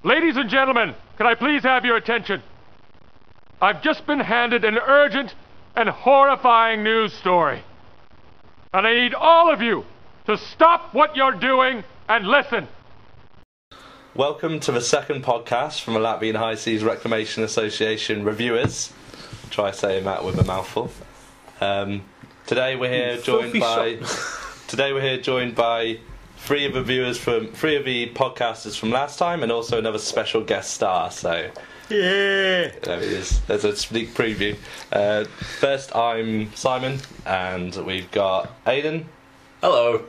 Ladies and gentlemen, can I please have your attention? I've just been handed an urgent and horrifying news story. And I need all of you to stop what you're doing and listen. Welcome to the second podcast from the Latvian High Seas Reclamation Association Reviewers. Try saying that with a mouthful. Today we're here joined by three of the podcasters from last time, and also another special guest star. So yeah, there it is. There's a sneak preview. First, I'm Simon, and we've got Ayden. Hello.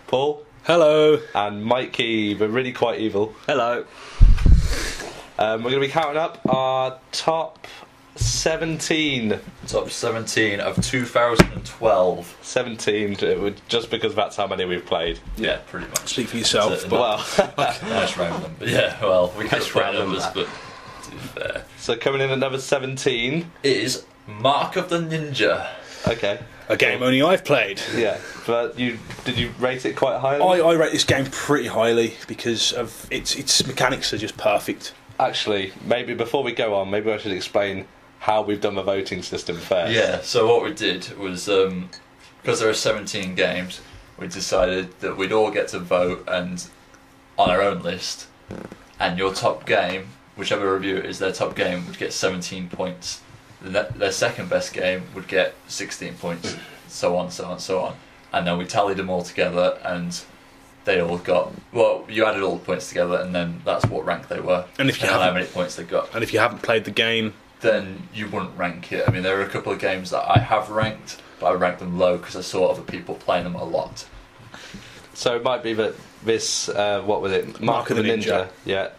Paul. Hello. And Mikey, the really quite evil. Hello. We're going to be counting up our top 17. Top 17 of 2012. 17, just because that's how many we've played. Yeah, pretty much. Speak for yourself. Nice round number. Yeah, well, we can't round numbers, but to be fair. So coming in at number 17 is Mark of the Ninja. Okay. A game only I've played. Yeah, but did you rate it quite highly? I rate this game pretty highly because of its mechanics are just perfect. Actually, maybe before we go on, maybe I should explain how we've done the voting system first. Yeah, so what we did was, because there are 17 games, we decided that we'd all get to vote and on our own list, and your top game, whichever reviewer is their top game, would get 17 points. Their second best game would get 16 points, so on, so on, so on. And then we tallied them all together, and they all got... Well, you added all the points together, and then that's what rank they were. And if you how many points they got. And if you haven't played the game, then you wouldn't rank it. I mean, there are a couple of games that I have ranked, but I ranked them low because I saw other people playing them a lot. So it might be that this, what was it? Mark of the Ninja. Yeah.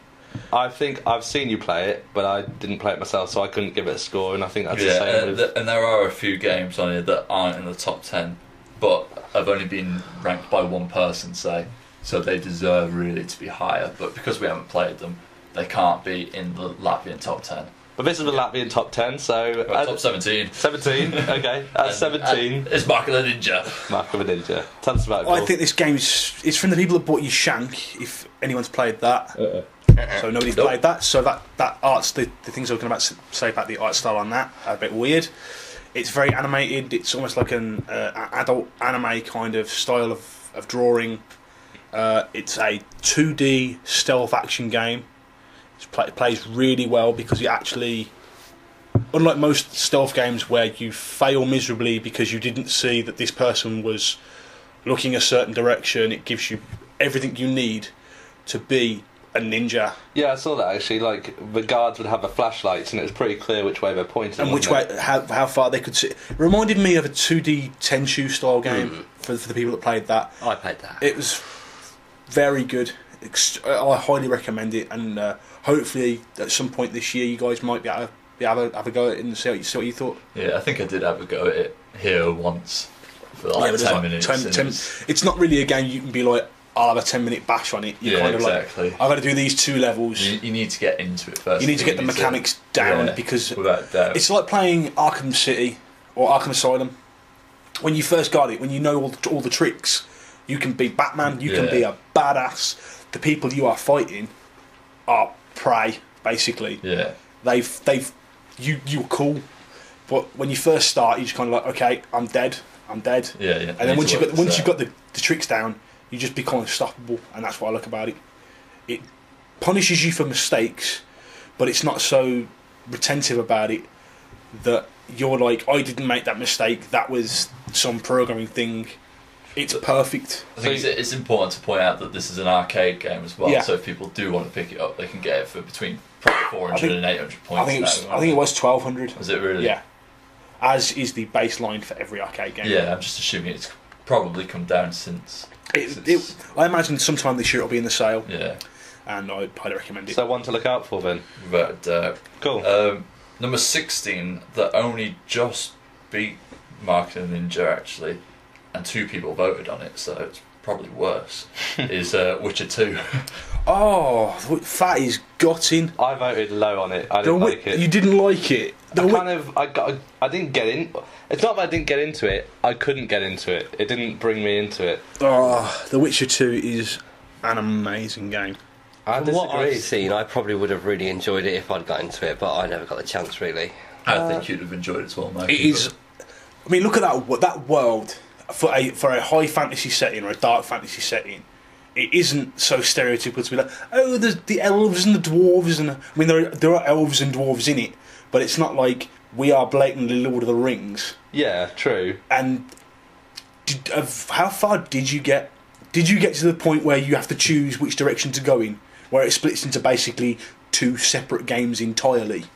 I think I've seen you play it, but I didn't play it myself, so I couldn't give it a score, and I think that's the same with... And there are a few games on here that aren't in the top 10, but have only been ranked by one person, say, so they deserve really to be higher, but because we haven't played them, they can't be in the Latvian top 10. But this is the Latvian top 10, so... top 17. 17, okay. At 17... It's Mark of the Ninja. Mark of the Ninja. Tell us about it, Paul. I think this game is from the people that bought you Shank, if anyone's played that. So nobody's played that, so that art's the things I was going to say about the art style on that are a bit weird. It's very animated, it's almost like an adult anime kind of style of drawing. It's a 2D stealth action game. It plays really well because you actually, unlike most stealth games where you fail miserably because you didn't see that this person was looking a certain direction, it gives you everything you need to be a ninja. Yeah, I saw that actually. Like, the guards would have the flashlights, and it was pretty clear which way they're pointing. And which way, how far they could see. It reminded me of a 2D Tenchu style game for the people that played that. I played that. It was very good. I highly recommend it, and hopefully at some point this year you guys might be able to have a go at it and see what you thought. Yeah, I think I did have a go at it here once for like 10 minutes. 10, it's not really a game you can be like, I'll have a 10-minute bash on it. You're kind of exactly. Like, I've got to do these 2 levels. You need to get into it first. You need to get the mechanics down, because it's like playing Arkham City or Arkham Asylum. When you first got it, when you know all the tricks, you can be Batman, you can be a badass. The people you are fighting are prey, basically. Yeah. You're cool, but when you first start, you're just kind of like, okay, I'm dead. Yeah. And then once you've got the tricks down, you just become unstoppable, and that's what I like about it. It punishes you for mistakes, but it's not so retentive about it that you're like, I didn't make that mistake, that was some programming thing. It's perfect. I think it's important to point out that this is an arcade game as well, so if people do want to pick it up, they can get it for between 400 and 800 points. I think it was 1200. Was it really? Yeah. As is the baseline for every arcade game. Yeah, I'm just assuming it's probably come down since. I imagine sometime this year it'll be in the sale. Yeah. And I'd highly recommend it. So one to look out for then. But, cool. Number 16, that only just beat Mark of the Ninja actually, and 2 people voted on it, so it's probably worse, is Witcher 2. Oh, that is gutting. I voted low on it. I didn't like it. You didn't like it? I didn't get in. It's not that I didn't get into it. I couldn't get into it. It didn't bring me into it. Oh, The Witcher 2 is an amazing game. I From what I've disagree. seen, I probably would have really enjoyed it if I'd got into it, but I never got the chance, really. I think you'd have enjoyed it as well, Mikey. It is. I mean, look at that world for a high fantasy setting or a dark fantasy setting. It isn't so stereotypical to be like, oh, there's the elves and the dwarves, and I mean there are elves and dwarves in it, but it's not like we are blatantly Lord of the Rings. Yeah, true. And how far did you get? Did you get to the point where you have to choose which direction to go in, where it splits into basically two separate games entirely?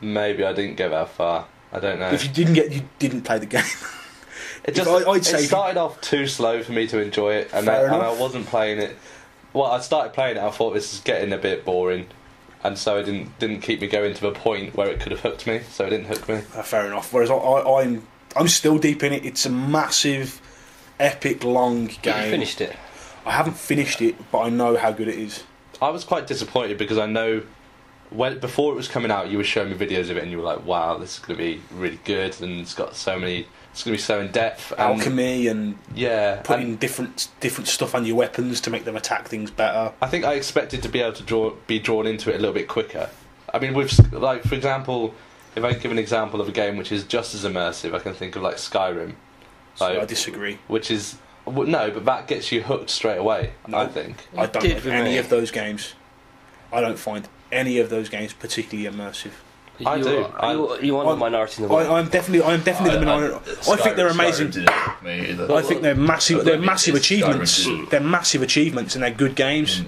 Maybe I didn't get that far. I don't know. If you didn't play the game. It just I'd say it started off too slow for me to enjoy it, and I wasn't playing it. Well, I started playing it. I thought this is getting a bit boring, and so it didn't keep me going to the point where it could have hooked me. So it didn't hook me. Fair enough. Whereas I'm still deep in it. It's a massive, epic, long game. You finished it? I haven't finished it, but I know how good it is. I was quite disappointed because I know before it was coming out, you were showing me videos of it, and you were like, "Wow, this is going to be really good," and it's got so many. It's going to be so in depth. Alchemy and putting and different stuff on your weapons to make them attack things better. I think I expected to be able to be drawn into it a little bit quicker. I mean, with like for example, if I give an example of a game which is just as immersive, I can think of like Skyrim. I disagree. Which is no, but that gets you hooked straight away. No, I think. I don't like any of those games. I don't find any of those games particularly immersive. I do. You want the minority in the world. I'm definitely the minority. I think they're amazing. I think they're massive. They're massive achievements. They're massive achievements, and they're good games.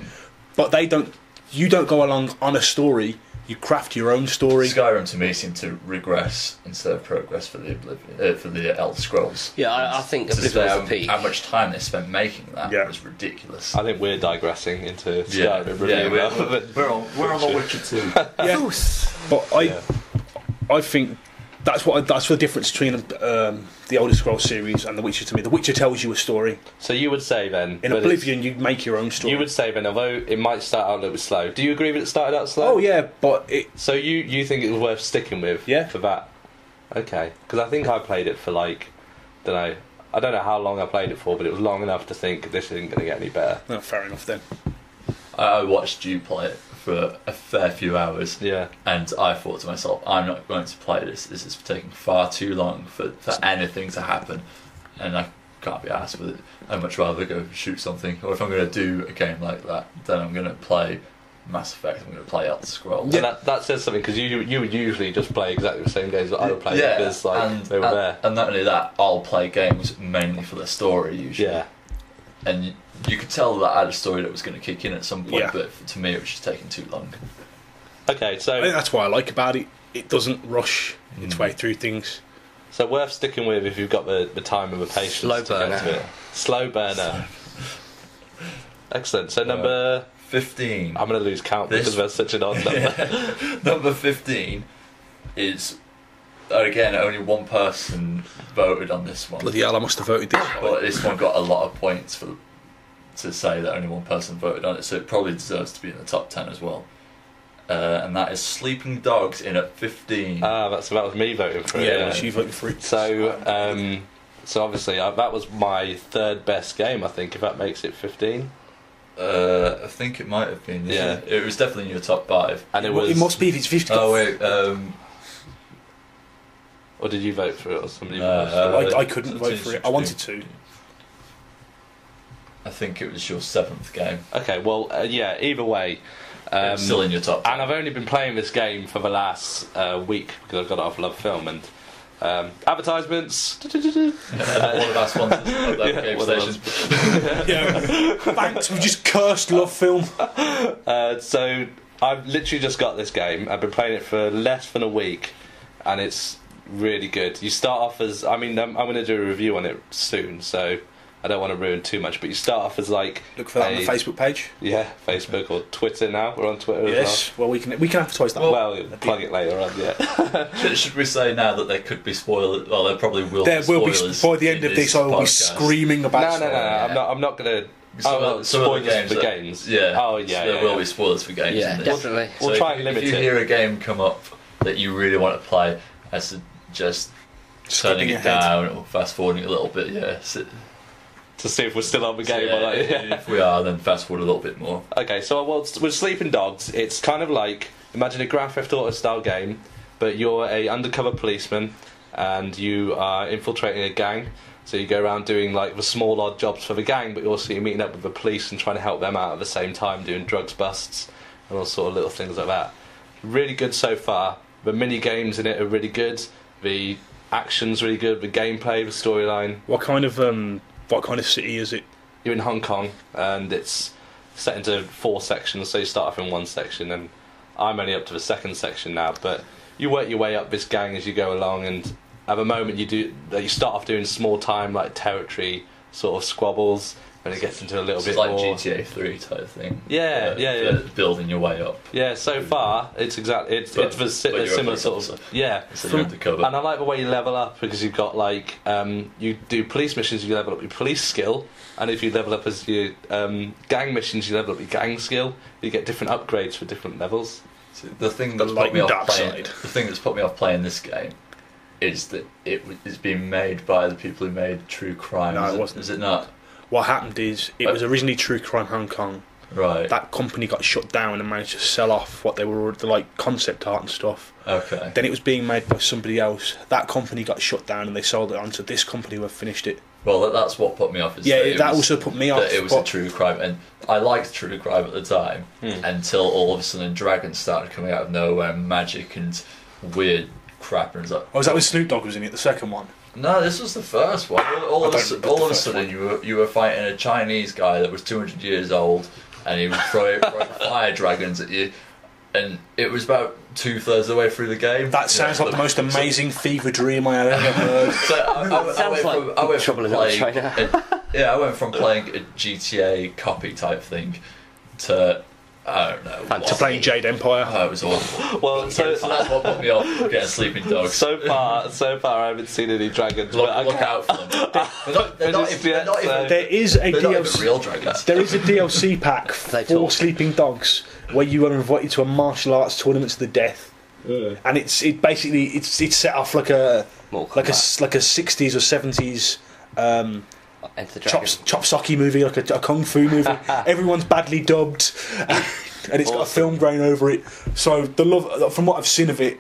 But they don't. You don't go along on a story. You craft your own story. Skyrim to me seemed to regress instead of progress for the Elder Scrolls. Yeah, I think to say Oblivion was a peak. how much time they spent making that was ridiculous. I think we're digressing into Skyrim. We're on The Witcher 2. Yeah. But I think that's the difference between the Elder Scrolls series and The Witcher to me. The Witcher tells you a story. So you would say then, in Oblivion, you make your own story. You would say then, although it might start out a little bit slow, do you agree that it started out slow? Oh yeah, but so you think it was worth sticking with? Yeah. For that. Okay, because I think I played it for like, I don't know how long I played it for, but it was long enough to think this isn't going to get any better. No, fair enough then. I watched you play it for a fair few hours, and I thought to myself, I'm not going to play this. This is taking far too long for anything to happen, and I can't be arsed with it. I'd much rather go shoot something, or if I'm going to do a game like that, then I'm going to play Mass Effect. I'm going to play Elder Scrolls. Yeah, that says something, because you would usually just play exactly the same games that I would play because they were there. And not only that, I'll play games mainly for the story usually. Yeah. And you could tell that I had a story that was going to kick in at some point, but to me it was just taking too long. Okay, so I think that's what I like about it. It doesn't rush its way through things. So worth sticking with if you've got the time and the patience. Slow burner. To get to it. Slow burner. Excellent. So number 15. I'm going to lose count because that's such an odd number. Number 15 is, again, only one person voted on this one. Bloody hell, I must have voted this one. But this one got a lot of points to say that only one person voted on it, so it probably deserves to be in the top 10 as well. And that is Sleeping Dogs in at 15. That was me voting for it. Yeah, you voted for it. So, so obviously that was my third best game, I think, if that makes it 15. I think it might have been. Yeah, it was definitely in your top 5. And it was. It must be if it's 15. Oh wait. Or did you vote for it, or somebody voted for it? I couldn't vote for it. I wanted to. I think it was your 7th game. Okay, well, either way. It's still in your top 10. And I've only been playing this game for the last week because I've got it off Love Film and advertisements. One of our sponsors of that game station. Thanks, we've just cursed Love Film. So I've literally just got this game. I've been playing it for less than a week, and it's really good. You start off as, I'm going to do a review on it soon, so I don't want to ruin too much, but you start off as like... Look for that on the Facebook page. Yeah, Facebook or Twitter now. We're on Twitter as well. Well, we can advertise that. Well, plug it later on, yeah. Should we say now that there could be spoilers? Well, there probably will be spoilers. By the end of this, I will be screaming about No, I'm not going to... spoilers for games. Yeah. Oh, yeah. So there will be spoilers for games. Yeah, definitely. We'll try and limit it. If you hear a game come up that you really want to play, I suggest turning it down or fast forwarding a little bit, to see if we're still on the game. Yeah, or not. if we are, then fast forward a little bit more. Okay, so with Sleeping Dogs, it's kind of like, imagine a Grand Theft Auto style game, but you're a undercover policeman and you are infiltrating a gang. So you go around doing like the small odd jobs for the gang, but also you're meeting up with the police and trying to help them out at the same time, doing drugs busts and all sort of little things like that. Really good so far. The mini games in it are really good. The action's really good. The gameplay, the storyline. What kind of city is it? You're in Hong Kong, and it's set into 4 sections. So you start off in one section, and I'm only up to the second section now. But you work your way up this gang as you go along, and at the moment you start off doing small time like territory sort of squabbles, and it gets into a little bit like more GTA 3 type thing. Yeah. Building your way up. Yeah, so far it's a similar sort of So you're undercover. And I like the way you level up, because you've got like you do police missions, you level up your police skill, and if you level up as your gang missions, you level up your gang skill. You get different upgrades for different levels. So the thing that's put me off playing this game is that it's been made by the people who made True Crime. No, it wasn't. Is it not? What happened is, it was originally True Crime Hong Kong. Right. That company got shut down and managed to sell off what they were, the like concept art and stuff. Okay. Then it was being made by somebody else. That company got shut down and they sold it on to this company who have finished it. Well, that's what put me off. Also put me off. That it was a True Crime, and I liked True Crime at the time until all of a sudden dragons started coming out of nowhere, and magic and weird crap, and it's like, was that when Snoop Dogg was in it, the second one? No, this was the first one. All of a sudden, you were fighting a Chinese guy that was 200 years old, and he would throw fire dragons at you, and it was about 2/3 of the way through the game. That sounds like the most amazing fever dream I have ever heard. So I went from playing a GTA copy type thing to, I don't know, to playing Jade Empire. Oh, it was awful. Well, so that's what put me off getting Sleeping Dogs. So far, I haven't seen any dragons. Look out for them. They're not even There is a DLC. real dragons. There is a DLC pack for Sleeping Dogs where you are invited to a martial arts tournament to the death, and it's set off like a 60s or 70s. Chop socky movie, like a kung fu movie. Everyone's badly dubbed, and it's got a film grain over it. So from what I've seen of it,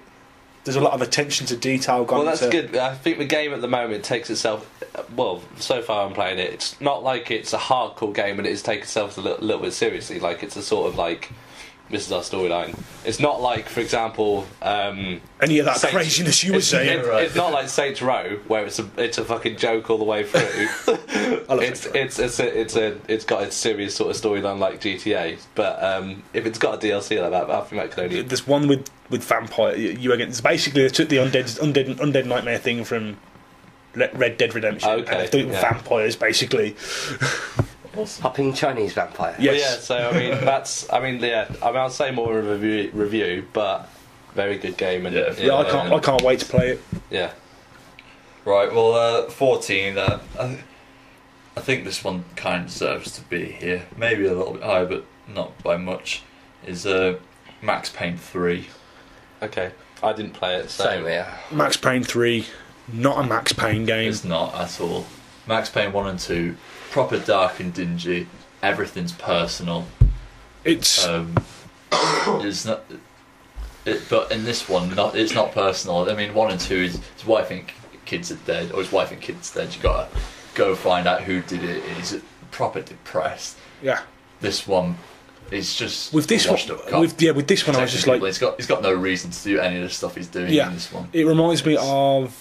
there's a lot of attention to detail gone. Well, that's good. I think the game at the moment takes itself. Well, so far I'm playing it. It's not like it's a hardcore game, and it is taking itself a little bit seriously. Like it's a sort of like, this is our storyline. It's not like, for example, any of that craziness you were saying. It's not like Saints Row, where it's a fucking joke all the way through. It's got a serious sort of storyline like GTA. But if it's got a DLC like that, I think that could only. There's one with vampire. It's basically they took the undead nightmare thing from Red Dead Redemption. Okay. And they do vampires basically. Awesome. Hopping Chinese vampire. Yes. Yeah, so I'll say more of a review, but very good game. And I can't wait to play it. Yeah. Right. Well, 14. I think this one kind of deserves to be here. Maybe a little bit higher, but not by much. Is Max Payne 3. Okay. I didn't play it. So. Same here. Max Payne 3, not a Max Payne game. It's not at all. Max Payne 1 and 2. Proper dark and dingy. Everything's personal. It's not. But in this one, it's not personal. I mean, 1 and 2 is his wife and kids are dead, or his wife and kids are dead. You gotta go find out who did it. He's proper depressed. Yeah. This one is just with this one. With this one, I was just like, he's got no reason to do any of the stuff he's doing in this one. It reminds me of,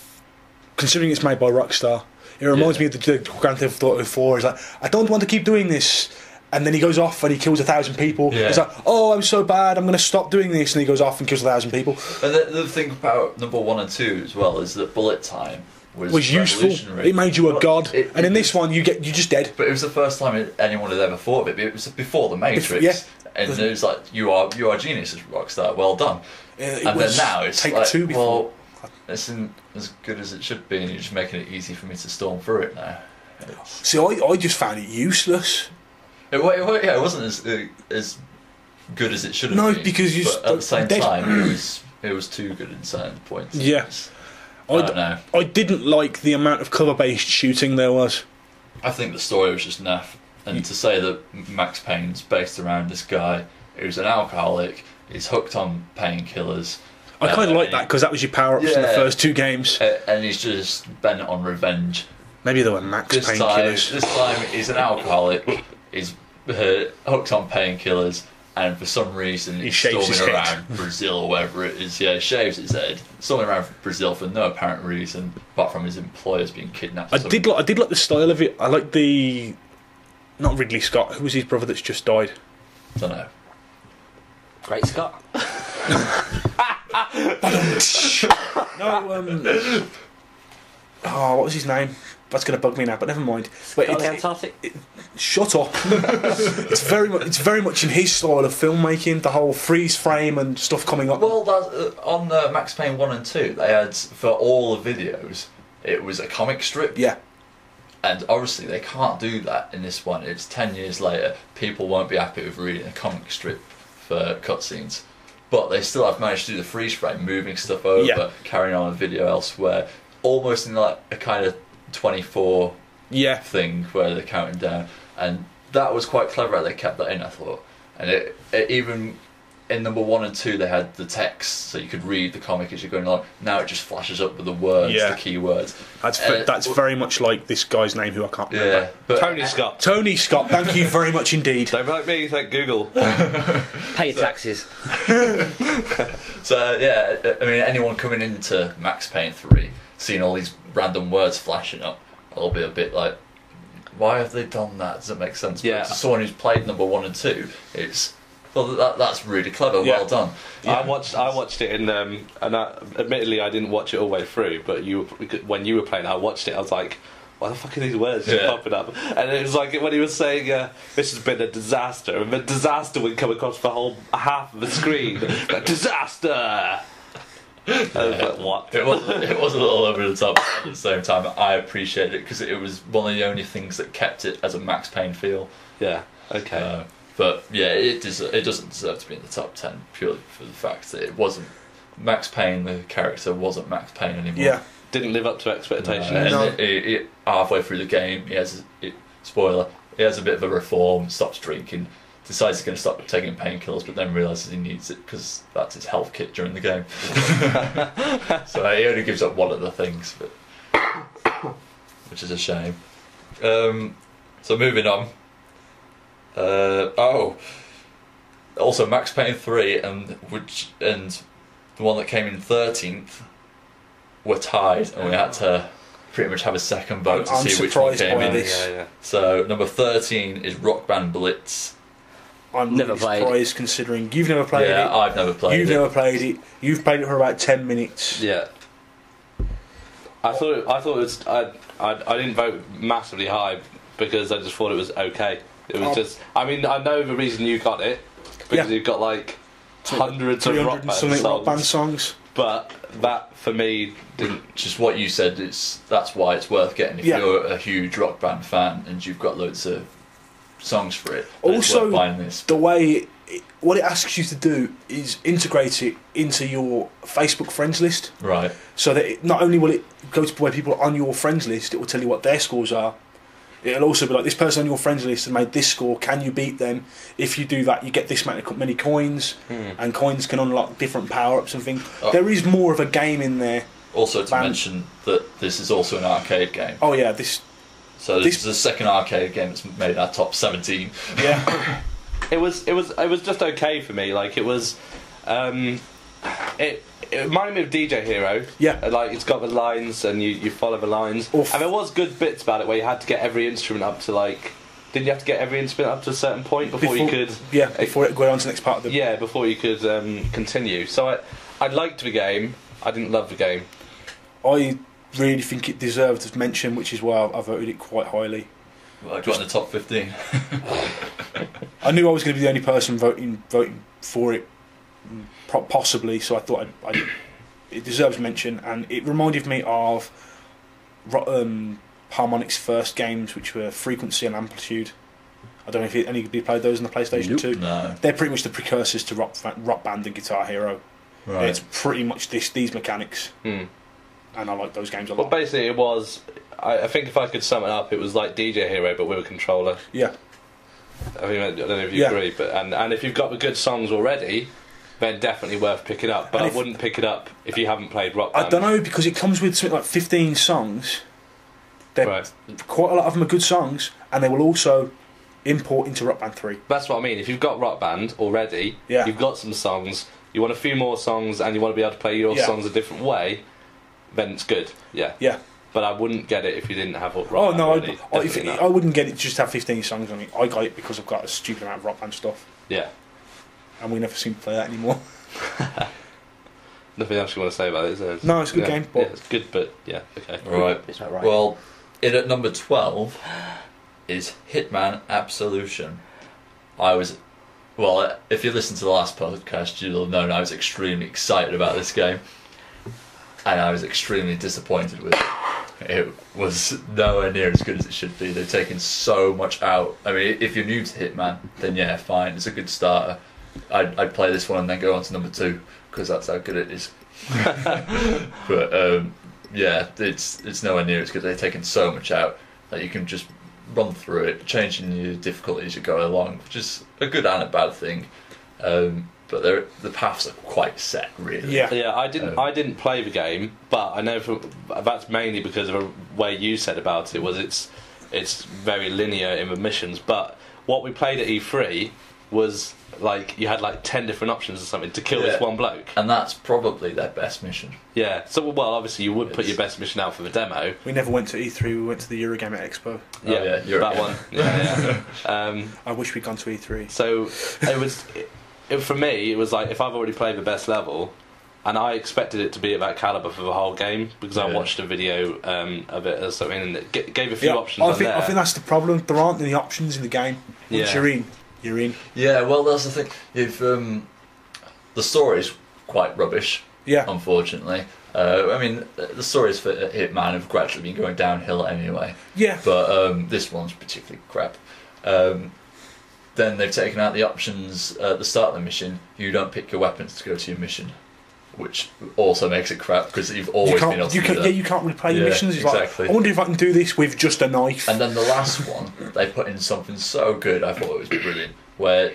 considering it's made by Rockstar. It reminds me of the Grand Theft Auto 4. He's like, I don't want to keep doing this. And then he goes off and he kills 1,000 people. Yeah. He's like, oh, I'm so bad, I'm going to stop doing this. And he goes off and kills 1,000 people. And the thing about number 1 and 2 as well is that bullet time was useful. It made you a god. And in this one, you're just dead. But it was the first time anyone had ever thought of it. It was before the Matrix. And it was like, you are geniuses, Rockstar. Well done. And then now it's take like, two before. Well, this isn't as good as it should be, and you're just making it easy for me to storm through it now. See, I just found it useless. It wasn't as good as it should have been. No, because but at the same time, it was too good in certain points. Yeah. I don't know. I didn't like the amount of cover-based shooting there was. I think the story was just naff. And to say that Max Payne's based around this guy who's an alcoholic, he's hooked on painkillers. I kind of like that because that was your power-ups in the first 2 games. And he's just bent on revenge. Maybe they were Max painkillers. This time he's an alcoholic, he's hooked on painkillers, and for some reason he's storming around Brazil or wherever it is. Yeah, he shaves his head. Storming around Brazil for no apparent reason, apart from his employers being kidnapped. I did like the style of it. I like the... Not Ridley Scott. Who was his brother that's just died? Don't know. Great Scott. No, oh, what was his name? That's going to bug me now, but never mind. But shut up. It's very much in his style of filmmaking. The whole freeze frame and stuff coming up. Well, on Max Payne 1 and 2, they had for all the videos, it was a comic strip. Yeah. And obviously they can't do that in this one. It's 10 years later. People won't be happy with reading a comic strip for cutscenes. But they still have managed to do the freeze frame, moving stuff over, carrying on a video elsewhere, almost in like a kind of 24 thing where they're counting down. And that was quite clever how they kept that in, I thought. And it even in number 1 and 2 they had the text so you could read the comic as you're going along. Now it just flashes up with the words, the key words. That's very much like this guy's name who I can't remember. But Tony Scott. Tony Scott, thank you very much indeed. Don't like me, thank Google. Pay your taxes. So yeah, I mean, anyone coming into Max Payne 3, seeing all these random words flashing up, will be a bit like, why have they done that? Does it make sense? Yeah. But to someone who's played number 1 and 2, it's... Well, that's really clever. Yeah. Well done. Yeah. I watched it in, and admittedly I didn't watch it all the way through. But when you were playing, I watched it. I was like, "Why the fuck are these words just popping up?" And it was like when he was saying, "This has been a disaster," and the disaster would come across the whole half of the screen. Like, disaster. I was like, what? It was a little over the top. At the same time, I appreciate it because it was one of the only things that kept it as a Max Payne feel. Yeah. Okay. But yeah, it doesn't deserve to be in the top 10 purely for the fact that it wasn't Max Payne. The character wasn't Max Payne anymore. Yeah, didn't live up to expectations. And it, halfway through the game, spoiler, he has a bit of a reform, stops drinking, decides he's going to stop taking painkillers, but then realises he needs it because that's his health kit during the game. So he only gives up one of the things, which is a shame. So moving on. Also Max Payne 3 and the one that came in 13th were tied, and we had to pretty much have a second vote to see which one came in. Yeah. So number 13 is Rock Band Blitz. I'm never really surprised considering you've never played it. Yeah, I've never played it. You've never played it. You've played it for about 10 minutes. Yeah. I thought it was. I didn't vote massively high because I just thought it was okay. It was just. I mean, I know the reason you got it because you've got like hundreds of rock band songs. But that for me didn't. Just what you said. That's why it's worth getting if you're a huge rock band fan and you've got loads of songs for it. Also, it's worth buying this. The way what it asks you to do is integrate it into your Facebook friends list. Right. So that not only will it go to where people are on your friends list, it will tell you what their scores are. It'll also be like, this person on your friends list has made this score, can you beat them? If you do that, you get this many coins, and coins can unlock different power-ups and things. There is more of a game in there. Also to mention that this is also an arcade game. Oh yeah, this is the second arcade game that's made our top 17. Yeah. It was just okay for me. Like it was, it reminded me of DJ Hero. Yeah. Like it's got the lines and you follow the lines. Oof. And there was good bits about it where you had to get every instrument up to like. Didn't you have to get every instrument up to a certain point before you could? Yeah, before it go on to the next part of the. Yeah, before you could continue. So I liked the game. I didn't love the game. I really think it deserved a mention, which is why I voted it quite highly. Well, I got in the top 15. I knew I was going to be the only person voting for it, possibly. So I thought it deserves mention, and it reminded me of Harmonix's first games, which were Frequency and Amplitude. I don't know if anybody played those on the PlayStation 2. No. They're pretty much the precursors to Rock Band and Guitar Hero. Right. It's pretty much these mechanics. And I like those games a lot. Well, basically, it was I think if I could sum it up, it was like DJ Hero, but with a controller. Yeah. I don't know if you agree, but and if you've got the good songs already, then definitely worth picking up. But I wouldn't pick it up if you haven't played Rock Band. I don't know, because it comes with something like 15 songs. Right. Quite a lot of them are good songs, and they will also import into Rock Band 3. That's what I mean. If you've got Rock Band already, you've got some songs, you want a few more songs, and you want to be able to play your songs a different way, then it's good. Yeah. Yeah. But I wouldn't get it if you didn't have Rock Band. Oh, no, already. I wouldn't get it to just have 15 songs on it. I got it because I've got a stupid amount of Rock Band stuff. Yeah. And we never seem to play that anymore. Nothing else you want to say about it, is there? No, it's a good game. But it's good, but yeah, okay. Right. Is that right? Well, in at number 12 is Hitman Absolution. If you listen to the last podcast, you'll have known I was extremely excited about this game, and I was extremely disappointed with it. It was nowhere near as good as it should be. They've taken so much out. I mean, if you're new to Hitman, then yeah, fine, it's a good starter. I'd play this one and then go on to number 2, because that's how good it is. But yeah, it's nowhere near as good. They've taken so much out that you can just run through it, changing your difficulty as you go along, which is a good and a bad thing. But the paths are quite set, really. Yeah. I didn't play the game, but I know that's mainly because of the way you said about it. Was it's very linear in the missions. But what we played at E3 was like you had like 10 different options or something to kill this one bloke, and that's probably their best mission. Yeah. So obviously you would put your best mission out for the demo. we never went to E3. We went to the Eurogamer Expo. Yeah, that one. Yeah. I wish we'd gone to E3. So it was. For me, it was like if I've already played the best level, and I expected it to be at that caliber for the whole game because I watched a video of it or something, and it gave a few options. I think that's the problem. There aren't any options in the game. Once you're in. Yeah, well, that's the thing. If the story's quite rubbish. Yeah. Unfortunately, I mean, the stories for Hitman have gradually been going downhill anyway. Yeah. But this one's particularly crap. Then they've taken out the options at the start of the mission. You don't pick your weapons to go to your mission, which also makes it crap because you've always been able to do that. Yeah, you can't replay your missions. It's exactly. Like, I wonder if I can do this with just a knife. And then the last one, they put in something so good. I thought it was brilliant, where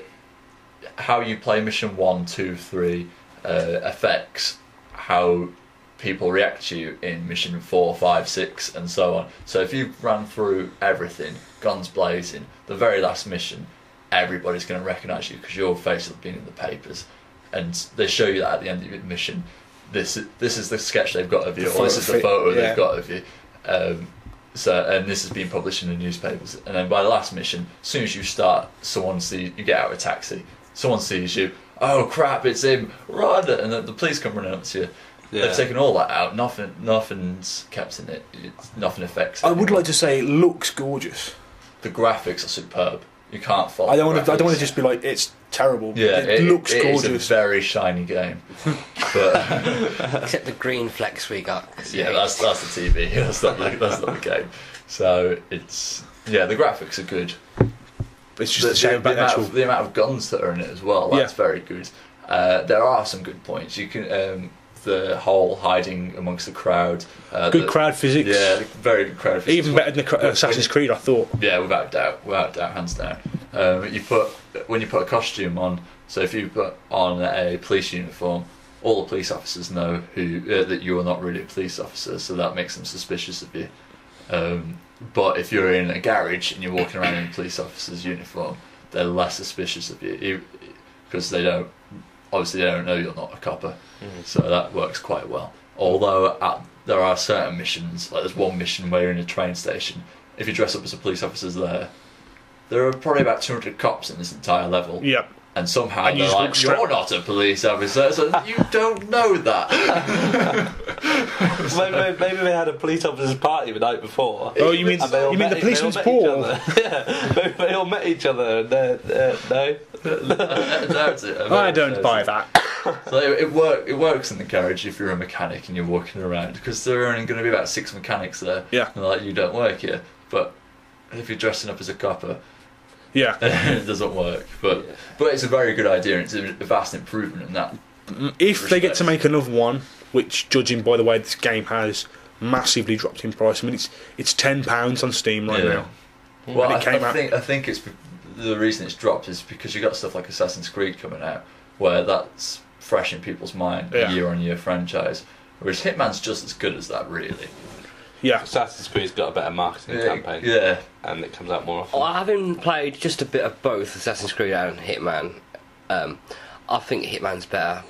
how you play mission 1, 2, 3 affects how people react to you in mission 4, 5, 6, and so on. So if you ran through everything, guns blazing, the very last mission, everybody's going to recognise you because your face has been in the papers, and they show you that at the end of your mission. This is the sketch they've got of you, or this is the photo they've got of you. And this has been published in the newspapers. And then by the last mission, as soon as you start, you get out of a taxi, someone sees you. Oh crap! It's him! Run! And then the police come running up to you. Yeah. They've taken all that out. Nothing's kept in it. Nothing affects it. I would like to say it looks gorgeous. The graphics are superb. You can't fault. I don't want to just be like it's terrible. Yeah, it looks gorgeous. It's a very shiny game, but except the green flecks we got. Yeah, that's the TV. That's not the game. So it's the graphics are good. It's just the amount of guns that are in it as well. That's very good. There are some good points. You can. The whole hiding amongst the crowd. Good crowd physics. Yeah, very good crowd physics. Even better than Assassin's Creed, I thought. Yeah, without doubt, hands down. When you put a costume on, so if you put on a police uniform, all the police officers know that you are not really a police officer, so that makes them suspicious of you. But if you're in a garage and you're walking around in a police officer's uniform, they're less suspicious of you because they don't know you're not a copper. So that works quite well. Although there are certain missions, like there's one mission where you're in a train station. If you dress up as a police officer there are probably about 200 cops in this entire level. Yep. And somehow they're like, you're not a police officer, so you don't know that. Maybe they had a police officers party the night before. Oh, you mean the policeman's ball? Yeah, they all met each other. No. I don't buy that. So it works in the garage if you're a mechanic and you're walking around, because there are only going to be about 6 mechanics there. Yeah. And like, you don't work here. But if you're dressing up as a copper, it doesn't work. But it's a very good idea, and it's a vast improvement in that. If they get to make another one, which, judging by the way this game has massively dropped in price. I mean, it's £10 on Steam right now. Well, And I think it's the reason it's dropped is because you got stuff like Assassin's Creed coming out, where that's fresh in people's mind, a year-on-year franchise. Whereas Hitman's just as good as that, really. Yeah, Assassin's Creed's got a better marketing campaign. Yeah, and it comes out more often. Having played just a bit of both Assassin's Creed and Hitman, I think Hitman's better.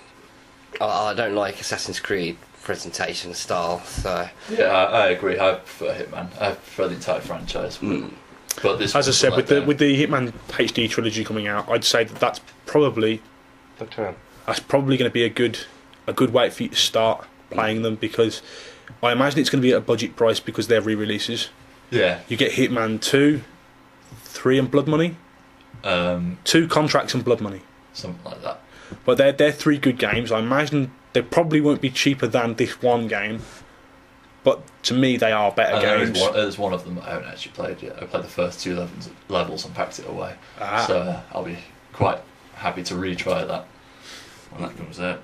I don't like Assassin's Creed presentation style, so... Yeah, I agree. I prefer Hitman. I prefer the entire franchise. But this, as I said, with the Hitman HD trilogy coming out, I'd say that's probably going to be a good way for you to start playing them, because I imagine it's going to be at a budget price because they're re-releases. Yeah. You get Hitman 2, 3 and Blood Money. 2 Contracts and Blood Money. Something like that. But they're 3 good games. I imagine they probably won't be cheaper than this one game, but to me they are better games. There's one of them I haven't actually played yet. I played the first 2 levels and packed it away. So I'll be quite happy to retry that when that comes out.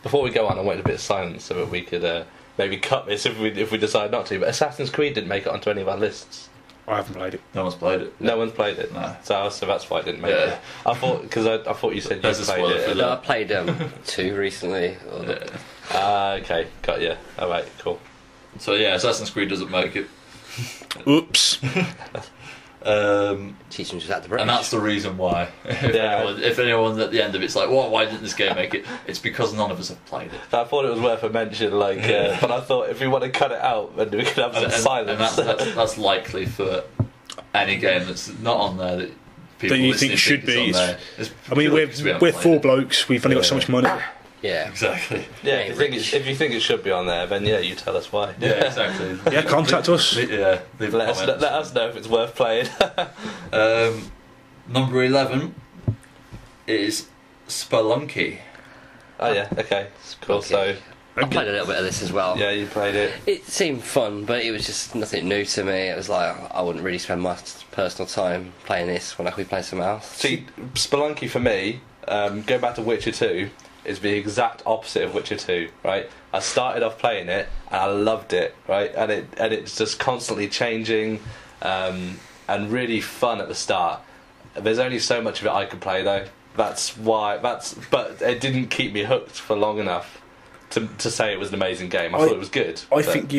Before we go on, I wanted a bit of silence so that we could maybe cut this if we decide not to. But Assassin's Creed didn't make it onto any of our lists. I haven't played it. No one's played it. No one's played it. No. So that's why it didn't make it. I thought you said you played it. No, I played 2 recently. Okay, got you. All right, cool. So yeah, Assassin's Creed doesn't make it. Oops. Teaching just at the British. And that's the reason why. If anyone at the end of it's like, why didn't this game make it? It's because none of us have played it. I thought it was worth a mention, but I thought if we want to cut it out, then we could have some silence. And that's likely for any game that's not on there that people that you think should be. I mean, we're 4 blokes. We've only got so much money. Yeah, exactly. Yeah, if you think it should be on there, then you tell us why. Yeah, exactly. Yeah, contact us. Yeah, let us know if it's worth playing. Number 11 is Spelunky. Oh yeah, okay, cool. So I played a little bit of this as well. Yeah, you played it. It seemed fun, but it was just nothing new to me. It was like I wouldn't really spend my personal time playing this when I could play something else. See, Spelunky for me, going back to Witcher 2, is the exact opposite of Witcher 2, right? I started off playing it and I loved it, right? And it's just constantly changing, and really fun at the start. There's only so much of it I could play though. But it didn't keep me hooked for long enough to say it was an amazing game. I thought it was good. I think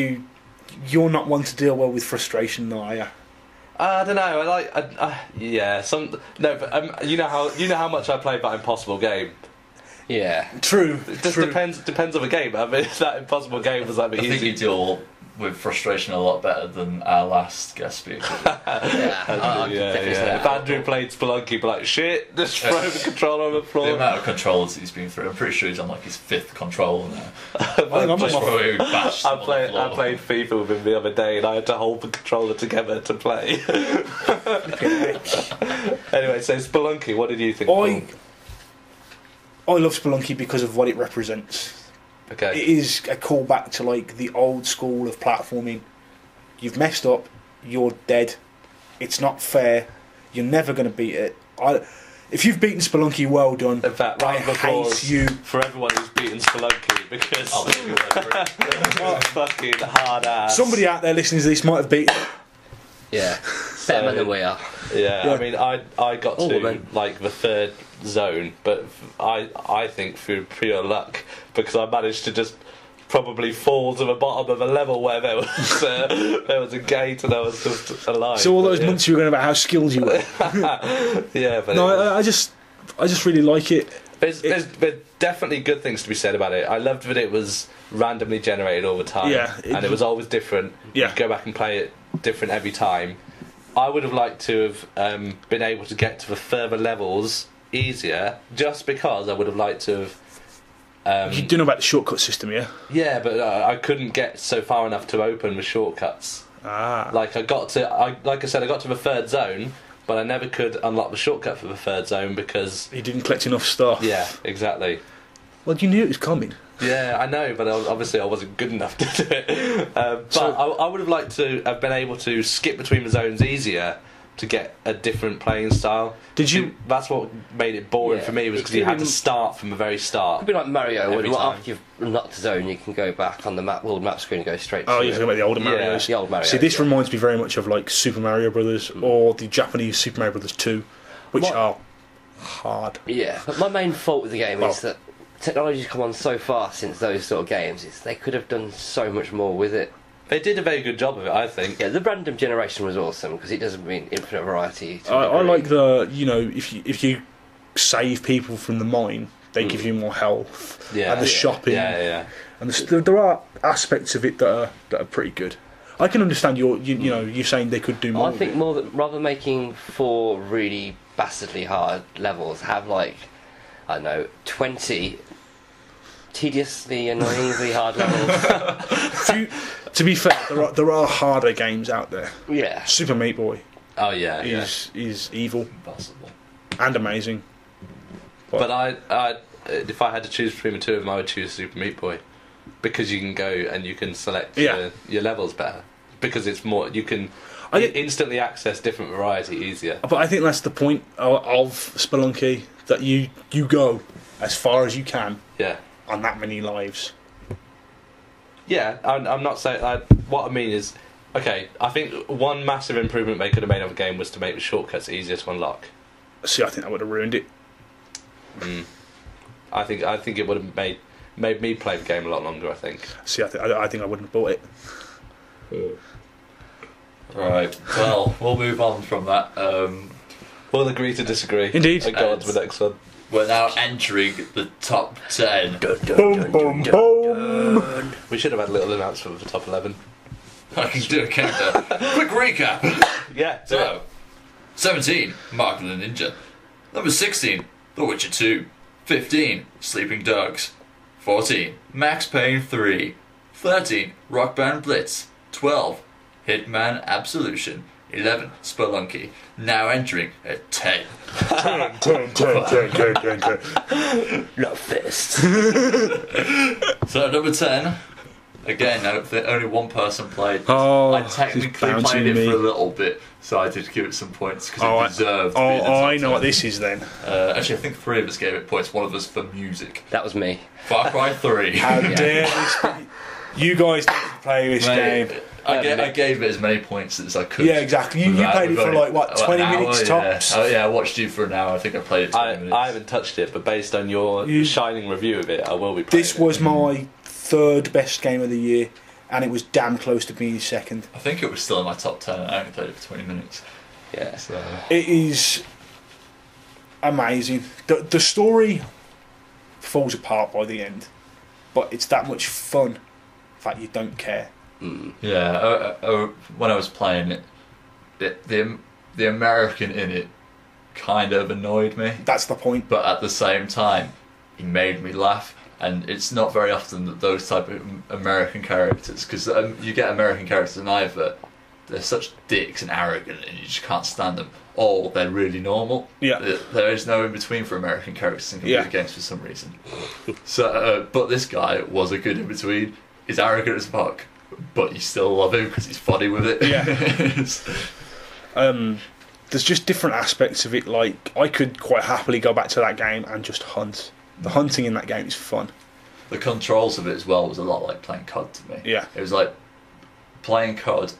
you're not one to deal well with frustration, though, are you? I don't know. You know how much I played that Impossible game. Yeah, true. It just depends on the game. I mean, that Impossible game was like the I think you deal with frustration a lot better than our last guest speaker. If Andrew played Spelunky, he'd be like, shit, just throw the controller on the floor. The amount of controllers he's been through, I'm pretty sure he's on like his 5th controller now. I played FIFA with him the other day and I had to hold the controller together to play. Anyway, so Spelunky, what did you think? I love Spelunky because of what it represents. Okay. It is a callback to like the old school of platforming. You've messed up, you're dead. It's not fair. You're never going to beat it. If you've beaten Spelunky, well done. In fact, I hate you for everyone who's beaten Spelunky because fucking hard ass. Somebody out there listening to this might have beaten it. Yeah, better than we are. Yeah, I mean, I got to like the 3rd zone, but I think through pure luck because I managed to just probably fall to the bottom of a level where there was a gate and I was just alive. So all those months you were going about how skilled you were. Yeah, but no, I just really like it. There's definitely good things to be said about it. I loved that it was randomly generated all the time, and it was always different. Yeah, you go back and play it different every time. I would have liked to have been able to get to the further levels easier, just because I would have liked to have. You do know about the shortcut system, yeah? Yeah, but I couldn't get so far enough to open the shortcuts. Like I got to the 3rd zone, but I never could unlock the shortcut for the 3rd zone because you didn't collect enough stuff. Yeah, exactly. Well, you knew it was coming. Yeah, I know, but obviously I wasn't good enough to do it. But I would have liked to have been able to skip between the zones easier to get a different playing style. Did you? That's what made it boring for me, was because you had to start from the very start. It'd be like Mario, Every when time. after you've unlocked the zone, you can go back on the world map screen and go straight to Oh, you're talking about the older Yeah. Marios. the old Mario. See, this reminds me very much of like Super Mario Brothers or the Japanese Super Mario Brothers 2, which are hard. Yeah, but my main fault with the game is that technology's come on so far since those sort of games. They could have done so much more with it. They did a very good job of it, I think. Yeah, the random generation was awesome because it doesn't mean infinite variety. I like the, you know, if you save people from the mine, they give you more health. Yeah. And the shopping. Yeah. And there are aspects of it that are pretty good. I can understand you know, you're saying they could do more. I think more that rather than making 4 really bastardly hard levels, have like, I don't know, 20 tediously, annoyingly hard levels. To be fair, there are harder games out there. Yeah. Super Meat Boy Oh yeah. is evil Impossible. and amazing. But I if I had to choose between the two of them, I would choose Super Meat Boy, because you can go and you can select your levels better, because it's more, you can instantly access different variety easier. But I think that's the point of Spelunky, that you go as far as you can Yeah. on that many lives. Yeah, I'm not saying. What I mean is, okay, I think one massive improvement they could have made of the game was to make the shortcuts easier to unlock. See, I think that would have ruined it. I think it would have made me play the game a lot longer. I think. See, I think I wouldn't have bought it. Right. Well, we'll move on from that. We'll agree to disagree. Indeed. And go on to the next one. We're now entering the top 10. Boom, boom, boom. We should have had a little announcement for the top 11. I can do a countdown. Quick recap. Yeah. So, 17, Mark the Ninja. Number 16, The Witcher 2. 15, Sleeping Dogs. 14, Max Payne 3. 13, Rock Band Blitz. 12, Hitman Absolution. 11, Spelunky. Now entering at 10. 10. Love fist. So number 10. Again, only one person played. Oh, I technically it's played bouncing it me. for a little bit, so I did give it some points because it deserved. I know what this is then. Actually, I think 3 of us gave it points. One of us for music. That was me. Far Cry 3. How dare this? You guys didn't play this game. I gave it as many points as I could. Yeah, exactly. You played it for like what, 20 minutes tops? Yeah. I watched you for an hour. I think I played it 20 minutes. I haven't touched it, but based on your shining review of it, I will be playing This was my 3rd best game of the year, and it was damn close to being 2nd. I think it was still in my top 10. I only played it for 20 minutes. Yeah. So. It is amazing. The story falls apart by the end, but it's that much fun that you don't care. Yeah, when I was playing it, the American in it kind of annoyed me. That's the point. But at the same time, he made me laugh. And it's not very often that those type of American characters, because you get American characters in either they're such dicks and arrogant and you just can't stand them, or they're really normal. Yeah. There is no in between for American characters in computer games for some reason. So, but this guy was a good in between. He's arrogant as fuck, but you still love him because he's funny with it. Yeah. There's just different aspects of it. Like, I could quite happily go back to that game and just hunt. The hunting in that game is fun. The controls of it as well was a lot like playing COD to me. Yeah. It was like playing COD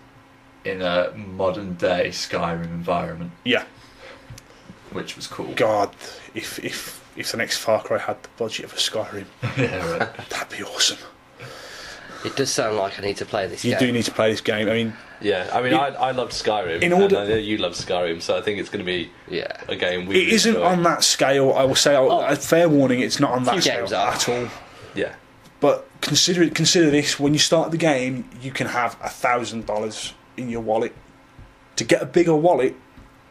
in a modern day Skyrim environment. Yeah. Which was cool. God, if the next Far Cry had the budget of a Skyrim, Yeah, right. that'd be awesome. It does sound like I need to play this game. You do need to play this game. I mean, I loved Skyrim, in order- and I know you love Skyrim, so I think it's going to be a game we it isn't enjoy. on that scale. I will say, a fair warning, it's not on that Few scale games are. at all. Yeah. But consider this: when you start the game, you can have $1,000 in your wallet. To get a bigger wallet,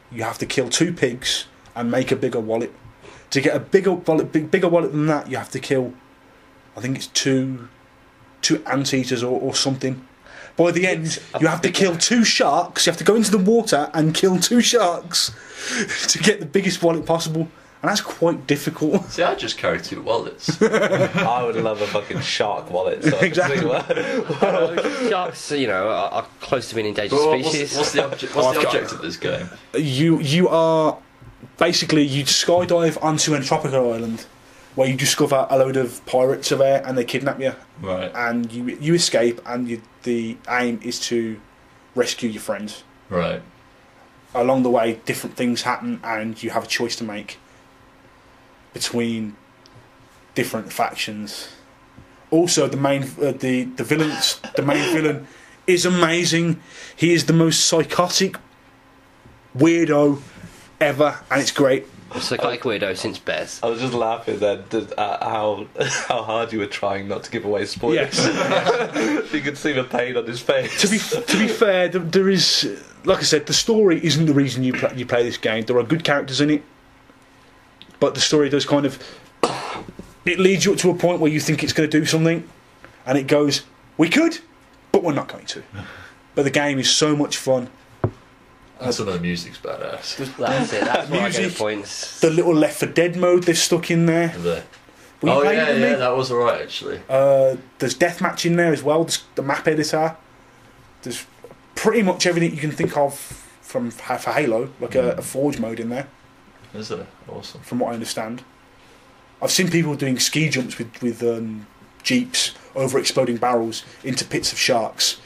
you have to kill 2 pigs and make a bigger wallet. To get a bigger wallet than that, you have to kill, I think it's two anteaters or something. By the end, you have to kill 2 sharks. You have to go into the water and kill 2 sharks to get the biggest wallet possible. and that's quite difficult. See, I just carry 2 wallets. I would love a fucking shark wallet. So Exactly. Sharks, are close to being endangered But species. what's the object of this game? You are basically you skydive onto a tropical island where you discover a load of pirates are there and they kidnap you, Right. and you escape, and the aim is to rescue your friends. Right. Along the way, different things happen, and you have a choice to make between different factions. Also, the main villain is amazing. He is the most psychotic weirdo ever, and it's great. Psychotic weirdo since Bez. I was just laughing then at how hard you were trying not to give away spoilers. Yes. You could see the pain on his face. To be fair, there is, like I said, the story isn't the reason you play this game. There are good characters in it, but the story does kind of, it leads you up to a point where you think it's going to do something, and it goes, we could, but we're not going to. But the game is so much fun. And some of the music's badass. That's it. That's where I get Music, the points. The little Left 4 Dead mode they've stuck in there. Will you Oh play it yeah, with me? yeah, that was alright actually. There's deathmatch in there as well. There's the map editor. There's pretty much everything you can think of for Halo, like a Forge mode in there, Is it? Awesome. from what I understand. I've seen people doing ski jumps with jeeps over exploding barrels into pits of sharks.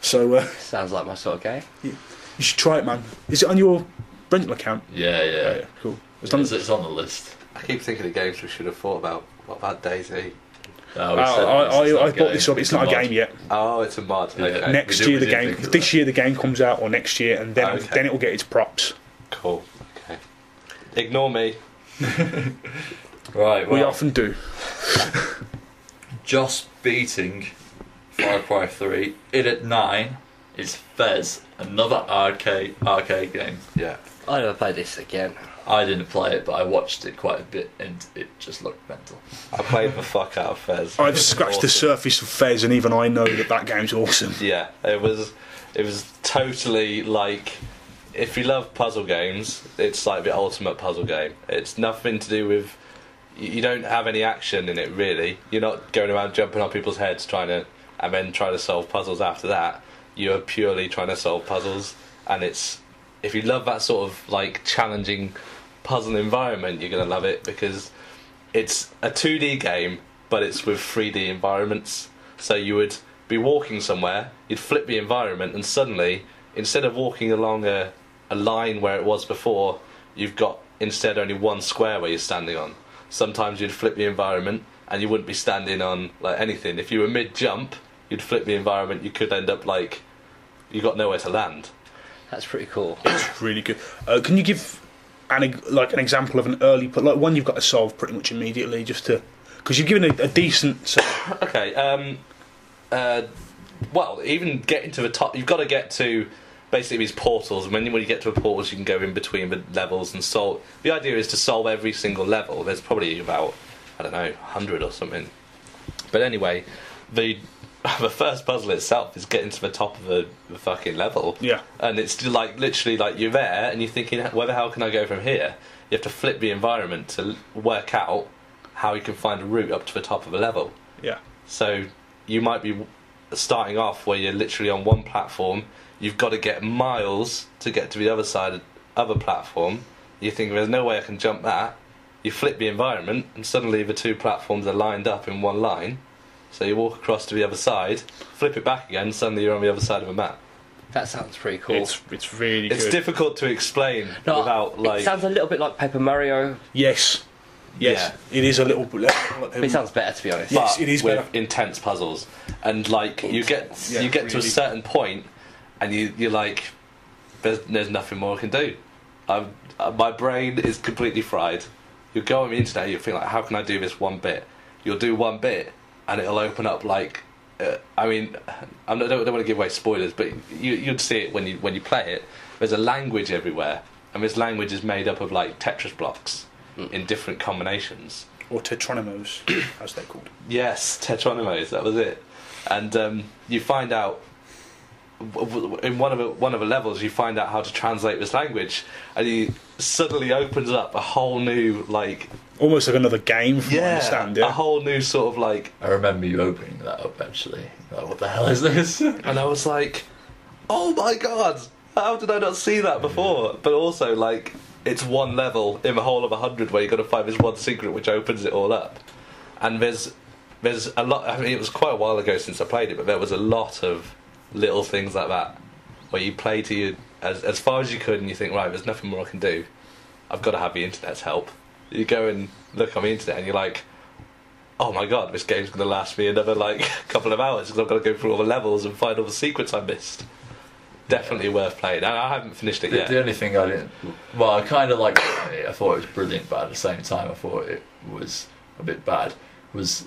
So Sounds like my sort of game. you should try it, man. Is it on your rental account? Yeah, yeah. Oh, yeah, cool. As long as- It's on the list. I keep thinking of games we should have thought about. What about DayZ? Oh, we said it's not I a bought this game, up. It's not a mod. game yet. Oh, it's a mod. Yeah. Okay. Next we year the did game. think of This that. year the game comes out, or next year, and then Okay. then it will get its props. Cool. Okay. Ignore me. Right, We well, often do. just beating Far Cry 3. In at 9 is Fez, another arcade game. Yeah. I never played this again. I didn't play it, but I watched it quite a bit, and it just looked mental. I played the fuck out of Fez. I've scratched the Awesome. surface of Fez, and even I know that game's awesome. Yeah, it was totally like, if you love puzzle games, it's like the ultimate puzzle game. It's nothing to do with, you don't have any action in it really. You're not going around jumping on people's heads and then trying to solve puzzles after that. You're purely trying to solve puzzles, and if you love that sort of like challenging puzzle environment, you're going to love it, because it's a 2D game, but it's with 3D environments. So you would be walking somewhere, you'd flip the environment, and suddenly, instead of walking along a line where it was before, you've got instead only one square where you're standing on. Sometimes you'd flip the environment and you wouldn't be standing on like anything. If you were mid-jump, you'd flip the environment, you could end up like you got nowhere to land. That's pretty cool. It's really good. Can you give an example of an early, like one you've got to solve pretty much immediately, just to, because you've given a decent. Okay. Well, even getting to the top, you've got to get to basically these portals. And when you get to a portals, you can go in between the levels and solve. The idea is to solve every single level. There's probably about, I don't know, 100 or something. But anyway, the first puzzle itself is getting to the top of the fucking level. Yeah. And it's like literally like you're there and you're thinking, where the hell can I go from here? You have to flip the environment to work out how you can find a route up to the top of a level. Yeah. So you might be starting off where you're literally on one platform. You've got to get miles to get to the other side of the other platform. You think there's no way I can jump that. You flip the environment and suddenly the two platforms are lined up in one line. So you walk across to the other side, flip it back again, suddenly you're on the other side of a map. That sounds pretty cool. It's really good. It's difficult to explain without like. It sounds a little bit like Paper Mario, Yes. Yes. Yeah. It is a little bit. but it sounds better to be honest. Yes, but it is with better. intense puzzles, and like you get Intense. to a really. certain point, and you're like, there's nothing more I can do. My brain is completely fried. You go on the internet, you think like, how can I do this one bit? You'll do one bit, and it'll open up like, I mean, I don't want to give away spoilers, but you'd see it when you play it. There's a language everywhere, and this language is made up of like Tetris blocks in different combinations. Or Tetronymos, as they're called. Yes, Tetronymos, that was it. And you find out in one of the levels, you find out how to translate this language, and he suddenly opens up a whole new almost like another game. From what I understand, a whole new sort of I remember you opening that up actually. Like, what the hell is this? And I was like, oh my god, how did I not see that before? But also it's one level in the whole of 100 where you've got to find this one secret which opens it all up. And there's a lot. I mean, it was quite a while ago since I played it, but there was a lot of little things like that where you play to you as far as you could, and you think, right, there's nothing more I can do. I've got to have the internet's help. You go and look on the internet, and you're like, oh my god, this game's going to last me another couple of hours because I've got to go through all the levels and find all the secrets I missed. Definitely worth playing. And I haven't finished it yet. The only thing I didn't... Well, I kind of liked it. I thought it was brilliant, but at the same time I thought it was a bit bad. Was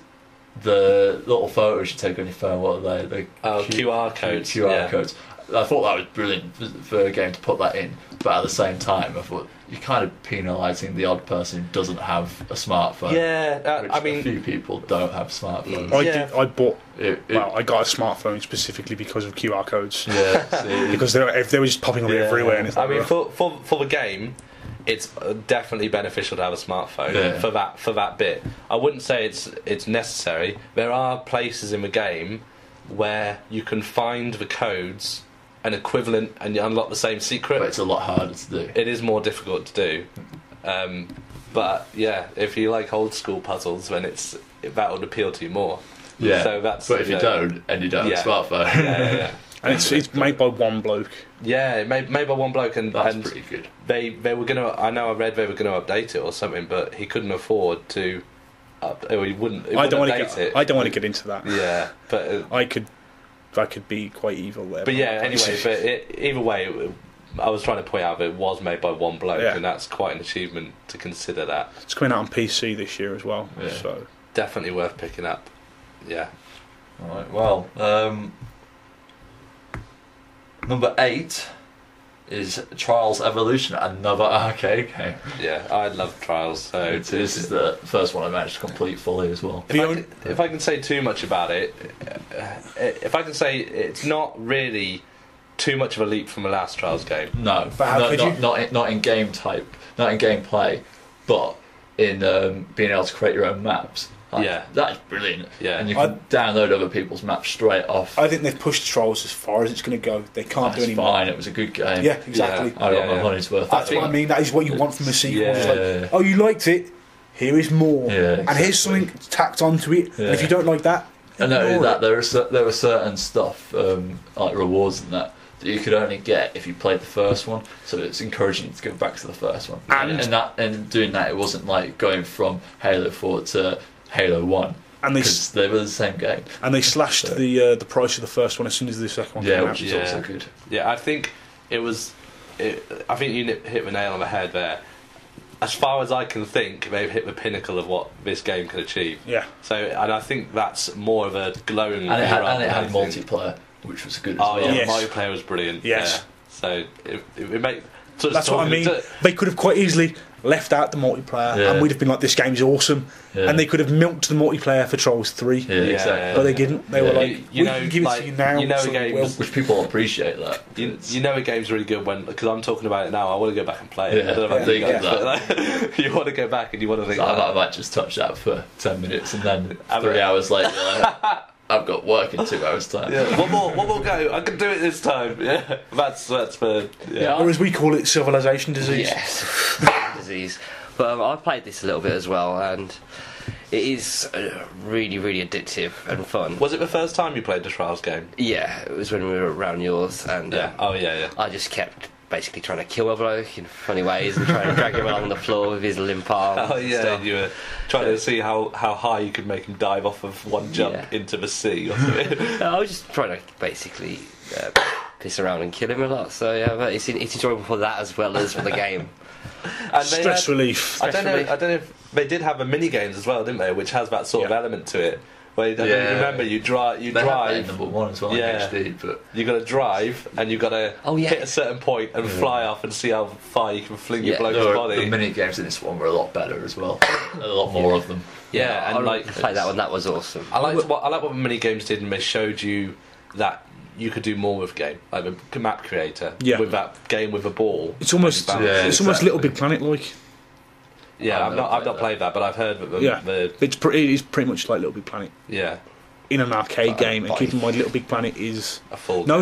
the little photos you take on your phone, what are they? QR codes. QR codes. I thought that was brilliant for a game to put that in, but at the same time I thought you're kind of penalising the odd person who doesn't have a smartphone. Yeah, which I mean... a few people don't have smartphones. I got a smartphone specifically because of QR codes. Yeah, see. Because they were just popping up everywhere. And I mean, for the game, it's definitely beneficial to have a smartphone for that bit. I wouldn't say it's necessary. There are places in the game where you can find the codes an equivalent and you unlock the same secret. But it's a lot harder to do. It is more difficult to do. But yeah, if you like old school puzzles, then that would appeal to you more. Yeah. So that's. But if you don't and you don't have a smartphone. Yeah. And it's made by one bloke. Yeah, made by one bloke, and that's pretty good. They were gonna. I know I read they were gonna update it or something, but he couldn't afford to. Or he wouldn't. I don't want to get into that. Yeah, but I could be quite evil there. But yeah, anyway, either way, I was trying to point out that it was made by one bloke, and that's quite an achievement to consider that. It's coming out on PC this year as well, so definitely worth picking up. Yeah. All right. Well, number 8 is Trials Evolution, another arcade game. Yeah, I love Trials. So this is the first one I managed to complete fully as well. If I can say too much about it, if I can say it's not really too much of a leap from the last Trials game. No, not in game type, not in gameplay, but in being able to create your own maps. That's brilliant. Yeah, and you can download other people's maps straight off. I think they've pushed Trolls as far as it's going to go. They can't do any more. Fine, it was a good game. Yeah, exactly. I got my money's worth. That's what I mean. That is what you want from a sequel. It's oh, you liked it. Here is more, and here's something tacked onto it. And if you don't like that, I know that there were certain stuff like rewards and that you could only get if you played the first one, so it's encouraging you to go back to the first one. And doing that, it wasn't like going from Halo 4 to Halo 1, and they were the same game. And they slashed the price of the first one as soon as the second one came out. Which is also good. Yeah, I think it was. I think you hit the nail on the head there. As far as I can think, they've hit the pinnacle of what this game can achieve. Yeah. So, and I think that's more of a glowing. And it had multiplayer, which was good as well. Oh yeah, multiplayer was brilliant. Yes. Yeah. So it made. That's what I mean. They could have quite easily left out the multiplayer, and we'd have been like, "This game's awesome," and they could have milked the multiplayer for Trolls 3. Yeah, exactly. But they didn't. They were like, "We can give it to you now." You know, a game, which people appreciate that. You know, a game's really good because I'm talking about it now. I want to go back and play it. Yeah, I don't know about that. You want to go back and you want to think. I might just touch that for 10 minutes and then 3 hours later. I've got work in 2 hours' time. Yeah, one more go. I can do it this time. Yeah, that's for. Yeah. Or as we call it, civilization disease. Yes, disease. But I've played this a little bit as well, and it is really, really addictive and fun. Was it the first time you played the Trials game? Yeah, it was when we were around yours, and I just kept basically trying to kill a bloke in funny ways and trying to drag him along the floor with his limp arm. Oh yeah, stuff. You were trying to see how high you could make him dive off of one jump into the sea or something. I was just trying to basically piss around and kill him a lot. So yeah, but it's enjoyable for that as well as for the game. And stress relief. I don't know if they did have a mini games as well, didn't they? Which has that sort of element to it. Where I don't remember you drive. They have number 1 as well. Yeah, HD, but you got to drive and you got to hit a certain point and fly off and see how far you can fling your bloke's body. The mini games in this one were a lot better as well. A lot more of them. Yeah, and I played that one. That was awesome. I like what the mini games did, and they showed you that you could do more with game, like a map creator. Yeah. With that game with a ball. It's almost almost Little Big Planet like. Yeah, I've not played that, but I've heard that It is pretty much like Little Big Planet. Yeah. In an arcade game, and keep in mind, Little Big Planet is a full. No,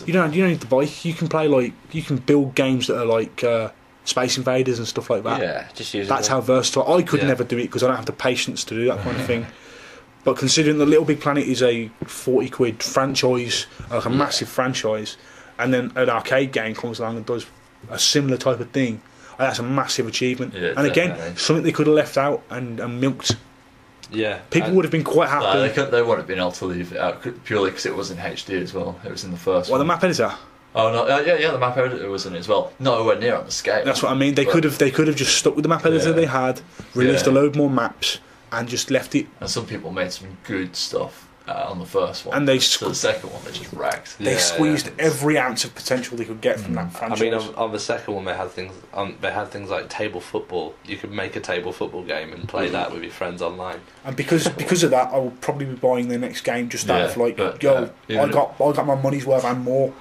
you don't need the bike. You can play you can build games that are like Space Invaders and stuff like that. Yeah, just use. That's how versatile. I could never do it because I don't have the patience to do that kind of thing. But considering that Little Big Planet is a £40 franchise, like a massive franchise, and then an arcade game comes along and does a similar type of thing, that's a massive achievement. Yeah, and again, definitely. something they could have left out and milked. Yeah, people would have been quite happy. They wouldn't have been able to leave it out purely because it was in HD as well. It was in the first one. The map editor. Oh no! Yeah, the map editor was in it as well. Nowhere near on the scale. That's what I mean. They could have just stuck with the map editor they had, released a load more maps, and just left it. And some people made some good stuff on the first one. And they so the second one they just wrecked. They squeezed every ounce of potential they could get from that franchise. I mean, on the second one, they had things like table football. You could make a table football game and play that with your friends online. And because of that, I will probably be buying the next game just out of I got my money's worth and more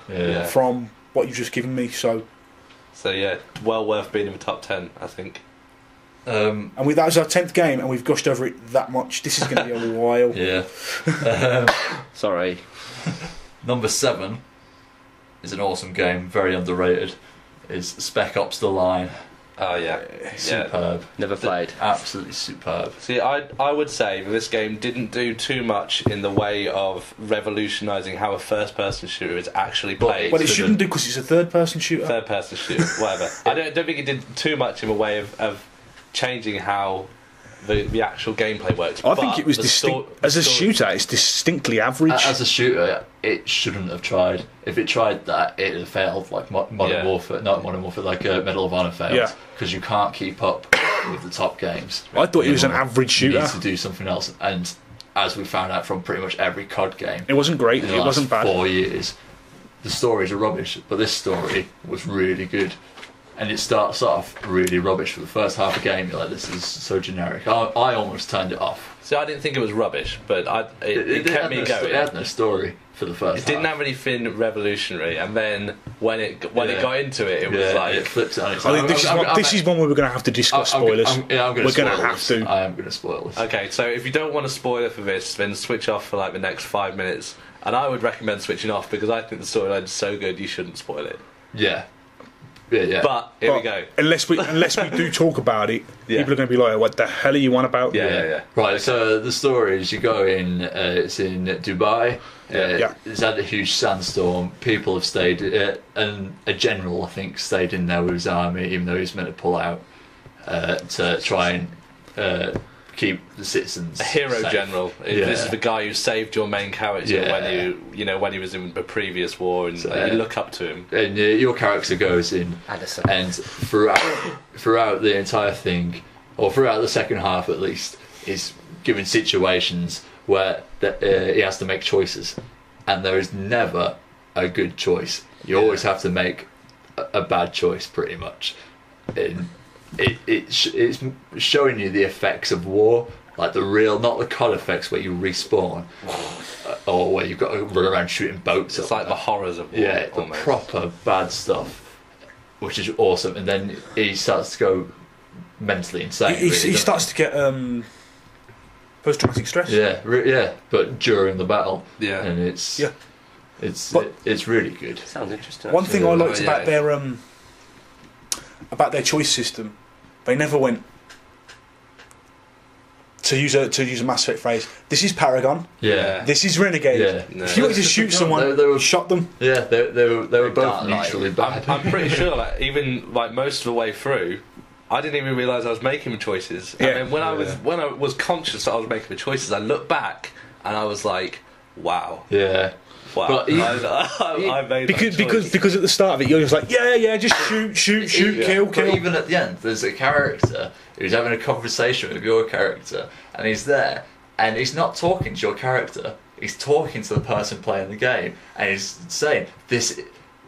from what you've just given me. So yeah, well worth being in the top 10, I think. And that was our 10th game, and we've gushed over it that much. This is going to be a while. Yeah. Sorry. Number 7 is an awesome game, very underrated. Is Spec Ops: The Line. Oh yeah, superb. Never played. Absolutely superb. See, I would say that this game didn't do too much in the way of revolutionising how a first-person shooter is actually played. Well, it shouldn't do because it's a third-person shooter. Third-person shooter, whatever. I don't think it did too much in a way of changing how the actual gameplay works. I think it was as a shooter, it's distinctly average. As a shooter, it shouldn't have tried. If it tried that, it'd have failed. Like Modern Warfare, not Modern Warfare, like Medal of Honor failed. Because you can't keep up with the top games. I thought it was an average shooter. You need to do something else. And as we found out from pretty much every COD game, it wasn't great. It wasn't bad. 4 years, the stories are rubbish, but this story was really good. And it starts off really rubbish for the first half of the game. You're like, this is so generic. I almost turned it off. See, I didn't think it was rubbish, but it kept me going. It had no story for the first half. It didn't have anything revolutionary, and then when it got into it, it was like... it flipped it on its I think this is one where we're going to have to discuss spoilers. We're going to have to. I am going to spoil this. Okay, so if you don't want a spoiler for this, then switch off for like the next 5 minutes. And I would recommend switching off because I think the storyline is so good you shouldn't spoil it. Yeah. But here we go. Unless we do talk about it, people are going to be like, "What the hell are you on about?" Yeah. Right. So the story is you go in. It's in Dubai. It's had a huge sandstorm. People have stayed, and a general I think stayed in there with his army, even though he was meant to pull out to try and keep the citizens. A hero safe. General. This is the guy who saved your main character when he was in the previous war, and you look up to him. And your character goes in, Addison. and throughout the entire thing, or throughout the second half at least, is given situations where he has to make choices, and there is never a good choice. You always have to make a bad choice, pretty much. And it's showing you the effects of war, like the real, not the COD effects where you respawn, or where you've got to run around shooting boats. It's like the horrors of war. Yeah, the proper bad stuff, which is awesome. And then he starts to go mentally insane. He starts to get post-traumatic stress. Yeah, but during the battle. Yeah, and it's really good. Sounds interesting. One thing I liked about their choice system, they never went, to use a Mass Effect phrase, this is Paragon, this is Renegade. If you wanted to shoot someone, they shot them. Yeah, they were both neutrally bad. I'm pretty sure that even like most of the way through, I didn't even realise I was making the choices. And then when I was conscious that I was making the choices, I looked back and I was like, wow. Yeah. Wow. I made because at the start of it you're just like just shoot, kill. But even at the end, there's a character who's having a conversation with your character, and he's there, and he's not talking to your character. He's talking to the person playing the game, and he's saying,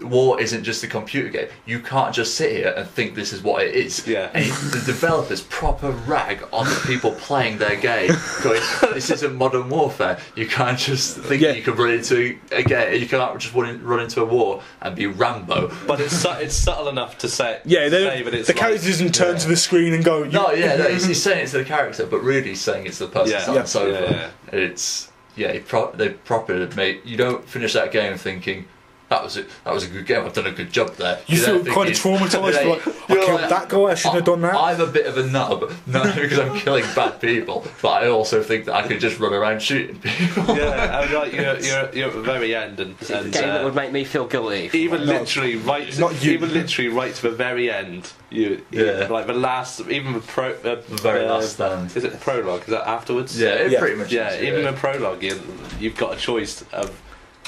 war isn't just a computer game. You can't just sit here and think this is what it is. Yeah. And the developers proper rag on the people playing their game, going, "This isn't modern warfare. You can't just think you can run into a game. You can't just run into a war and be Rambo." But it's subtle enough to say. Yeah, say that it's the character doesn't turn to the screen and go. No, he's saying it's the character, but really he's saying it's the person on the sofa. It's they properly made. You don't finish that game thinking, that was a good game, I've done a good job there. You feel kind of traumatised, like, I killed that guy, I shouldn't have done that. I'm a bit of a nub, not because I'm killing bad people, but I also think that I could just run around shooting people. Yeah, and like you're at the very end, and a game that would make me feel guilty. Even literally right to the very end. Like the last, even the very last stand. Is it the prologue? Is that afterwards? Yeah, it pretty much. Yeah, is, even the prologue, you've got a choice of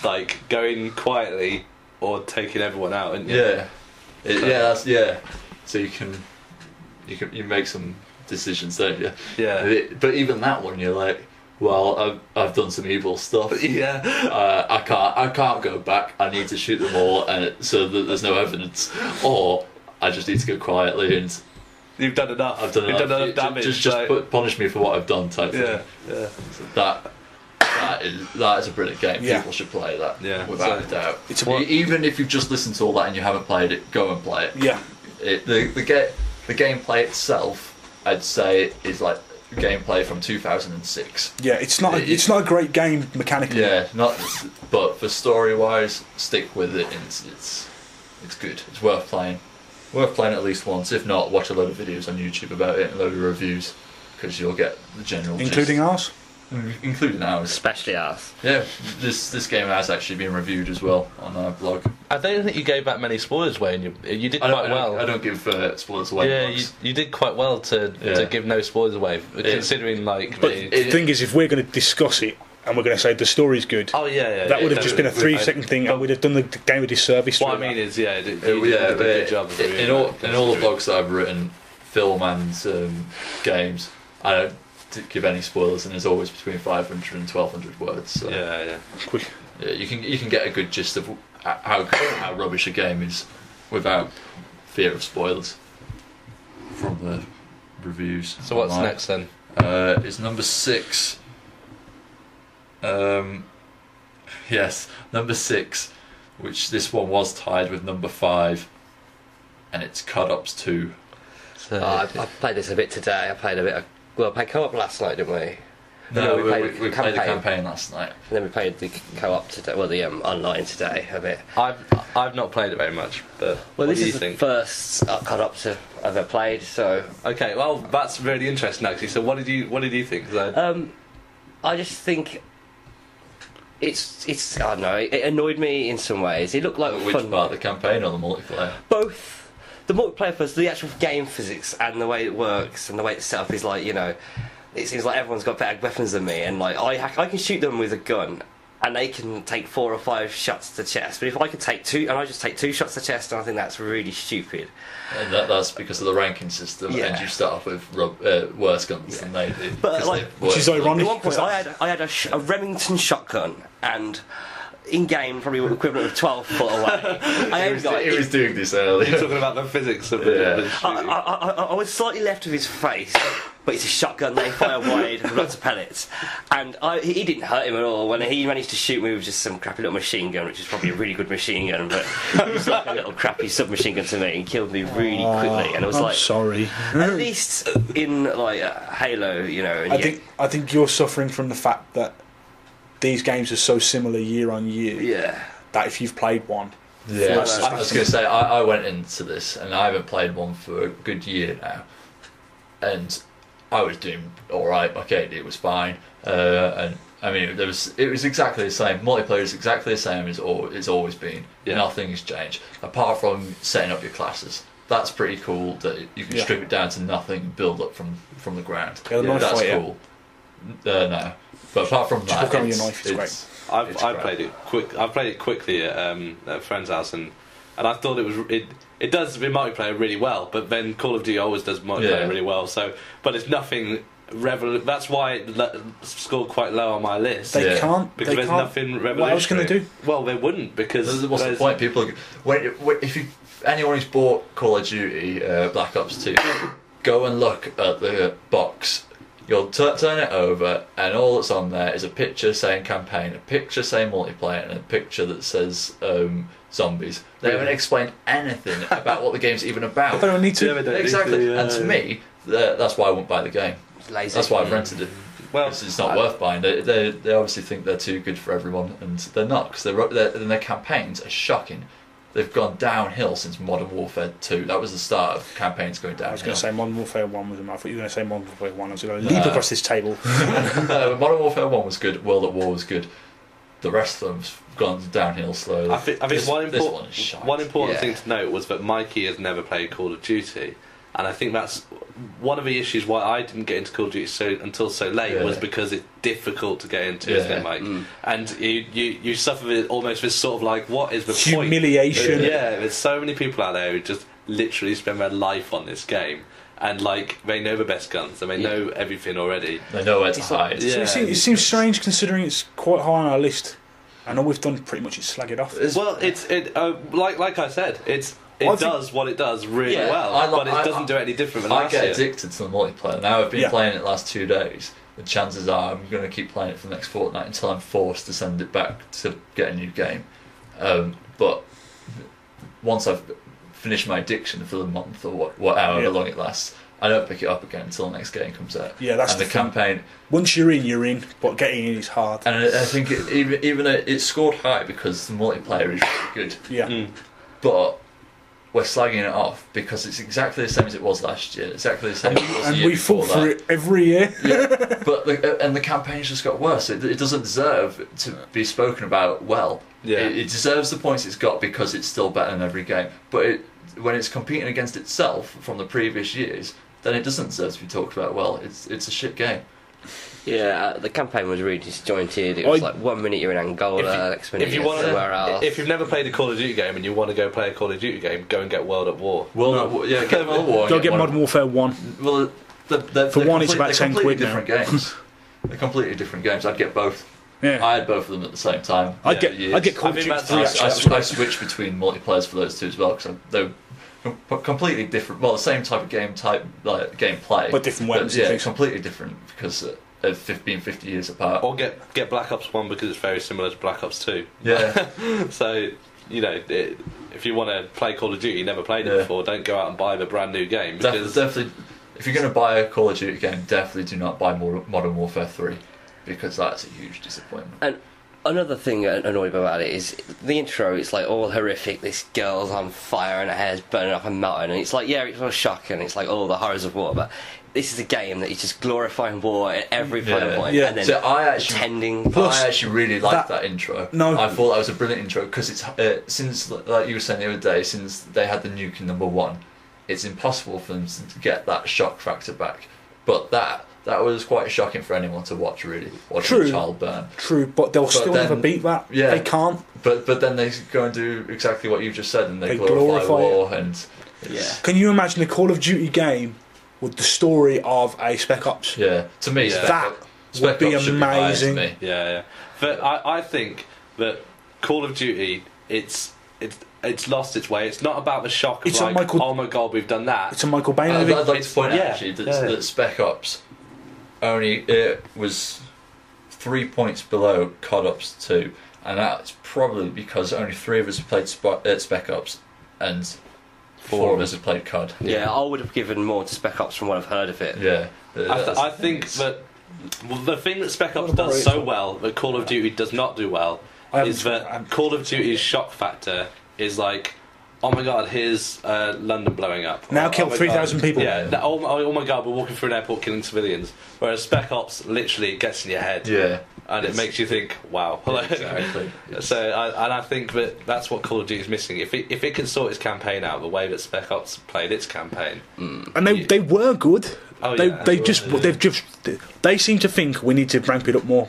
like going quietly or taking everyone out, and So you make some decisions, don't you? Yeah. But even that one, you're like, well, I've done some evil stuff. Yeah. I can't go back. I need to shoot them all, so that there's no evidence, or I just need to go quietly and. You've done enough. I've done enough damage. Just punish me for what I've done, type thing. Yeah. So that is a brilliant game. Yeah. People should play that. Yeah. Without a doubt. Even if you've just listened to all that and you haven't played it, go and play it. Yeah. The gameplay itself, I'd say, is like gameplay from 2006. Yeah, it's not a great game mechanically. Yeah, but for story wise, stick with it. And it's good. It's worth playing. Worth playing at least once. If not, watch a load of videos on YouTube about it and a load of reviews, because you'll get the general including gist. ours. Including ours. Especially ours. Yeah, this game has actually been reviewed as well on our blog. I don't think you gave that many spoilers away, and you did quite well. I don't give spoilers away. Yeah, you did quite well to give no spoilers away, considering like. But the thing is, if we're going to discuss it and we're going to say the story's good, that would have just been a 3-second thing, and we'd have done the game a disservice. What I mean is, you did a good job of in all the blogs that I've written, film and games, I don't give any spoilers, and there's always between 500 and 1200 words. So. Yeah. You can get a good gist of how rubbish a game is without fear of spoilers from the reviews. So what's next then? It's number 6. Yes, number 6, which this one was tied with number 5, and it's Cut Ups 2. So I played this a bit today. I played co-op last night, didn't we? No, we played the campaign last night. And then we played the co-op today. Well, the online today a bit. I've not played it very much, but this is the first Cut-Up I've ever played. So okay, well that's really interesting actually. So what did you think? I just think it's I don't know. It annoyed me in some ways. It looked like which fun. part, the campaign or the multiplayer? Both. The multiplayer first, the actual game physics and the way it works and the way it's set up is like, it seems like everyone's got better weapons than me, and like I can shoot them with a gun and they can take 4 or 5 shots to the chest, but if I could take 2 and I just take 2 shots to the chest, I think that's really stupid. And that's because of the ranking system, and you start off with worse guns than they do. But which is ironic. At one point I had a Remington shotgun, and in game probably equivalent of 12 foot away. He was doing this earlier. You're talking about the physics of it. I was slightly left of his face, but it's a shotgun, they fire wide with lots of pellets, and he didn't hurt him at all when he managed to shoot me with just some crappy little machine gun, which is probably a really good machine gun, but it was like a little crappy submachine gun to me, and killed me really quickly, and I was I'm sorry. At least in like Halo, I think you're suffering from the fact that these games are so similar year on year. Yeah. That if you've played one. Yeah. I was going to say, I went into this and I haven't played one for a good year now, and I was doing alright. My KD was fine, and I mean it was exactly the same. Multiplayer is exactly the same as it's always been. Yeah. Nothing has changed apart from setting up your classes. That's pretty cool that you can strip it down to nothing, build up from the ground. Yeah, that's cool. No. But apart from that, your knife is great. I've played it quick. I played it quickly at a friend's house, and I thought it does the multiplayer really well. But then Call of Duty always does multiplayer really well. So, but it's nothing That's why it scored quite low on my list. They can't. Because there's nothing revolutionary. What else can they do? Well, they wouldn't, because... What's the point? People... Anyone who's bought Call of Duty Black Ops 2, go and look at the box. You'll turn it over, and all that's on there is a picture saying campaign, a picture saying multiplayer, and a picture that says zombies. They haven't explained anything about what the game's even about. They don't need to. Yeah, they don't Exactly. need to, And to me, that's why I won't buy the game. Lazy. That's why I've rented it. Well, It's not worth buying. They obviously think they're too good for everyone, and they're not, because their campaigns are shocking. They've gone downhill since Modern Warfare 2. That was the start of campaigns going downhill. I was going to say Modern Warfare 1 was. I thought you were going to say Modern Warfare 1. I was going to leap across this table. Modern Warfare 1 was good. World at War was good. The rest of them's gone downhill slowly. I think one important Yeah. thing to note was that Mikey has never played Call of Duty, and I think that's one of the issues why I didn't get into Call of Duty until so late, was because it's difficult to get into, isn't it, Mike? And you suffer with almost this sort of like, what is the humiliation? point? Yeah, there's so many people out there who just literally spend their life on this game, and like they know the best guns and they know everything already. They know where to hide. Yeah. So it seems strange considering it's quite high on our list. And all we've done pretty much is slag it off. Well, like I said, it does what it does really well, but it doesn't do any different than last I year. get addicted to the multiplayer. Now I've been playing it the last 2 days. The chances are I'm going to keep playing it for the next fortnight until I'm forced to send it back to get a new game. But once I've finished my addiction for the month or however long it lasts, I don't pick it up again until the next game comes out. Yeah, that's the campaign. Once you're in, but getting in is hard. And I think even it scored high because the multiplayer is really good. Yeah. But we're slagging it off because it's exactly the same as it was last year. Exactly the same as it was the year we before fought for that. it every year. But the campaign's just got worse. It doesn't deserve to be spoken about well. Yeah. It deserves the points it's got because it's still better than every game. But when it's competing against itself from the previous years, then it doesn't deserve to be talked about well. It's a shit game. Yeah, the campaign was really disjointed. It was like 1 minute you're in Angola, next minute you're somewhere else. If you've never played a Call of Duty game and you want to go play a Call of Duty game, go and get World at War. Get World at War. Go get Modern Warfare 1. Well, For one, it's about 10 quid now. Games. They're completely different games. I'd get both. Yeah. I had both of them at the same time. I'd get Call of Duty 3 actually. I switched between multiplayers for those two as well because they're completely different. Well, the same type of gameplay, but different weapons. Yeah, completely different because of being 50 years apart. Or get Black Ops 1 because it's very similar to Black Ops 2. Yeah. So if you want to play Call of Duty, you never played it before, don't go out and buy the brand new game. Because definitely, if you're going to buy a Call of Duty game, definitely do not buy Modern Warfare 3 because that's a huge disappointment. And another thing annoying about it is the intro. It's like all horrific. This girl's on fire and her hair's burning up and melting, and it's like it's all shocking. It's like all the horrors of war, but this is a game that is just glorifying war at every point, and then I actually really liked that intro. No, I thought that was a brilliant intro because it's since, like you were saying the other day, since they had the nuke in number 1, it's impossible for them to get that shock factor back. But that was quite shocking for anyone to watch, really. Watching a child burn. True, but they'll still never beat that. Yeah, they can't. But then they go and do exactly what you've just said, and they glorify war. And Can you imagine a Call of Duty game with the story of a Spec Ops? Yeah, to me, that would be amazing. Yeah. But I think that Call of Duty, it's lost its way. It's not about the shock of oh my god, we've done that. It's a Michael Bay movie. I'd like to point out actually that Spec Ops was 3 points below COD Ops 2, and that's probably because only 3 of us have played Spec Ops and 4 of us have played COD. Yeah, I would have given more to Spec Ops from what I've heard of it. Yeah, I think that the thing that Spec Ops does so well that Call of Duty does not do well is that Call of Duty's shock factor is like, oh my god, here's London blowing up. Now killed 3,000 people. Yeah. Oh my god, we're walking through an airport killing civilians. Whereas Spec Ops literally gets in your head. Yeah. And it makes you think, wow. Exactly. So, I think that's what Call of Duty is missing. If it can sort its campaign out the way that Spec Ops played its campaign, and they were good. Oh, They seem to think we need to ramp it up more.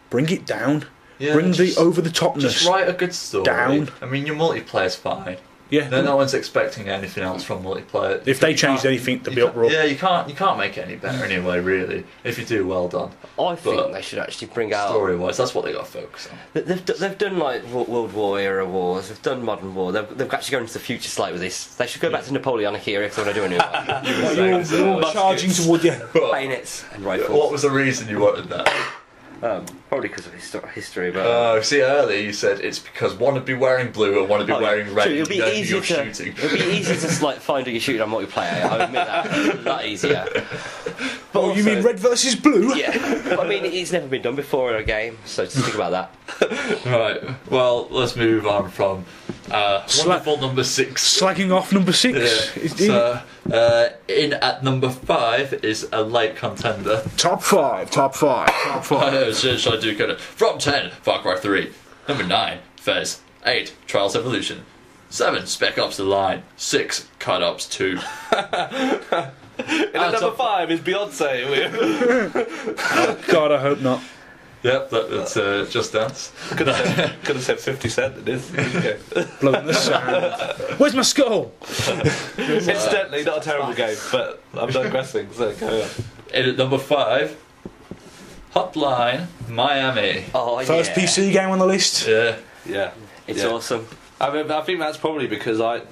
Bring it down. Yeah, bring the over the topness. Just write a good story. Down. I mean, your multiplayer's fine, Yeah. No one's expecting anything else from multiplayer. If they changed anything, there'd be uproar. Yeah, you can't make it any better anyway. Really, if you do, well done. I think they should actually bring out story-wise. That's what they got to focus on. They've done like World War era wars. They've done modern war. They've actually gone into the future slightly with this. They should go back to Napoleonic era if they want to do a new one. You're all charging toward you. Bayonets and rifles. What was the reason you wanted that? Probably because of history, but see, earlier you said it's because one would be wearing blue and one would be wearing red. True, it'll be easier shooting. It'll be easier to like find who you're shooting on multiplayer. I admit that, a lot easier. But you mean red versus blue? Yeah, but, I mean it's never been done before in a game, so just think about that. Right. Well, let's move on from wonderful number 6. Slagging off number 6. Yeah. In at number 5 is a late contender. Top 5. Should I do kind of from 10? Far Cry 3. Number 9, Fez. 8, Trials Evolution. 7, Spec Ops: The Line. 6, Card Ops 2. And at number 5 is Beyonce. Oh, God, I hope not. Yep, that's Just Dance. Could have said 50 Cent. It is. Okay. Blowing the sound. Where's my skull? Incidentally, not a terrible game, but I'm digressing, so carry on. In at number 5, Hotline Miami. Oh, First PC game on the list. Yeah. It's awesome. I mean, I think that's probably because I'm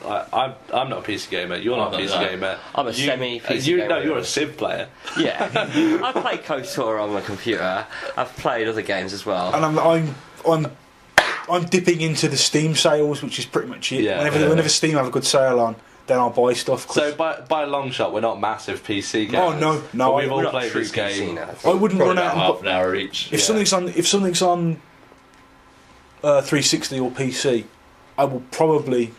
not a PC gamer. You're not a PC gamer. I'm a semi-PC gamer. No, you're a Civ player. Yeah, I play KOTOR on my computer. I've played other games as well. And I'm dipping into the Steam sales, which is pretty much it. Yeah. Whenever Steam have a good sale on, then I'll buy stuff. So by a long shot, we're not massive PC gamers. Oh no! We've all played this game. I wouldn't run out half an hour each. If something's on 360 or PC, I will probably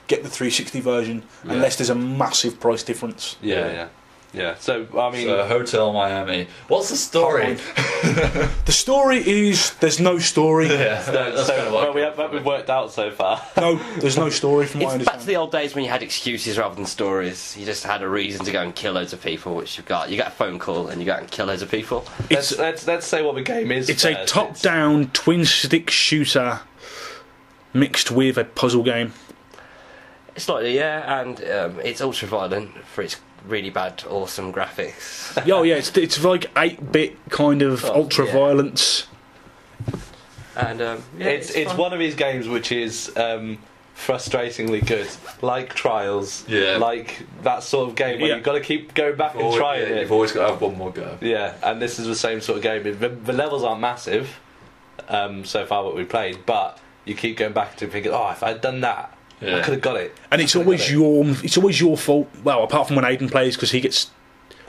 get the 360 version unless there's a massive price difference. Yeah. So I mean, Hotel Miami. What's the story? The story is there's no story. Yeah, that's kind of well, we haven't worked out so far. No, there's no story from what I It's back understand. to the old days when you had excuses rather than stories. You just had a reason to go and kill loads of people, which you've got. You get a phone call and you go out and kill loads of people. Let's say what the game is. It's a top-down twin-stick shooter mixed with a puzzle game. Slightly, yeah, and it's ultra-violent for its really bad, awesome graphics. Oh yeah, it's like 8-bit kind of ultra-violence. And it's one of these games which is frustratingly good, like Trials, like that sort of game where you've got to keep going back and trying it. You've always got to have one more go. Yeah, and this is the same sort of game. The levels aren't massive so far what we've played, but you keep going back to thinking, oh, if I'd done that, I could have got it. And it's always your fault. Well, apart from when Ayden plays, because he gets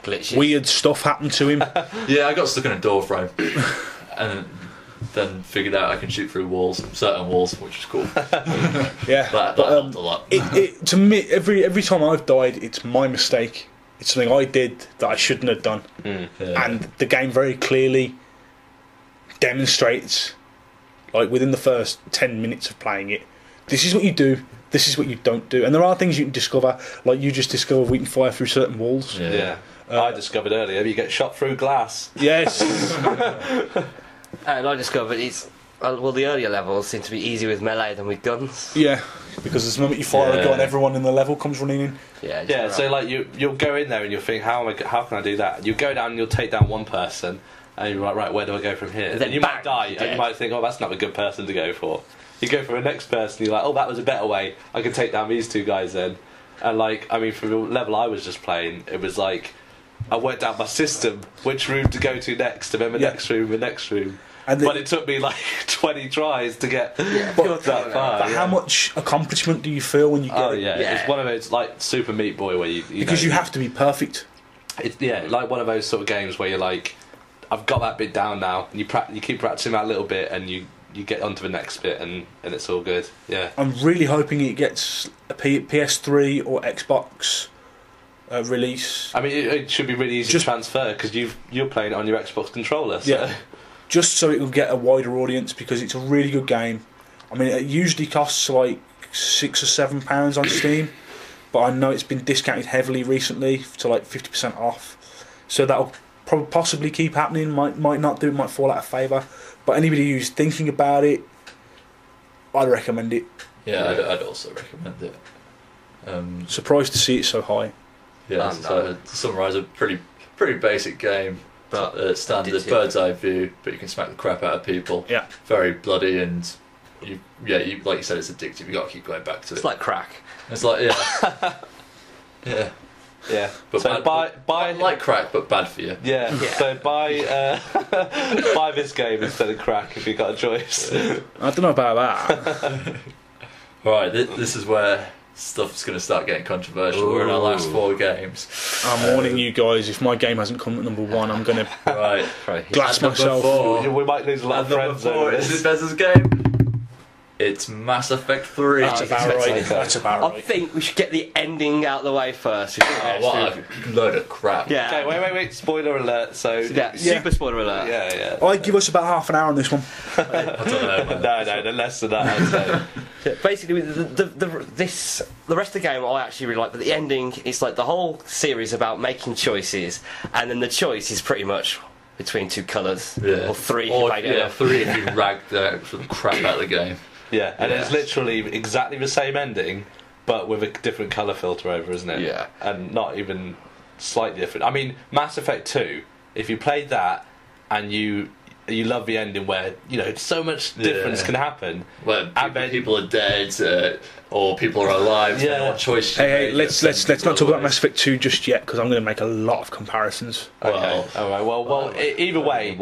glitches. Weird stuff happen to him. Yeah, I got stuck in a door frame, and then figured out I can shoot through certain walls, which is cool. Yeah, that helped a lot. To me, every time I've died, it's my mistake. It's something I did that I shouldn't have done, and the game very clearly demonstrates, like within the first 10 minutes of playing it, this is what you do. This is what you don't do, and there are things you can discover, like you just discovered we can fire through certain walls. Yeah. I discovered earlier you get shot through glass. Yes. And I discovered the earlier levels seem to be easier with melee than with guns. Yeah, because the moment you fire a gun, everyone in the level comes running in. Yeah. So like you'll go in there and you'll think, how can I do that? You go down and you'll take down one person, and you're like, right, where do I go from here? And then you might die, and you might think, oh, that's not a good person to go for. You go for the next person, you're like, oh, that was a better way. I can take down these two guys then. And like, I mean, for the level I was just playing, it was like, I worked out my system, which room to go to next, and then the next room. But it took me like 20 tries to get that far. But how much accomplishment do you feel when you get it? It's one of those like Super Meat Boy where you because you have to be perfect. It's like one of those sort of games where you're like, I've got that bit down now, and you keep practicing that little bit, and you get onto the next bit, and it's all good. Yeah, I'm really hoping it gets a PS3 or Xbox release. I mean, it should be really easy to transfer because you're playing it on your Xbox controller. So. Yeah, just so it will get a wider audience, because it's a really good game. I mean, it usually costs like £6 or £7 on Steam, but I know it's been discounted heavily recently to like 50% off. So that'll possibly keep happening. Might not do. It might fall out of favour. But anybody who's thinking about it, I'd recommend it. Yeah, I'd also recommend it. Surprised to see it so high. Yeah, so to summarise, a pretty basic game, but standard bird's eye view, but you can smack the crap out of people. Yeah. Very bloody, and you like you said, it's addictive. You got to keep going back to it. It's like crack. It's like yeah. Yeah, But so buy like crack, but bad for you. Yeah. So buy buy this game instead of crack if you've got a choice. I don't know about that. Right, this is where stuff's going to start getting controversial. We're in our last 4 games. I'm warning you guys, if my game hasn't come at number 1, I'm going to Right. glass At number myself. 4, We might lose a lot of friends over is this. this Bez's game? It's Mass Effect 3. That's about right. That's about I right. think we should get the ending out of the way first. Oh, what a load of crap. Yeah. Okay, wait. Spoiler alert. So Yeah, super spoiler alert. yeah. I'd give us about half an hour on this one. I don't know, man. No, less than that. I'd say. Yeah, basically, the rest of the game I actually really like, but the ending is like the whole series about making choices, and then the choice is pretty much between 2 colours, or 3 if you played it. 3 if you ragged the absolute crap out of the game. Yeah, and it's literally exactly the same ending, but with a different colour filter over, isn't it? Yeah. And not even slightly different. I mean, Mass Effect 2, if you played that and you love the ending where, so much difference can happen. Where people are dead, or people are alive, depending on what choice you Hey, make, let's not talk about Mass Effect 2 just yet, because I'm going to make a lot of comparisons. Okay. All right. Well. Either way,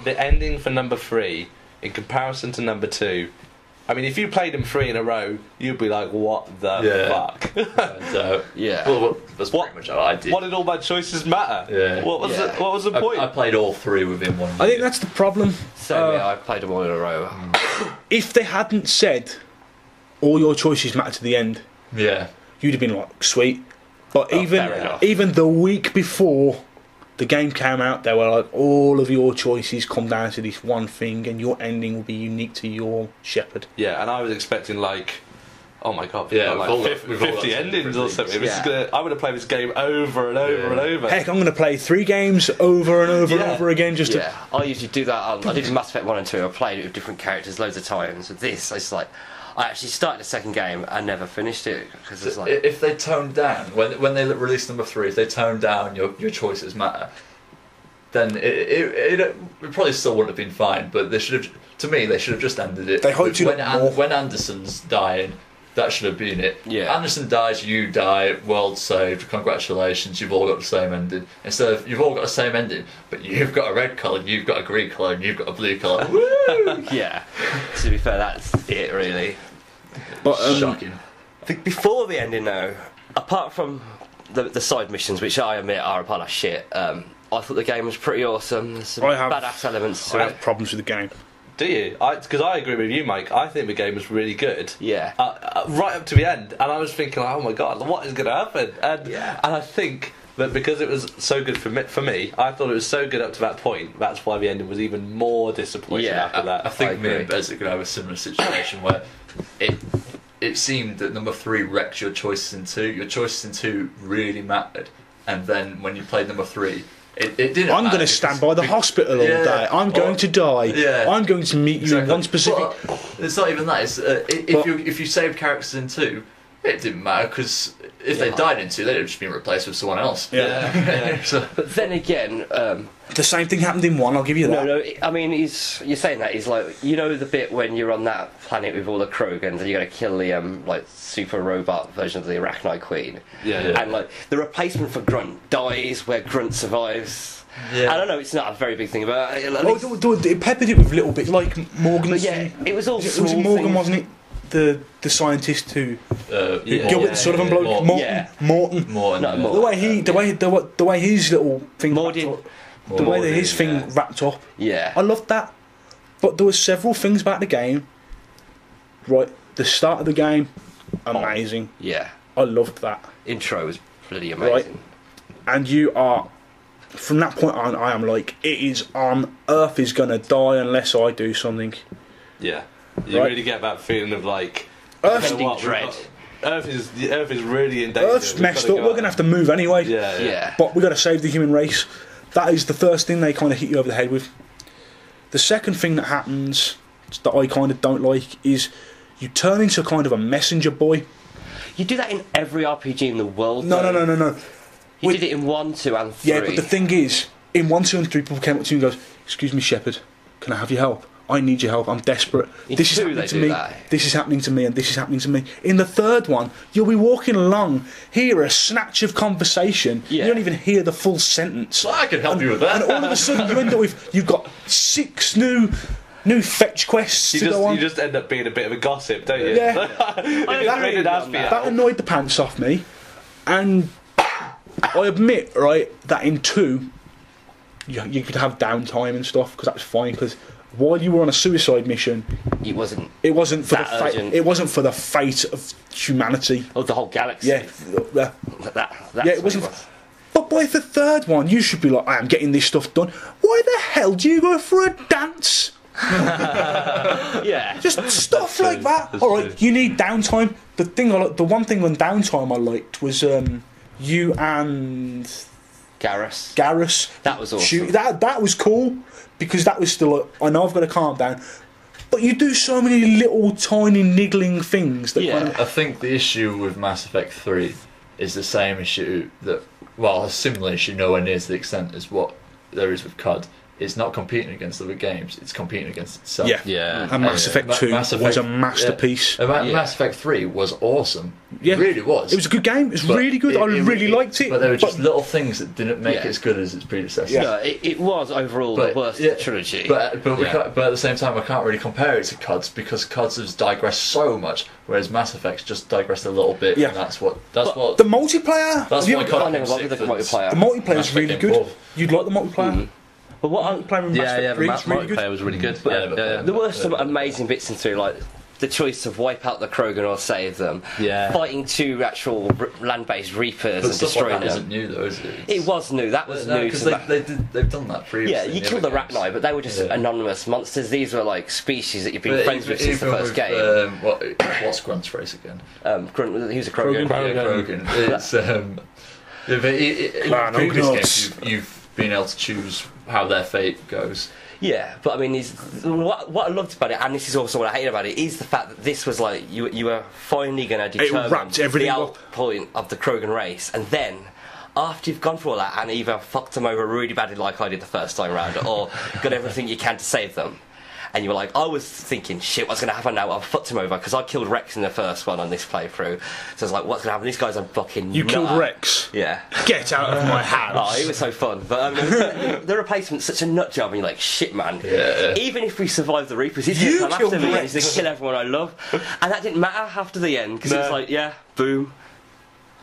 the ending for number 3 in comparison to number 2. I mean, if you played them 3 in a row, you'd be like, "What the fuck?" And, Yeah. Well, that's pretty much how I did. What did all my choices matter? Yeah. What was the point? I played all 3 within 1 year. I think that's the problem. So yeah, I played them all in a row. If they hadn't said all your choices matter to the end, Yeah. you'd have been like, sweet. But fair enough. even the week before the game came out, they were like, all of your choices come down to this one thing, and your ending will be unique to your shepherd. Yeah, and I was expecting oh my god, Yeah, like we've all got 50 endings or something. Yeah. I'm going to play this game over and over and over. Heck, I'm going to play 3 games over and over and Yeah. over again just to... Yeah, I usually do that. I did Mass Effect 1 and 2. I played it with different characters loads of times. With this, it's like I actually started the second game and never finished it because it's like If they toned down when they released number 3, if they toned down your choices matter, then it probably still wouldn't have been fine. But they should have. To me, they should have just ended it. They hyped you up more. When Anderson's dying, that should have been it. Yeah. Anderson dies, you die, world saved. Congratulations, you've all got the same ending. Instead of you've all got the same ending, but you've got a red colour, you've got a green colour, and you've got a blue colour. Woo! yeah. To be fair, that's it really. But, Shocking. Before the ending, though, apart from the side missions, which I admit are a pile of shit, I thought the game was pretty awesome. There's some badass elements to I it. have problems with the game. Do you? Because I agree with you, Mike. I think the game was really good. Yeah. Right up to the end, and I was thinking, oh my god, what is going to happen? And I think that because it was so good for me, I thought it was so good up to that point. That's why the ending was even more disappointing after that. I think me and Bez are going to have a similar situation where it seemed that number 3 wrecked your choices in 2. Your choices in 2 really mattered, and then when you played number 3, it didn't. I'm going to stand by the hospital all day. I'm going to die. Yeah. I'm going to meet you in one specific... But it's not even that. It's, if you saved characters in 2, it didn't matter because if they died in 2, they'd have just been replaced with someone else. Yeah. So, But then again, The same thing happened in 1, I'll give you that. no. I mean, you're saying that. He's like, the bit when you're on that planet with all the Krogans and you got to kill the super robot version of the Arachnite Queen. Yeah. And the replacement for Grunt dies where Grunt survives. Yeah. I don't know. It's not a very big thing, but It peppered it with little bits, like Morgan's... yeah, it was all It was small Morgan, things. wasn't it? The scientist who... yeah. Gilbert Sullivan bloke? Morton. Morton. Morton. No, yeah. Morton. The way his little thing... Morgan. wrapped up- The way that his thing wrapped up. Yeah. I loved that. But there were several things about the game. Right, the start of the game, amazing. Yeah. I loved that. Intro was bloody amazing. And you are... From that point on, I am like, it is on. Earth is going to die unless I do something. Yeah. You Right. really get that feeling of like... Earth, you know what, dread. Earth is really in danger. Earth's We've messed gotta up. go We're out. going to have to move anyway. Yeah. But we've got to save the human race. That is the first thing they kind of hit you over the head with. The second thing that happens that I kind of don't like is you turn into kind of a messenger boy. You do that in every RPG in the world. No. You did it in 1, 2, and 3. Yeah, but the thing is, in 1, 2, and 3, people came up to you and goes, "Excuse me, Shepherd, can I have your help? I need your help. I'm desperate. This is happening to me. This is happening to me, and this is happening to me." In the third one, you'll be walking along, hear a snatch of conversation. Yeah. You don't even hear the full sentence. Well, I can help you with that. And all of a sudden, you end up with you've got 6 new fetch quests to go on. You just end up being a bit of a gossip, don't you? Yeah. That That annoyed the pants off me, and I admit, right, that in 2, you could have downtime and stuff because that was fine. Because while you were on a suicide mission, It wasn't. it wasn't for That the fate. urgent. It wasn't for the fate of humanity. Oh, the whole galaxy. Yeah, That's yeah, it wasn't. But by the third one, you should be like, "I am getting this stuff done." Why the hell do you go for a dance? Yeah. Just stuff like that. That's All right, true. you need downtime. The one thing on downtime I liked was you and Garrus. That was awesome. That was cool because that was still. I know I've got to calm down, but you do so many little tiny niggling things that. Yeah. Kind of, I think the issue with Mass Effect 3 is the same issue that, well, a similar issue nowhere near to the extent as what there is with COD. It's not competing against other games, it's competing against itself. yeah, Yeah. And Mass Effect 2 Mass was a Effect- masterpiece. Mass Effect 3 was awesome. Yeah. It really was. It was a good game. It was But really good. I really liked it. But there were just little things that didn't make Yeah. it as good as its predecessor. Yeah. No, it was overall the worst trilogy. But Yeah. but at the same time, I can't really compare it to CODs because CODs has digressed so much, whereas Mass Effect's just digressed a little bit. Yeah. And that's what. the multiplayer. That's have you why ever- COD I never came liked the sixth. multiplayer. the multiplayer Mass is really Effect came good. fourth. You'd like the multiplayer. But what I'm Playing with Mass Effect 3 is really good. multiplayer was really good. Yeah, but- There were some amazing bits in 3, like the choice of wipe out the Krogan or save them. Yeah. Fighting 2 actual land-based Reapers But and stuff like destroying that them. isn't new though, is it? It was new. That was new. because To that. they've done that previously. Yeah, in you killed other the games. Arachnai, but they were just Yeah. anonymous monsters. These were like species that you've been But friends with since the even first with, game. What's Grunt's race again? He was a Krogan. Krogan. It's yeah, but in Man, previous oh, games you've been able to choose how their fate goes. Yeah, but I mean, what I loved about it, and this is also what I hated about it, is the fact that this was like you were finally going to determine wrapped the everything out up. point of the Krogan race, and then after you've gone through all that and either fucked them over really badly like I did the first time round, or got everything you can to save them. And you were like, I was thinking, shit, what's going to happen now? I've fucked him over because I killed Rex in the first one on this playthrough. So I was like, what's going to happen? These guys are fucking. You killed nut. Rex. Yeah. Get out of my Oh, house. it was so fun. But the replacement's such a nut job, and you're like, shit, man. Yeah. Even if we survive the Reapers, he's You going to come after killed me and Rex. he's going to kill everyone I love. And that didn't matter after the end, because it was like, yeah, boom.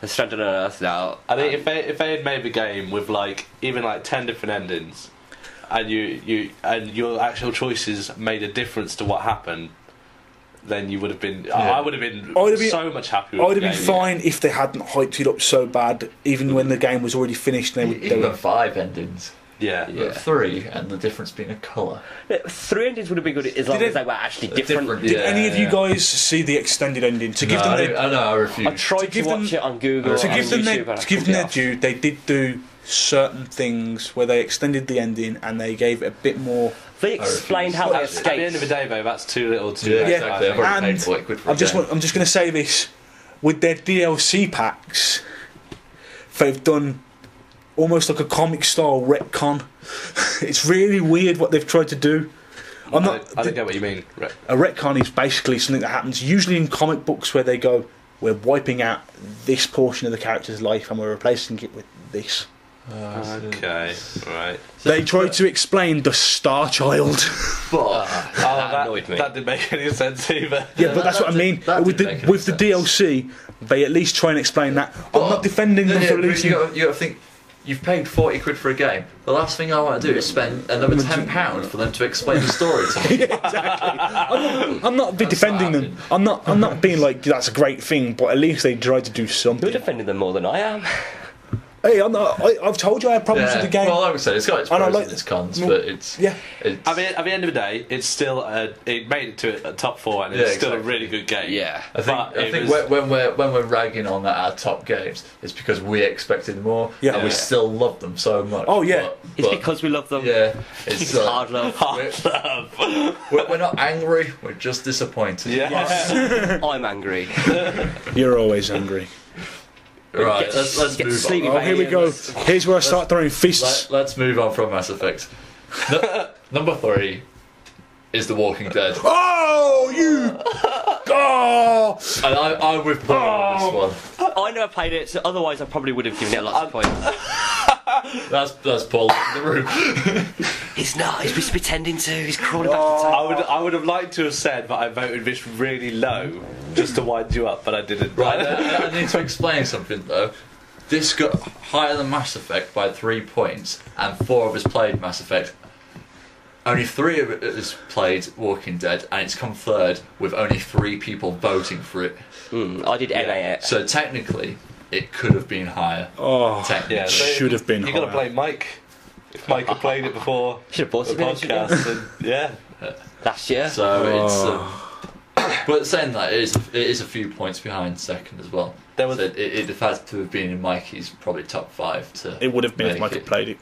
They're stranded on Earth now. I think if they had made the game with even 10 different endings, and your actual choices made a difference to what happened, then you would have been. I would have been so much happier. I'd have been fine if they hadn't hyped it up so bad, even when the game was already finished. They Even were 5 endings. Yeah. But 3, and the difference being a colour. 3 endings would have been good as long as they were actually different. Did any of you guys see the extended ending? To give them their, I refuse. I tried to watch it on Google. to and give them YouTube, their, and I to give them took it their off. due, they did do certain things where they extended the ending and they gave it a bit more. They explained how they At the end of escaped. the day, though, that's too little too Yeah, late. exactly. I I've think. already paid And 40 quid for I'm just going to say this: with their DLC packs, they've done almost like a comic style retcon. It's really weird what they've tried to do. I don't get what you mean. Right. A retcon is basically something that happens usually in comic books where they go, we're wiping out this portion of the character's life and we're replacing it with this. Okay, right. They tried to explain the Star Child. That annoyed me. That didn't make any sense either. Yeah, but that's what I mean. that With didn't make any the sense. DLC, they at least try and explain that. I'm not defending them for losing. You got to think. You've paid 40 quid for a game. The last thing I want to do is spend another £10 for them to explain the story to me. I'm not defending them. I'm not being like that's a great thing, but at least they tried to do You're something. defending them more than I am. Hey, I've told you I have problems with the game. Well, I would say it's got its pros and its cons, but it's yeah. I mean, at the end of the day, it's still it made it to a top 4, and it's still a really good game. Yeah, I think when we're ragging on our top games, it's because we expected more, and we still love them so much. Oh yeah, it's because we love them. Yeah, it's hard love. We're not angry. We're just disappointed. Yeah, I'm angry. You're always angry. Right, let's move on. Oh, here we go. Here's where I start throwing fists. Let's move on from Mass Effect. Number 3 is The Walking Dead. Oh, you! Oh! And I'm with Paul on this one. I never played it, so otherwise I probably would have given it lots of points. That's Paul in the room. He's not. He's just pretending to. He's crawling back to the top. I would have liked to have said that I voted this really low just to wind you up, but I didn't. Right, I need to explain something though. This got higher than Mass Effect by 3 points, and 4 of us played Mass Effect. Only 3 of us played Walking Dead, and it's come third with only 3 people voting for it. I did NA. So technically, it could have been higher. Oh, yeah, so should have been. You got to blame Mike. If Mike had played it before Should have bought the podcast, yeah. Last year. So it's. But saying that, it is a few points behind second as well. There was so it had to have been in Mikey's probably top 5 to. It would have been if Mike had played it.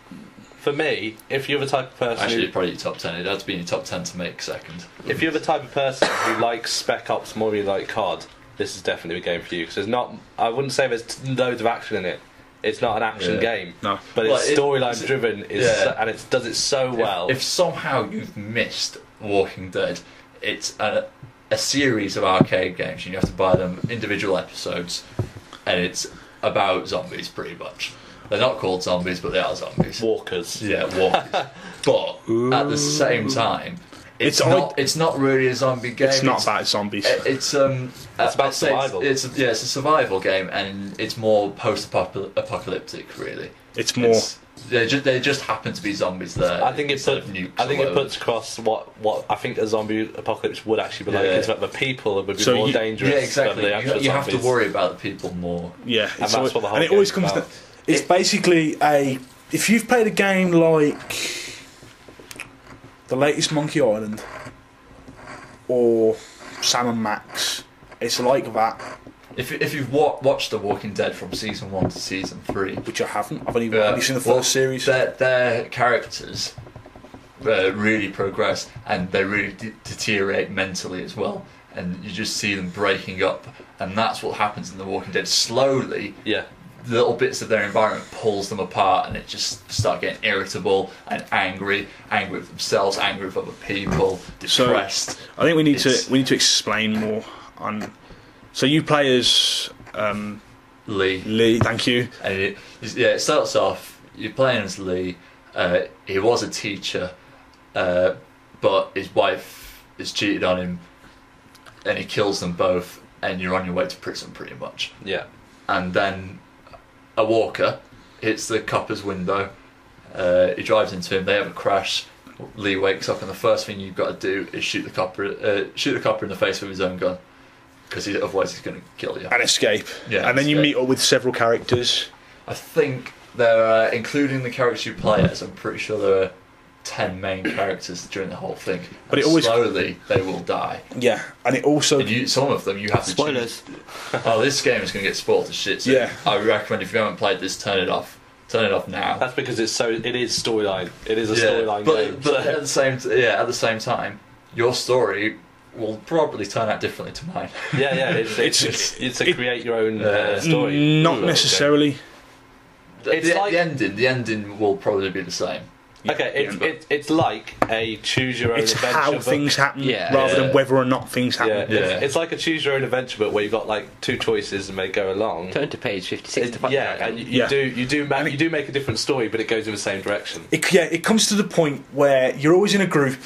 For me, if you're the type of person actually probably your top 10, it'd have to be in your top 10 to make second. If you're the type of person who likes Spec Ops more than you like COD, this is definitely a game for you, because there's not, I wouldn't say there's loads of action in it. It's not an action game, no, but it's storyline driven, and it does it so well. If somehow you've missed Walking Dead, it's a series of arcade games, and you have to buy them individual episodes, and it's about zombies pretty much. They're not called zombies, but they are zombies. Walkers. Yeah, walkers. But at the same time, it's not really a zombie game. It's not about zombies. It's about survival. It's a survival game, and it's more post-apocalyptic, really. It's more. They just happen to be zombies there. I think it puts across what I think a zombie apocalypse would actually be like. It's like the people would be more dangerous. Yeah, exactly. Than the actual you have to worry about the people more. Yeah, and that's what the whole and it always comes about. It's basically if you've played a game like the latest Monkey Island or Sam & Max, it's like that. If you've watched The Walking Dead from season 1 to season 3, which I haven't, I've only seen the first series. Their characters really progress, and they really deteriorate mentally as well, and you just see them breaking up, and that's what happens in The Walking Dead. Slowly, little bits of their environment pulls them apart, and it just start getting irritable and angry with themselves, angry with other people, depressed. So, I think we need to explain more on. So you play as Lee. Thank you. And it starts off. You're playing as Lee. He was a teacher, but his wife has cheated on him, and he kills them both. And you're on your way to prison, pretty much. Yeah. And then a walker hits the copper's window. He drives into him. They have a crash. Lee wakes up, and the first thing you've got to do is shoot the copper in the face with his own gun, because otherwise he's going to kill you. And escape. Yeah. And then you meet up with several characters. I think there are, including the characters you play as, I'm pretty sure there are 10 main characters during the whole thing. But slowly they will die. Yeah, and it also... And some of them you have to spoilers. Oh, this game is going to get spoiled to shit. So yeah. I recommend if you haven't played this, turn it off. Turn it off now. That's because it is storyline. It is a storyline game. But at the same time, your story will probably turn out differently to mine. Yeah. It's a create your own story. Not necessarily. The ending will probably be the same. Okay, it's like a choose your own adventure. It's how things happen rather than whether or not things happen. Yeah. It's like a choose your own adventure book where you've got like 2 choices and they go along. Turn to page 56 to find out. And you do make a different story, but it goes in the same direction. It comes to the point where you're always in a group.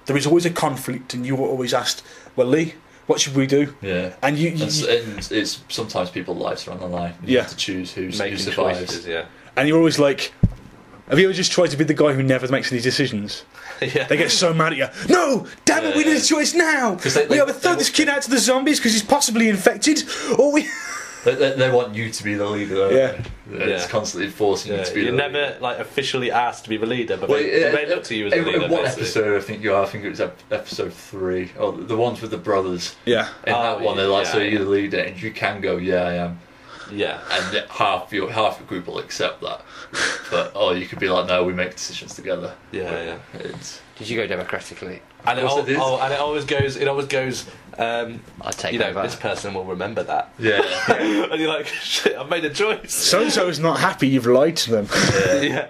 There is always a conflict, and you are always asked, "Well, Lee, what should we do?" Yeah, and and it's sometimes people's lives are on the line. You have to choose who survives. Choices, and you're always like, have you ever just tried to be the guy who never makes any decisions? Yeah. They get so mad at you. No, damn it, we need a choice now. We either throw this kid out to the zombies because he's possibly infected, or we. They want you to be the leader. Don't Yeah. they? It's constantly forcing you to be. You're the never leader. like officially asked to be the leader, but Well, they look to you as the leader. In what basically. episode I think you are? I think it was episode 3. Oh, the ones with the brothers. Yeah. In that one, they're like, yeah, so you're the leader, and you can go, yeah, I am. Yeah. And half your group will accept that. But you could be like, no, we make decisions together. Yeah. It's, Did you go democratically? And it, Of course it is. and it always goes. It always goes. I'd take You know, over. this person will remember that. yeah. And you're like, shit, I've made a choice. So and so is not happy. You've lied to them. Yeah.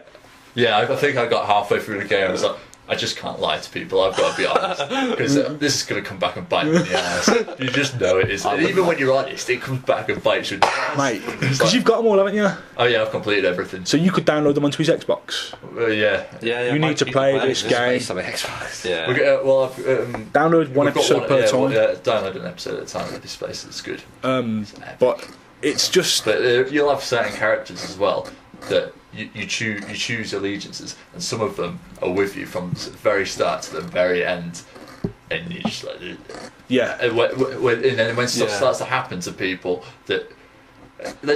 Yeah, I think I got halfway through the game. I was like, I just can't lie to people. I've got to be honest because this is going to come back and bite me in the ass. You just know it is. And even when you're honest, it comes back and bites you in the ass. Mate, because you've got them all, haven't you? Oh yeah, I've completed everything. So you could download them onto his Xbox. Yeah. You need to play this game. Based on the Xbox. Yeah. I've Download one we've got episode per time. download an episode at a time with this space. It's good. But it's just But you'll have certain characters as well that you choose allegiances, and some of them are with you from the very start to the very end, and you just like yeah. and then when stuff starts to happen to people that they're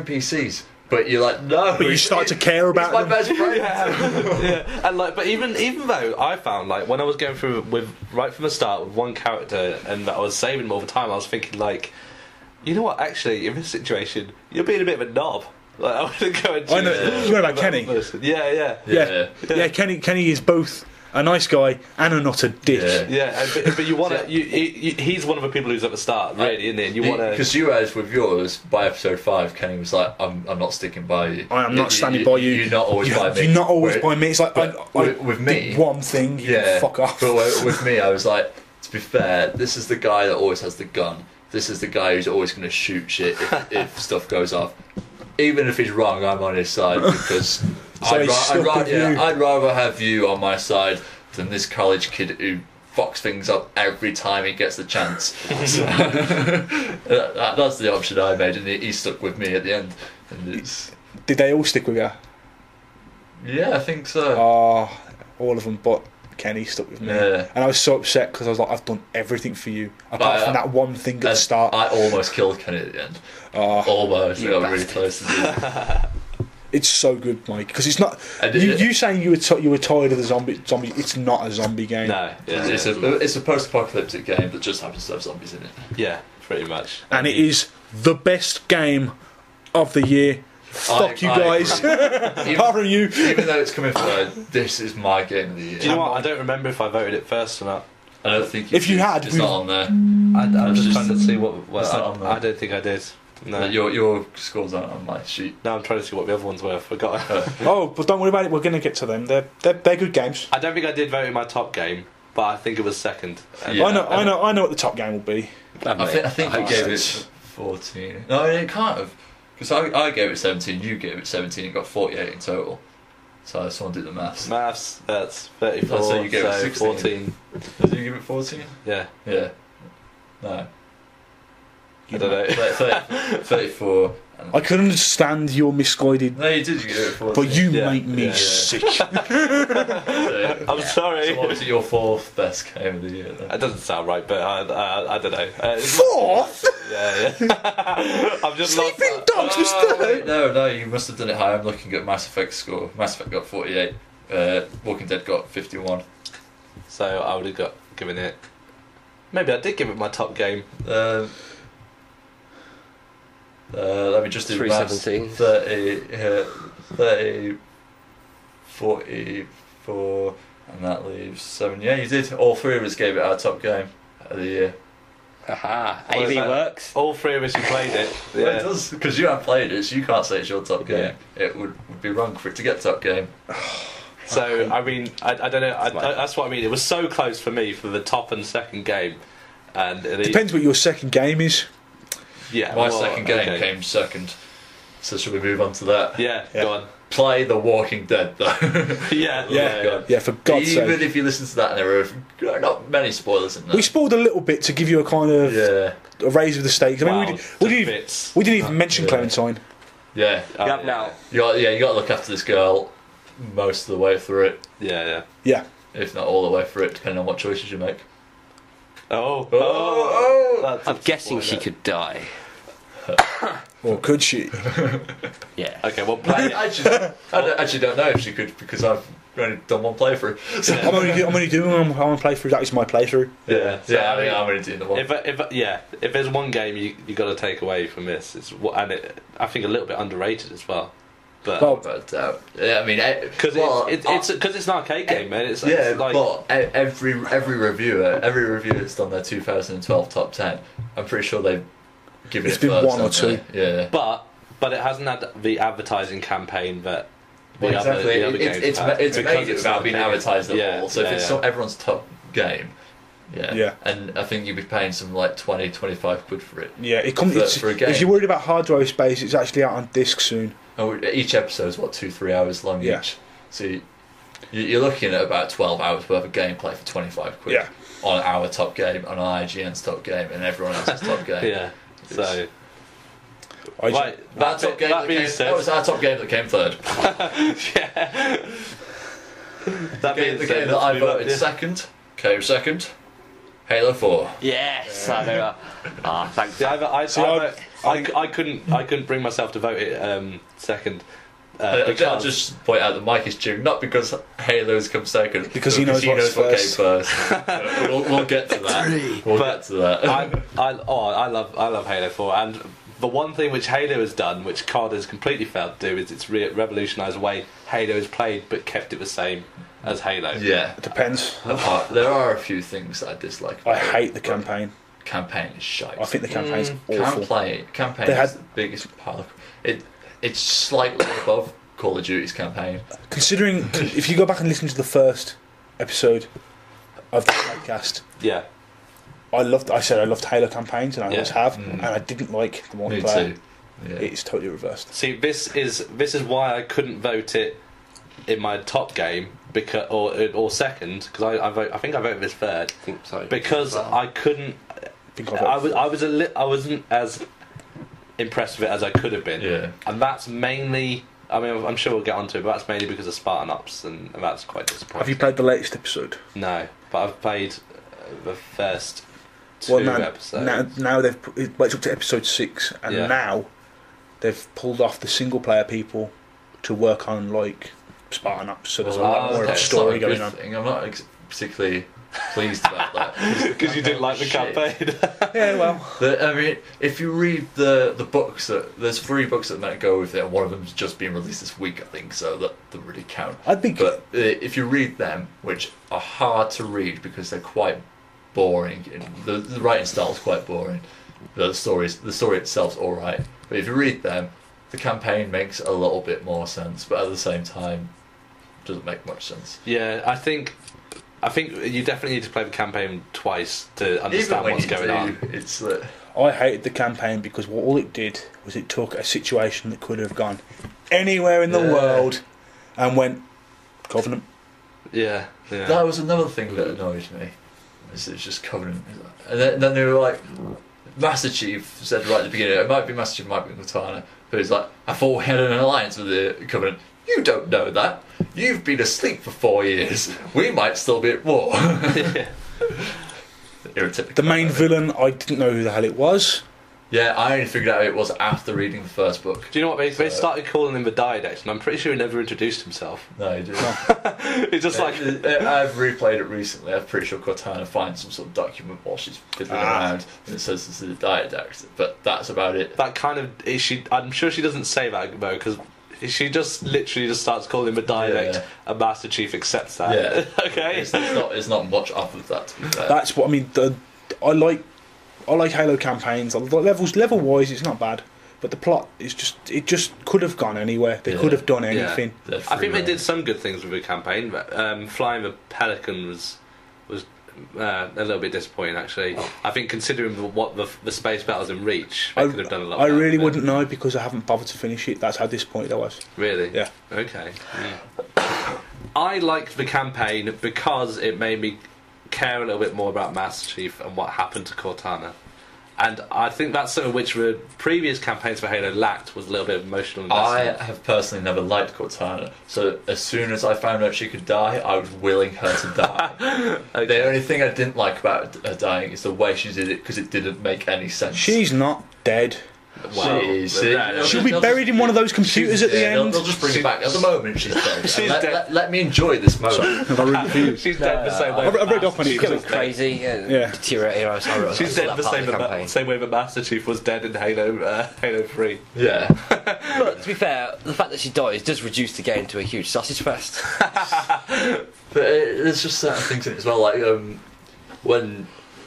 NPCs, but you're like no, But you start to care about my them. best friend. Yeah, and like, but even though I found like when I was going through with right from the start with one character and that I was saving them all the time, I was thinking like, you know what? Actually, in this situation, you're being a bit of a knob. Like I wouldn't go into. I know. You know about Kenny? Yeah. Yeah. Kenny is both a nice guy and a not a dick. Yeah, but you want to. He's one of the people who's at the start, really, isn't he? And you want to. Because you as with yours by episode 5, Kenny was like, "I'm not sticking by you. I am not standing by you. You're not always by me. You're not always Where- by me. It's like with me, did one thing. You fuck off. But with me, I was like, to be fair, this is the guy that always has the gun. This is the guy who's always going to shoot shit if stuff goes off. Even if he's wrong, I'm on his side because I'd rather have you on my side than this college kid who fucks things up every time he gets the chance. So, that's the option I made, and he stuck with me at the end. And Did they all stick with you? yeah, I think so. All of them, but Kenny stuck with me. Yeah. And I was so upset because I was like, I've done everything for you apart from that one thing at the start. I almost killed Kenny at the end. Almost. I got really close to it. It's so good, Mike, because it's not. And You saying you were tired of the zombie. It's not a zombie game. No, it's a post-apocalyptic game that just happens to have zombies in it. Yeah, pretty much. And it is the best game of the year. Fuck you guys. Apart from you. Even though it's coming third, this is my game of the year. Do you know what? I don't remember if I voted it first or not. I don't think If you had, it's not on there. I'm just trying to see what. It's not on there. I don't think I did. No. Your scores aren't on my sheet. No, I'm trying to see what the other ones were. I forgot. Oh, but don't worry about it. We're going to get to them. They're good games. I don't think I did vote in my top game, but I think it was second. Yeah. I know what the top game will be. I think you gave it 14. No, it can't have. Because I gave it 17, you gave it 17, it got 48 in total. So someone did the maths. Maths, that's 34, So you gave it 16. 14. Did you give it 14? Yeah. Yeah. No. I don't know. 34. I can understand your misguided, No, you did, you gave it 14. but you Yeah, make me yeah. sick. I'm sorry. So what was it, your 4th best game of the year then? That doesn't sound right, but I don't know. Fourth? Yeah. I'm just Sleeping Dogs was third. No, you must have done it high. I'm looking at Mass Effect's score. Mass Effect got 48. Walking Dead got 51. So I would have given it. Maybe I did give it my top game. Let me just do the maths. 317. 30, 44, and that leaves 7. Yeah, you did. All 3 of us gave it our top game of the year. Haha, Well, AV that- works. All 3 of us who played it. Yeah, it does, because you haven't played it, so you can't say it's your top game. It would be wrong for it to get top game. So I mean, I don't know. That's what I mean. It was so close for me for the top and second game, and Depends what your second game is. Yeah, My second game came second. So should we move on to that? Yeah, Yeah. go on. Play The Walking Dead, though. Yeah. Yeah, for God's Even sake. if you listen to that, and there are not many spoilers in there. We spoiled a little bit to give you a kind of Yeah, a raise of the stakes. I mean, Wow, we the didn't bits. even mention Yeah. Clementine. yeah. Yep, now. You got to look after this girl most of the way through it, Yeah. Yeah. if not all the way through it, depending on what choices you make. Oh. Oh. That's I'm a guessing she spoiler. could die. Or could she? Yeah. Okay, well, play. I actually don't know if she could, because I've only done one playthrough. So. I'm only doing one playthrough. That is my playthrough. Yeah, so, I mean, I'm only doing the one. If there's one game you got to take away from this, I think a little bit underrated as well. But I mean, because it's an arcade game, man. It's like, but every reviewer that's done their 2012 top 10, I'm pretty sure they've given it's it been first, one or two. Yeah, but it hasn't had the advertising campaign that well, exactly. the other games have. It's made it without being advertised at all. So if it's everyone's top game. Yeah, and I think you'd be paying some like 20, 25 quid for it. Yeah, it comes for a game. If you're worried about hard drive space, it's actually out on disc soon. Oh, each episode is 2-3 hours long each. So you're looking at about 12 hours worth of gameplay for 25 quid. Yeah. On our top game, on IGN's top game, and everyone else's top game. Yeah. So. That was our top game that came third. Yeah. The game that I voted second came second. Halo 4. Yes, I know. Thanks. I couldn't bring myself to vote it second. I'll just point out that Mike is cheering, not because Halo's come second, because he knows what came first. we'll get to that. We'll get to that. I love Halo 4, and the one thing which Halo has done, which COD has completely failed to do, is it's revolutionised the way Halo is played, but kept it the same as Halo. Yeah, it depends. There are a few things that I dislike. I hate the campaign. Campaign is shite. I think the campaign's awful. Campaign is the biggest part. It's slightly above Call of Duty's campaign. Considering, if you go back and listen to the first episode of the podcast, I said I loved Halo campaigns, and I always have, and I didn't like the multiplayer. Me too. Yeah. It's totally reversed. See, this is why I couldn't vote it in my top game or second, because I think I voted this third. I think so. Because I couldn't. I wasn't as impressed with it as I could have been. Yeah. And that's mainly. I mean, I'm sure we'll get onto it, but that's mainly because of Spartan Ops, and that's quite disappointing. Have you played the latest episode? No, but I've played the first two episodes. Now it's up to episode 6, and now they've pulled off the single player people to work on like Spartan Ops, so there's a lot more of a story going on. I'm not particularly pleased about that because you didn't like the campaign. Yeah, well, I mean, if you read the books, there's 3 books that might go with it, and one of them's just been released this week, I think, so that doesn't really count. But if you read them, which are hard to read because they're quite boring, and the writing style is quite boring. The story itself's all right, but if you read them, the campaign makes a little bit more sense, but at the same time, doesn't make much sense. Yeah, I think you definitely need to play the campaign twice to understand what's going on. It's I hated the campaign because all it did was it took a situation that could have gone anywhere in the world and went Covenant. Yeah. That was another thing that annoyed me. It's just Covenant, and then they were like, Master Chief said right at the beginning, it might be Master Chief, it might be Cortana, but he's like, I thought we had an alliance with the Covenant. You don't know that. You've been asleep for 4 years. We might still be at war. The main villain, I didn't know who the hell it was. Yeah, I only figured out it was after reading the first book. Do you know what? They started calling him the Diadex, and I'm pretty sure he never introduced himself. No, he didn't. It's just like... I've replayed it recently. I'm pretty sure Cortana finds some sort of document while she's fiddling around, and it says this is the Diadex, but that's about it. That kind of... I'm sure she doesn't say that, though, because... She just literally just starts calling him a dialect, and Master Chief accepts that. Yeah. Okay. It's not much off of that, to be fair. That's what I mean. I like Halo campaigns. Level wise, it's not bad, but the plot is just could have gone anywhere. They could have done anything. Yeah. I think they did some good things with the campaign, but flying the Pelican was a little bit disappointing, actually. I think considering what the space battles in Reach, they could have done a lot. I really wouldn't know because I haven't bothered to finish it. That's how disappointed I was. Really? Yeah. Okay. I liked the campaign because it made me care a little bit more about Master Chief and what happened to Cortana. And I think that's something which the previous campaigns for Halo lacked, was a little bit of emotional investment. I have personally never liked Cortana, so as soon as I found out she could die, I was willing her to die. Okay. The only thing I didn't like about her dying is the way she did it, because it didn't make any sense. She's not dead. Well, she'll be buried in one of those computers at the end. They'll just bring it back. At the moment, she's dead. Let me enjoy this moment. She's dead the same way. I've read up on it. She's going crazy. Deteriorating. She's dead the same way that Master Chief was dead in Halo 3. Yeah. But to be fair, the fact that she dies does reduce the game to a huge sausage fest. But there's just certain things in it as well, like when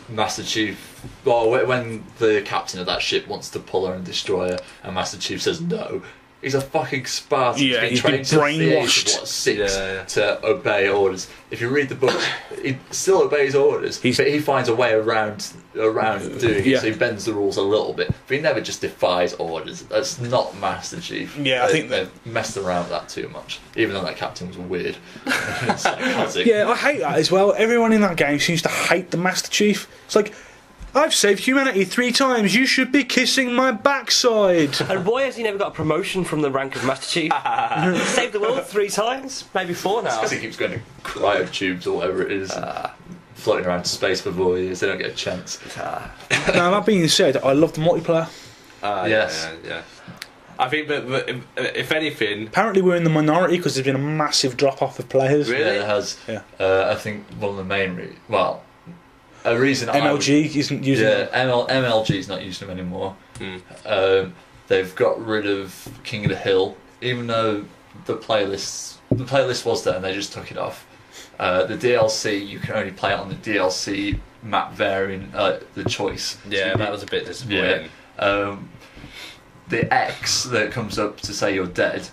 Master Chief, when the captain of that ship wants to pull her and destroy her, and Master Chief says no. He's a fucking Spartan. Yeah, he's been trained to brainwashed. the age of, 6 to obey orders. If you read the book, he still obeys orders, but he finds a way around doing it. So he bends the rules a little bit, but he never just defies orders. That's not Master Chief. Yeah, I think they've messed around with that too much. Even though that captain was weird. Psychotic. Yeah, I hate that as well. Everyone in that game seems to hate the Master Chief. It's like, I've saved humanity 3 times. You should be kissing my backside. And why has he never got a promotion from the rank of Master Chief? Saved the world 3 times, maybe 4 now. Because he keeps going to cryotubes or whatever it is, floating around space for 4 years. They don't get a chance. Now that being said, I love the multiplayer. Yes. Yeah. I think that if anything, apparently we're in the minority because there's been a massive drop off of players. Really? Yeah, it has. Yeah. I think one of the main a reason MLG isn't using them. MLG's not using them anymore. They've got rid of King of the Hill, even though the playlist was there and they just took it off. The DLC, you can only play it on the DLC map varying the choice. Yeah, so that was a bit disappointing. Yeah. The X that comes up to say you're dead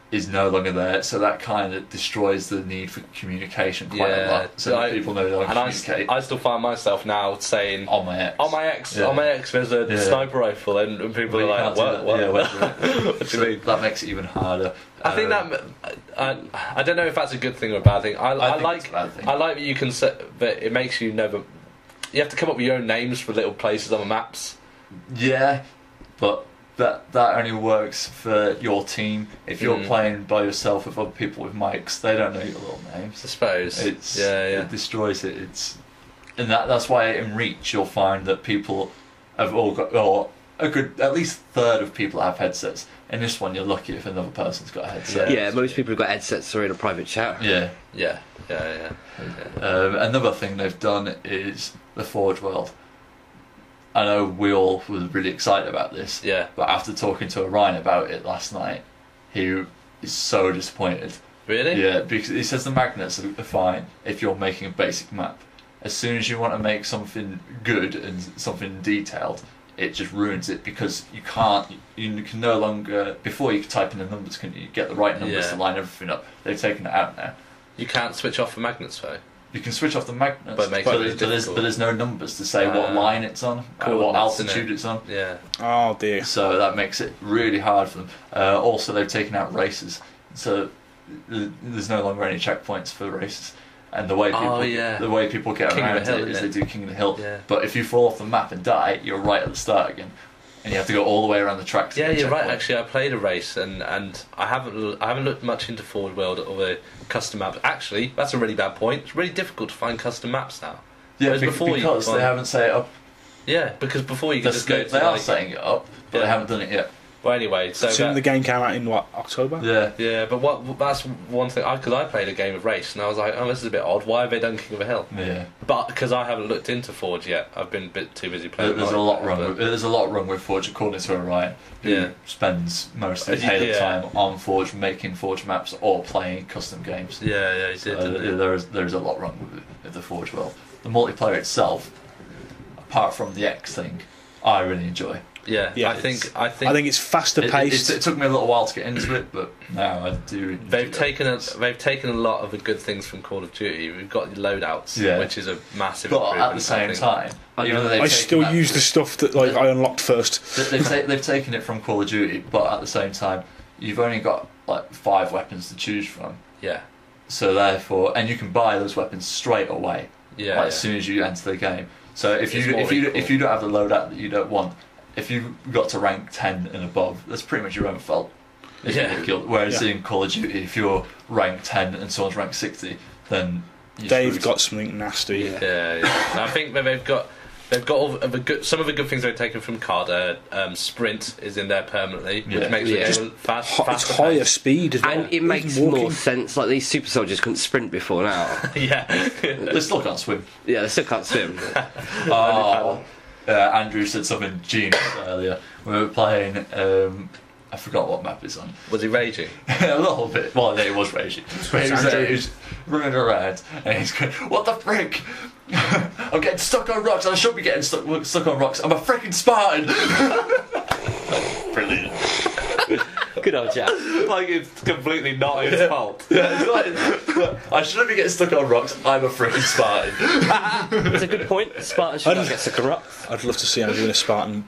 is no longer there, so that kind of destroys the need for communication quite a lot. So that people know they don't communicate. I still find myself now saying on my X, there's a sniper rifle, and people are like, what? Yeah, what do you mean? That makes it even harder. I think that I don't know if that's a good thing or a bad thing. I like it's a bad thing. I like that you can set, but it makes you never. You have to come up with your own names for little places on the maps. Yeah, but that only works for your team. If you're playing by yourself with other people with mics, they don't know your little names. I suppose. It destroys it. And that's why in Reach you'll find that people have all got, or a good, at least third of people have headsets. In this one, you're lucky if another person's got a headset. Yeah, most people who've got headsets are in a private chat. Yeah. Another thing they've done is the Forge world. I know we all were really excited about this. Yeah. But after talking to Orion about it last night, he is so disappointed. Really? Yeah, because he says the magnets are fine if you're making a basic map. As soon as you want to make something good and something detailed, it just ruins it because you can no longer, before you could type in the numbers, can you get the right numbers to line everything up? They've taken it out now. You can't switch off the magnets though. You can switch off the magnets, but there's no numbers to say what line it's on, what altitude it's on. Yeah. Oh dear. So that makes it really hard for them. Also, they've taken out races, so there's no longer any checkpoints for races. And the way people get King around of the Hill, it is they do King of the Hill. Yeah. But if you fall off the map and die, you're right at the start again, and you have to go all the way around the track. Yeah, you're right. Actually, I played a race, and I haven't looked much into Forward World or the custom maps. Actually, that's a really bad point. It's really difficult to find custom maps now. Yeah, because they haven't set it up. Yeah, because before you could just go. They are setting it up, but they haven't done it yet. Well, anyway, so the game came out in what, October? Yeah, but that's one thing. Because I played a game of race, and I was like, oh, this is a bit odd. Why have they done King of the Hill? Yeah, but because I haven't looked into Forge yet, I've been a bit too busy playing. There's a lot wrong with Forge, according to Orion, who spends most of his Halo time on Forge, making Forge maps or playing custom games. Yeah, he did. There's a lot wrong with the Forge world. The multiplayer itself, apart from the X thing, I really enjoy. Yeah, I think it's faster paced. It took me a little while to get into it, but now I do. They've taken a lot of the good things from Call of Duty. We've got loadouts, which is a massive. But at the same time, I still use the stuff that I unlocked first. They've taken it from Call of Duty, but at the same time, you've only got 5 weapons to choose from. Yeah. So therefore, and you can buy those weapons straight away. Yeah. As soon as you enter the game. So if you don't have the loadout that you don't want. If you got to rank 10 and above, that's pretty much your own fault. Whereas in Call of Duty, if you're rank 10 and someone's rank 60, then they've got something nasty. Yeah. I think that they've got. They've got all of the good, some of the good things they've taken from CAD. Sprint is in there permanently, which makes it faster. It's higher speed as well. And it makes more sense. Like, these super soldiers couldn't sprint before now. Yeah. They still can't swim. Yeah, they still can't swim. Andrew said something genius earlier. We were playing. I forgot what map it's on. Was he raging? A little bit. Well, yeah, he was raging. But he was running around and he's going, "What the frick? I'm getting stuck on rocks. I should be getting stuck on rocks. I'm a freaking Spartan." Brilliant. Good old Jack. Like, it's completely not his fault. Yeah, it's like, I shouldn't be getting stuck on rocks. I'm a freaking Spartan. That's a good point. Spartans should not get stuck on rocks. I'd love to see Andrew in a Spartan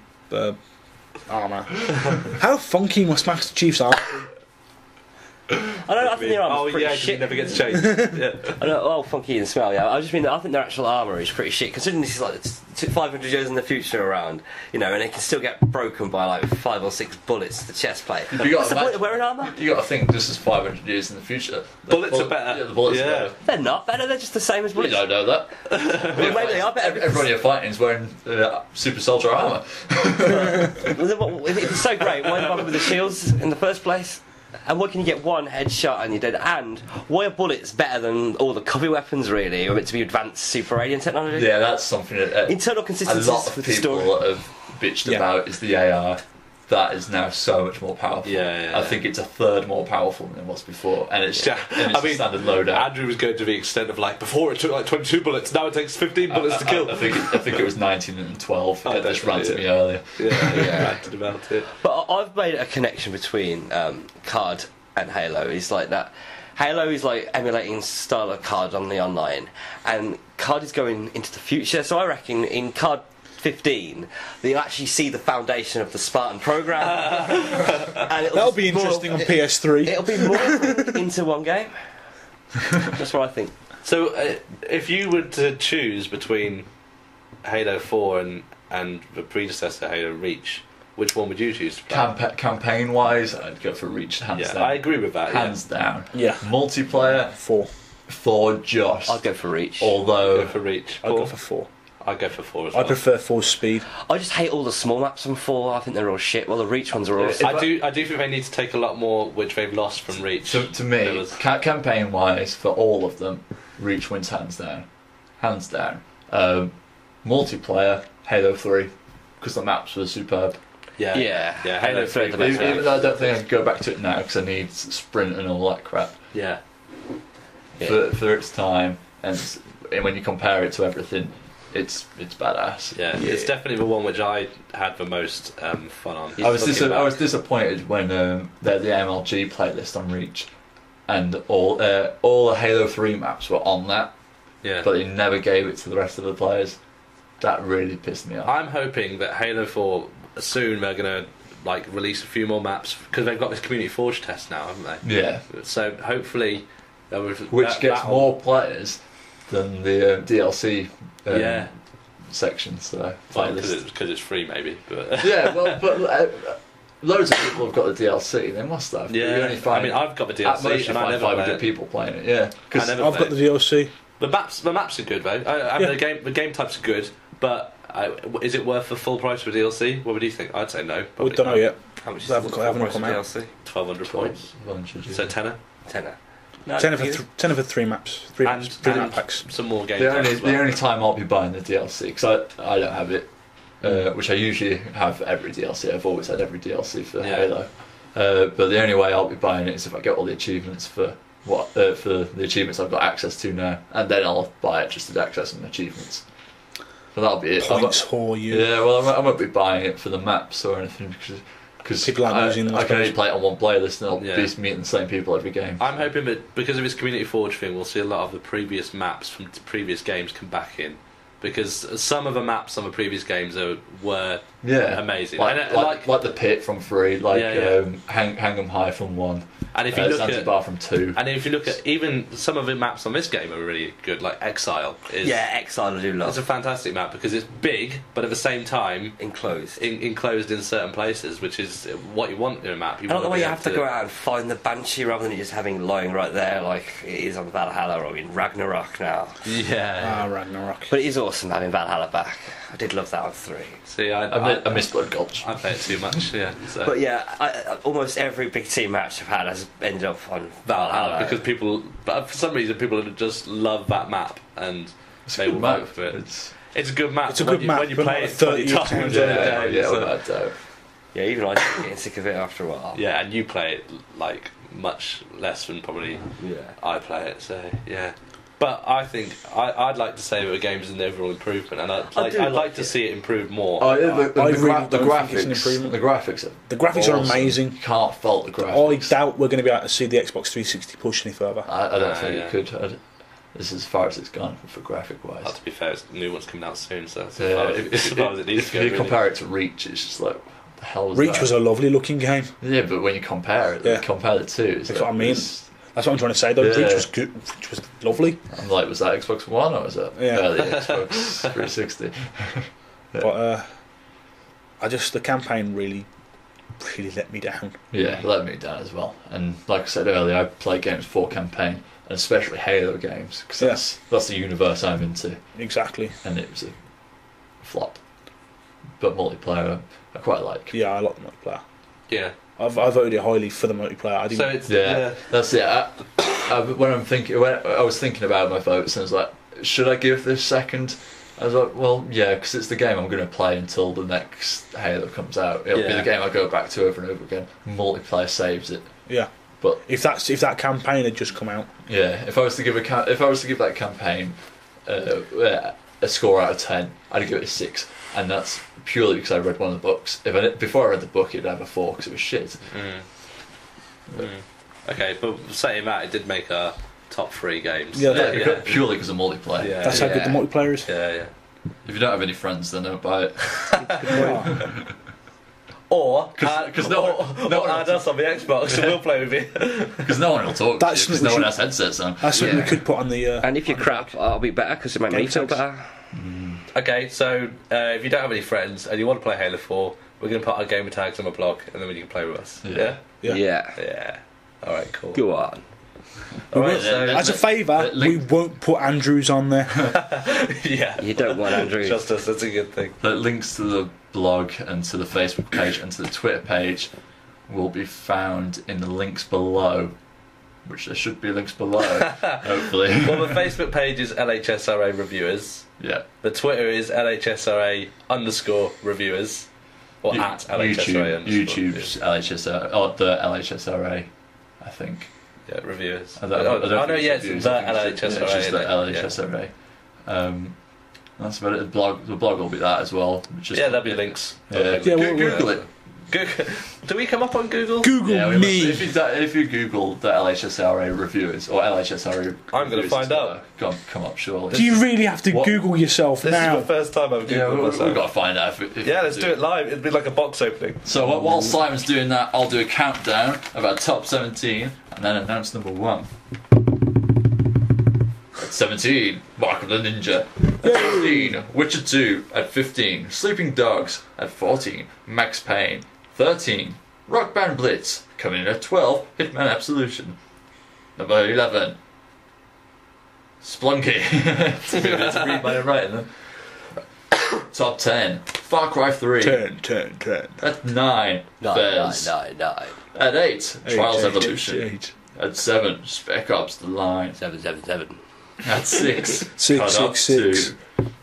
armour. How funky must Master Chief's armour be? I think their armour's pretty shit. It never gets changed. Yeah. I know, funky and smell, yeah. I just mean that I think their actual armour is pretty shit, considering this is like 500 years in the future around, and it can still get broken by like 5 or 6 bullets to the chest plate. What's the point of wearing armour? You got to think this is 500 years in the future. Bullets are better. Yeah, the bullets are better. They're not better, they're just the same as bullets. You don't know that. Well, maybe they are better. Everybody you're fighting is wearing super soldier armour. If it's so great, why bother with the shields in the first place? And why can you get one headshot and you're dead? And why are bullets better than all the copy weapons, really? Or meant to be advanced super alien technology? Yeah, that's something that internal consistency. A lot of people have bitched about is the AR. That is now so much more powerful. I think it's a third more powerful than it was before, and it's a standard loadout. Andrew was going to the extent of like before it took like 22 bullets, now it takes 15 bullets to kill. I think it was 19 and 12. It just ranted me earlier. Ranted about it. But I've made a connection between CAD and Halo. It's like that. Halo is like emulating style of CAD on the online, and CAD is going into the future. So I reckon in CAD 15, you'll actually see the foundation of the Spartan program. And that'll be interesting on PS3. It'll be more into one game. That's what I think. So, if you were to choose between Halo 4 and the predecessor Halo Reach, which one would you choose to play? Campaign-wise, I'd go for Reach, hands down. I agree with that. Hands down. Yeah. Multiplayer, 4 Josh. I'd go for Reach. Although, I'd go for Reach. I'd go for 4. I'd go for 4 as well. I prefer 4's speed. I just hate all the small maps on 4. I think they're all shit. Well, the Reach ones are awesome. I do think they need to take a lot more, which they've lost from Reach. To me, campaign-wise, for all of them, Reach wins hands down. Hands down. Multiplayer, Halo 3, because the maps were superb. Yeah. Halo 3. Even though I don't think I can go back to it now because I need sprint and all that crap. Yeah. For its time, and when you compare it to everything, it's badass. Yeah, it's definitely the one which I had the most fun on. I was disappointed when the MLG playlist on Reach, and all the Halo 3 maps were on that. Yeah. But they never gave it to the rest of the players. That really pissed me off. I'm hoping that Halo 4 soon they're gonna release a few more maps because they've got this Community Forge test now, haven't they? Yeah. So hopefully, which gets more players than the DLC. Section, so because it's free, maybe. But yeah, well, but loads of people have got the DLC. They must have. Yeah, I've got the DLC. At most, you find 500 people playing it. Yeah, because I've got the DLC. The maps are good though. The game types are good, but is it worth the full price for DLC? What would you think? I'd say no. I don't know yet. How much is I haven't come out. DLC? 1,200 points. So tenner. No, 10 of 3 maps. 3 map packs. Some more games. The only time I'll be buying the DLC, because I don't have it, which I usually have every DLC. I've always had every DLC for Halo. But the only way I'll be buying it is if I get all the achievements for the achievements I've got access to now, and then I'll buy it just to access some achievements. So that'll be it. Points for you. Yeah, well, I won't be buying it for the maps or anything because people aren't using them. I can only play it on one playlist, and I'll be meeting the same people every game. I'm hoping that because of this Community Forge thing, we'll see a lot of the previous maps from previous games come back in. Because some of the maps on the previous games were amazing. Like the Pit from 3, Hang 'em High from 1, and if you look Zanzibar from 2. And if you look at even some of the maps on this game are really good, like Exile. Exile I do love. It's a fantastic map because it's big, but at the same time enclosed in certain places, which is what you want in a map. I don't know why you have to go out and find the Banshee rather than just having lying right there like it is on Valhalla or in Ragnarok now. Yeah. Ragnarok. But it is awesome having Valhalla back. I did love that on 3. See, I miss Blood Gulch. I play it too much, yeah. So. But yeah, almost every big team match I've had has ended up on Valhalla. Because people, but for some reason, people just love that map and they will vote for it. It's a good map. It's a good map when you play it 30 times times a a day. Yeah, without doubt. Yeah, even I started getting sick of it after a while. Yeah, and you play it like much less than probably I play it. So yeah, but I think I'd like to say that the game's an overall improvement, and I'd like to see it improve more. Oh yeah, the think it's an graphics. improvement. The graphics are awesome. amazing. You can't fault the graphics. I doubt we're going to be able to see the Xbox 360 push any further. I don't think it could. This is as far as it's gone for graphic wise. To be fair, the new one's coming out soon, so if you compare it to Reach, it's just like, what the hell was Reach that? was a lovely looking game. Yeah, but when you compare compare the two, That's what I mean. That's what I'm trying to say though. Yeah. Reach was good. Reach was lovely. I'm like, was that Xbox One or was that early Xbox 360? But the campaign really let me down. Yeah, it let me down as well. And like I said earlier, I play games for campaign, and especially Halo games, because that's the universe I'm into. Exactly. And it was a flop. But multiplayer, I quite like. Yeah, I like the multiplayer. Yeah. I voted it highly for the multiplayer. So it's that's it. When I was thinking about my votes, and I was like, should I give this second? I was like, well, yeah, because it's the game I'm going to play until the next Halo comes out. It'll be the game I go back to over and over again. Multiplayer saves it. Yeah. But if that campaign had just come out, if I was to give that campaign a score out of 10, I'd give it a 6, and that's purely because I read one of the books. Before I read the book, it'd have a 4 because it was shit. Okay, but saying that, it did make our top 3 games. Yeah, purely because of multiplayer. Yeah. That's how good the multiplayer is. Yeah. If you don't have any friends, then don't buy it. Or because add us on the Xbox and we'll play with you. Because no one will talk to you, because no one has headsets on. That's something we could put on the... and if you're crap, I'll be better because it makes me feel better. Okay, so if you don't have any friends and you want to play Halo 4, we're going to put our gamer tags on the blog and then you can play with us. Yeah. Alright, cool. Go on. Alright, so as a favour, we won't put Andrews on there. Yeah. You don't want Andrews. Just us, that's a good thing. The links to the blog and to the Facebook page and to the Twitter page will be found in the links below, which there should be links below, hopefully. Well, the Facebook page is LHSRA Reviewers. Yeah. The Twitter is LHSRA_reviewers. Or at LHSRA YouTube's LHSRA, or the LHSRA, I think. Yeah, reviewers. I don't it's the reviews, LHSRA. It's just the LHSRA. That's about it. The blog will be that as well. There'll be links. Google it. Do we come up on Google? Google me. If you Google the LHSRA Reviewers or LHSRA, I'm going to find out. Come up surely. Do you really have to Google yourself This now? is the first time I've Googled myself. We've got to find out. Let's do it live. It'd be like a box opening. So while Simon's doing that, I'll do a countdown of our top 17 and then announce number 1. 17, Mark of the Ninja. At 15, Witcher 2. At 15, Sleeping Dogs. At 14, Max Payne. 13, Rock Band Blitz. Coming in at 12, Hitman Absolution. Number 11, Spelunky. To read my writing then. Top 10, Far Cry 3. 10. At 9, Fez. 9. At 8, Trials Evolution. 8. At 7, Spec Ops The Line. 7. At 6, 6.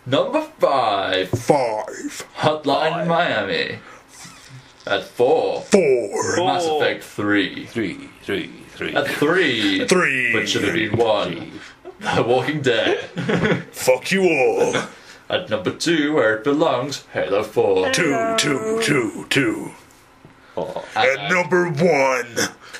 Number 5, 5. Hotline Miami. At 4, Mass Effect 3. 3. At 3, but should have been 1, The Walking Dead. Fuck you all. At number 2, where it belongs, Halo 4. 2. And At number 1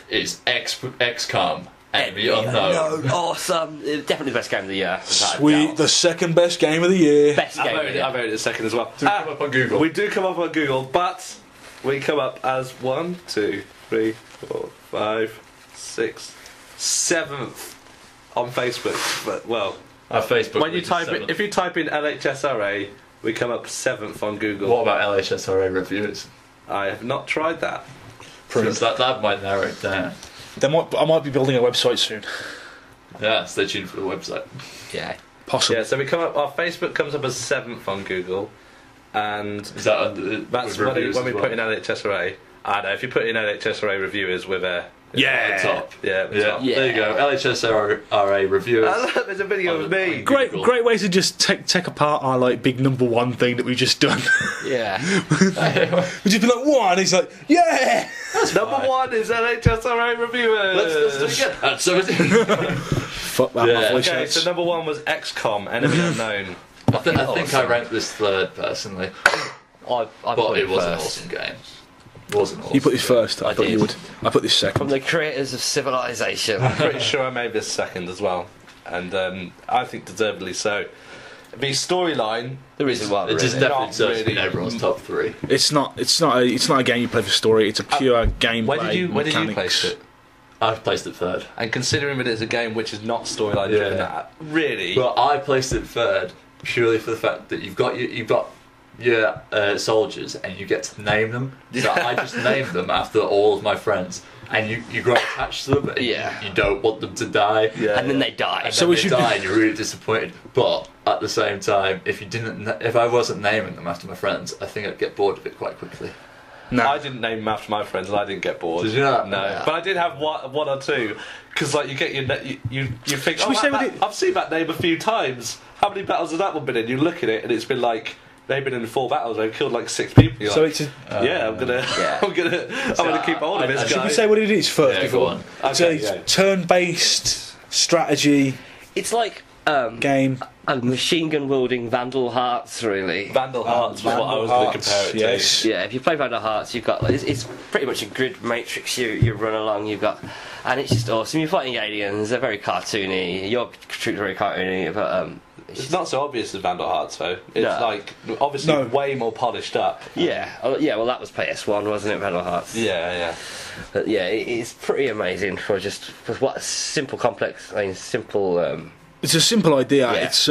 is XCOM. Enemy Unknown. Awesome. Definitely the best game of the year. Sweet, the second best game of the year. Best game of the year. I voted it second as well. Do we come up on Google? We do come up on Google, but we come up as 1, 2, 3, 4, 5, 6, 7th on Facebook. But our Facebook. when you type it, if you type in LHSRA, we come up 7th on Google. What about LHSRA Reviewers? I have not tried that. Because that might narrow it down. I might be building a website soon. Yeah, stay tuned for the website. Yeah. Possibly. Yeah, so we come up. Our Facebook comes up as 7th on Google. and Is that under, that's with when reviews we as put well? in LHSRA. I know if you put in LHSRA Reviewers with a At the top. yeah, Yeah. There you go. LHSRA Reviewers. There's a video of me. Great way to just take apart our like big number one thing that we've just done. Yeah. We just be like, one, and he's like, yeah. Number one is LHSRA Reviewers. Let's do it again. That's 17. Fuck that, Yeah. my voice Okay, hurts. so number one was XCOM, Enemy Unknown. I think I ranked this third personally, I but put it was an first. awesome game. It was an awesome You put this game. first. I thought did. you would. I put this From second. the creators of Civilization. Pretty sure I made this second as well, and I think deservedly so. The storyline. There isn't one. It just Really. definitely Not deserves to be in really. everyone's top 3. It's not a game you play for story. It's a pure gameplay. Where did you mechanics. place it? I've placed it third. And considering that it's a game which is not storyline driven, really. Well, I placed it third purely for the fact that you've got your soldiers and you get to name them. So I just named them after all of my friends, and you grow attached to them. And Yeah. you don't want them to die. Yeah. And then they die. And So then we they should- die, and you're really disappointed. But at the same time, if I wasn't naming them after my friends, I think I'd get bored of it quite quickly. No. I didn't name them after my friends, and I didn't get bored. Did you not? No, Yeah. but I did have one or two because, like, you get you think, Should we say what I've seen that name a few times. How many battles has that one been in? You look at it, and it's been like they've been in 4 battles. They've killed like 6 people. You're So like, it's a. yeah, I'm gonna keep hold of this Should guy. we say what it is first? Yeah, before? go on. It's Okay, a yeah. turn-based strategy It's like game. a machine gun wielding Vandal Hearts, really. Vandal Hearts was what I was going to compare it to. Yes. Yeah, if you play Vandal Hearts, you've got it's pretty much a grid matrix. You run along. You've got, and it's just awesome. You're fighting aliens. They're very cartoony. Your troops are very cartoony, but It's not so obvious as Vandal Hearts, though. It's No. like obviously No. way more polished up. yeah, yeah. Well, that was PS1, wasn't it, Vandal Hearts? Yeah. But yeah, it's pretty amazing for what a simple, complex, simple. It's a simple idea. Yeah. It's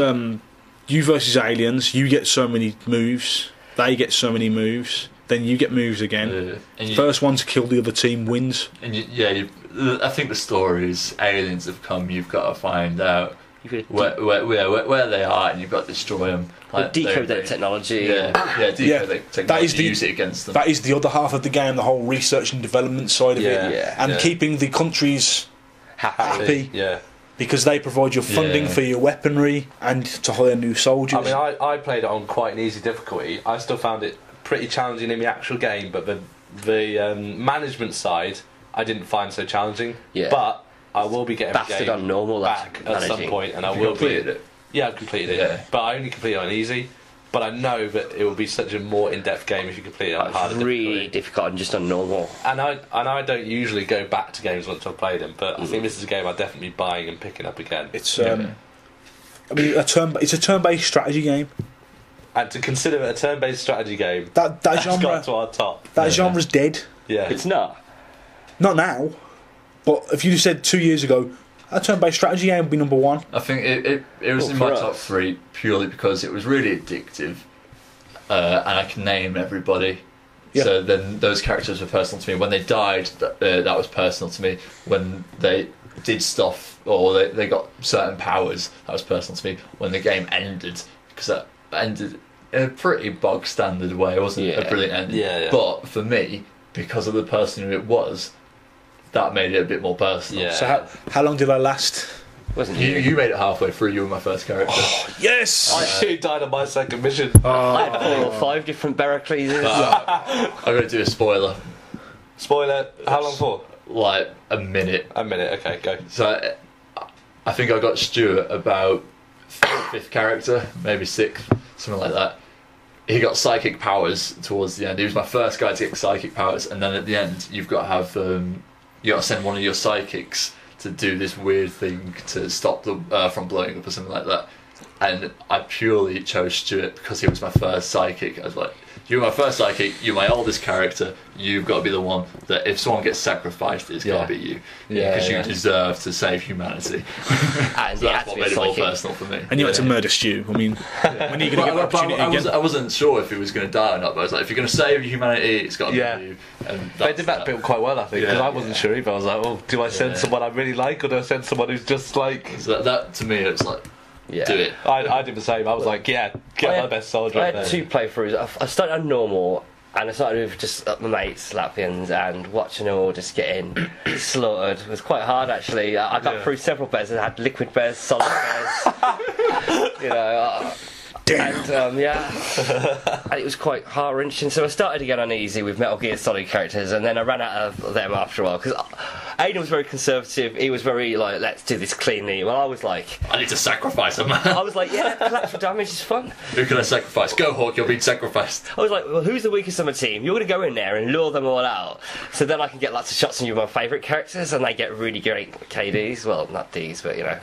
you versus aliens. You get so many moves. They get so many moves. Then you get moves again. And you, First one to kill the other team wins. and I think the story is aliens have come. You've got to find out You could where they are, and you've got to destroy them. decode their technology. Decode Yeah. their technology. That is the- use it against them. That is the other half of the game. The whole research and development side of Yeah. it, Yeah. and Yeah. keeping the countries happy Yeah. because they provide your funding Yeah. for your weaponry and to hire new soldiers. I mean, I played it on quite an easy difficulty. I still found it pretty challenging in the actual game, but the management side I didn't find so challenging. Yeah. But I will be getting the Bastard game on normal, that's back at some managing. point, and I You will completed be. it. Yeah, I completed it, Yeah. but I only completed it on easy. But I know that it will be such a more in-depth game if you complete it on harder It's really difficulty. difficult and just on normal. And I don't usually go back to games once I've played them, but I think this is a game I'll definitely be buying and picking up again. it's I mean, it's a turn-based strategy game. And to consider it a turn-based strategy game, That that's genre, got to our top. that genre's dead. Yeah. It's not. Not now, but if you said 2 years ago, a turn-based strategy game would be number one. I think it was Well, in my for top us. 3 purely because it was really addictive, and I can name everybody. Yeah. So then those characters were personal to me. When they died, that was personal to me. When they did stuff or they got certain powers, that was personal to me. When the game ended, because that ended in a pretty bog standard way, it wasn't Yeah. a brilliant ending. Yeah. But for me, because of the person who it was, that made it a bit more personal. Yeah. So how long did I last? Wasn't You made it halfway through. You were my first character. Yes. I actually died on my second mission. I had 4 or 5 different Beracles. I'm going to do a spoiler. Spoiler, how long for? Like a minute. A minute, okay, go. So I think I got Stuart about 5th character, maybe 6th, something like that. He got psychic powers towards the end. He was my first guy to get psychic powers, and then at the end you've got to have you got to send one of your psychics to do this weird thing to stop them from blowing up or something like that. And I purely chose Stuart because he was my first psychic. I was like, you're my first psychic, you're my oldest character, you've got to be the one that if someone gets sacrificed, it's got to be you. Yeah, Because yeah. you deserve to save humanity. And So it had that's to what be a made it more psychic. personal for me. And you had to Yeah. murder Stu. I mean, when are you going to get the opportunity again? I wasn't sure if he was going to die or not, but I was like, if you're going to save humanity, it's got to Yeah. be you. And They did that bit quite well, I think, because Yeah, I wasn't sure either. I was like, oh, do I send Yeah. someone I really like, or do I send someone who's just like... So that to me, it's like, Yeah. Do it. I did the same. I was like, yeah, get my best soldier. I had 2 playthroughs. I started on normal, and I started with just my mates, Latvians, and watching them all just getting slaughtered. It was quite hard, actually. I got through several bears. I had liquid bears, solid bears. You know. And and it was quite heart-wrenching. So I started again on easy with Metal Gear Solid characters, and then I ran out of them after a while because Ayden was very conservative. He was very like, let's do this cleanly. Well, I was like, I need to sacrifice him. I was like, yeah, collateral damage is fun. Who can I sacrifice? Go, Hawk, you're being sacrificed. I was like, well, who's the weakest on my team? You're going to go in there and lure them all out, so then I can get lots of shots on you with my favourite characters, and they get really great KDs. Well, not Ds, but you know,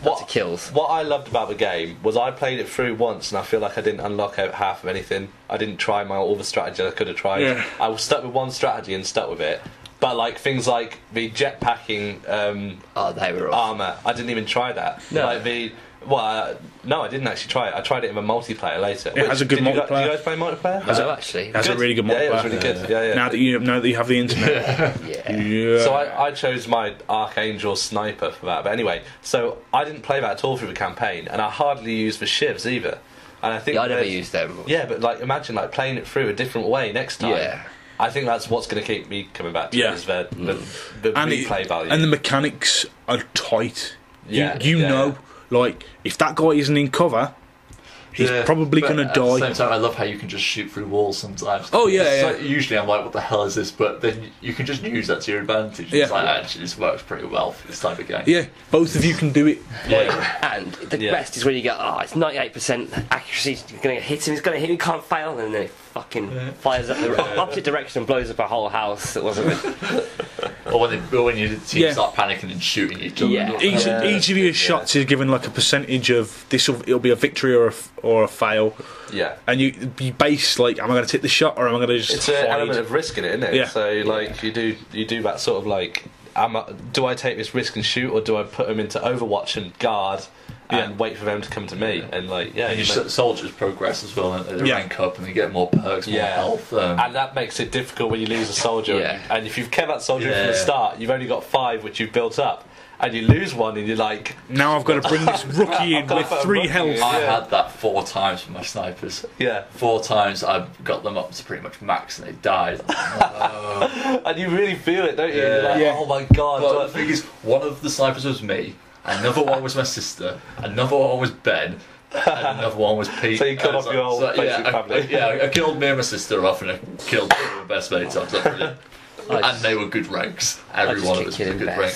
lots of kills. What I loved about the game was I played it through once, and I feel like I didn't unlock out half of anything. I didn't try all the strategy I could have tried. Yeah. I was stuck with one strategy and stuck with it. But like things like the jetpacking they were armour, I didn't even try that. No. Like no, I didn't actually try it. I tried it in the multiplayer later. It has a good multiplayer. Did you guys play multiplayer? Actually, it has a really good multiplayer. Yeah, it was really good. Yeah. Now that you have the internet. yeah. So I chose my Archangel Sniper for that. But anyway, so I didn't play that at all through the campaign, and I hardly used the shivs either. And I think I never used them. Yeah, but like imagine like playing it through a different way next time. Yeah. I think that's what's going to keep me coming back to it, is the replay value. And the mechanics are tight. Yeah, you know, like if that guy isn't in cover, he's probably going to die. At the same time, I love how you can just shoot through walls sometimes. Oh yeah, So usually I'm like, what the hell is this? But then you can just use that to your advantage. Yeah. It's like, actually, this works pretty well for this type of game. Yeah, both of you can do it. Yeah. And the best is when you go, it's 98% accuracy, you're going to hit him, he's going to hit him, you can't fail, and then it fucking fires up the opposite direction and blows up a whole house that wasn't Or when your team start panicking and shooting each other. Yeah. Each of your shots is given like a percentage of it'll be a victory or a fail. Yeah. And you base like, am I going to take the shot or am I going to just It's an element of risk in it, isn't it? Yeah. So like you do that sort of like, do I take this risk and shoot, or do I put them into Overwatch and guard and wait for them to come to me? And like, And your soldiers progress as well, and they rank up and they get more perks, more health. And that makes it difficult when you lose a soldier. And if you've kept that soldier from the start, you've only got 5 which you've built up. And you lose one, and you're like, now I've got to bring this rookie in with 3 health. I had that 4 times for my snipers. Yeah. 4 times I got them up to pretty much max, and they died. And you really feel it, don't you? Yeah. You're like, oh my god. Well, the thing is, one of the snipers was me, another one was my sister, another one was Ben, and another one was Pete. So you killed off your whole basic family. I killed me and my sister off, and I killed 2 of my best mates. I was like, brilliant. And they were good ranks. Every one of us was a good rank.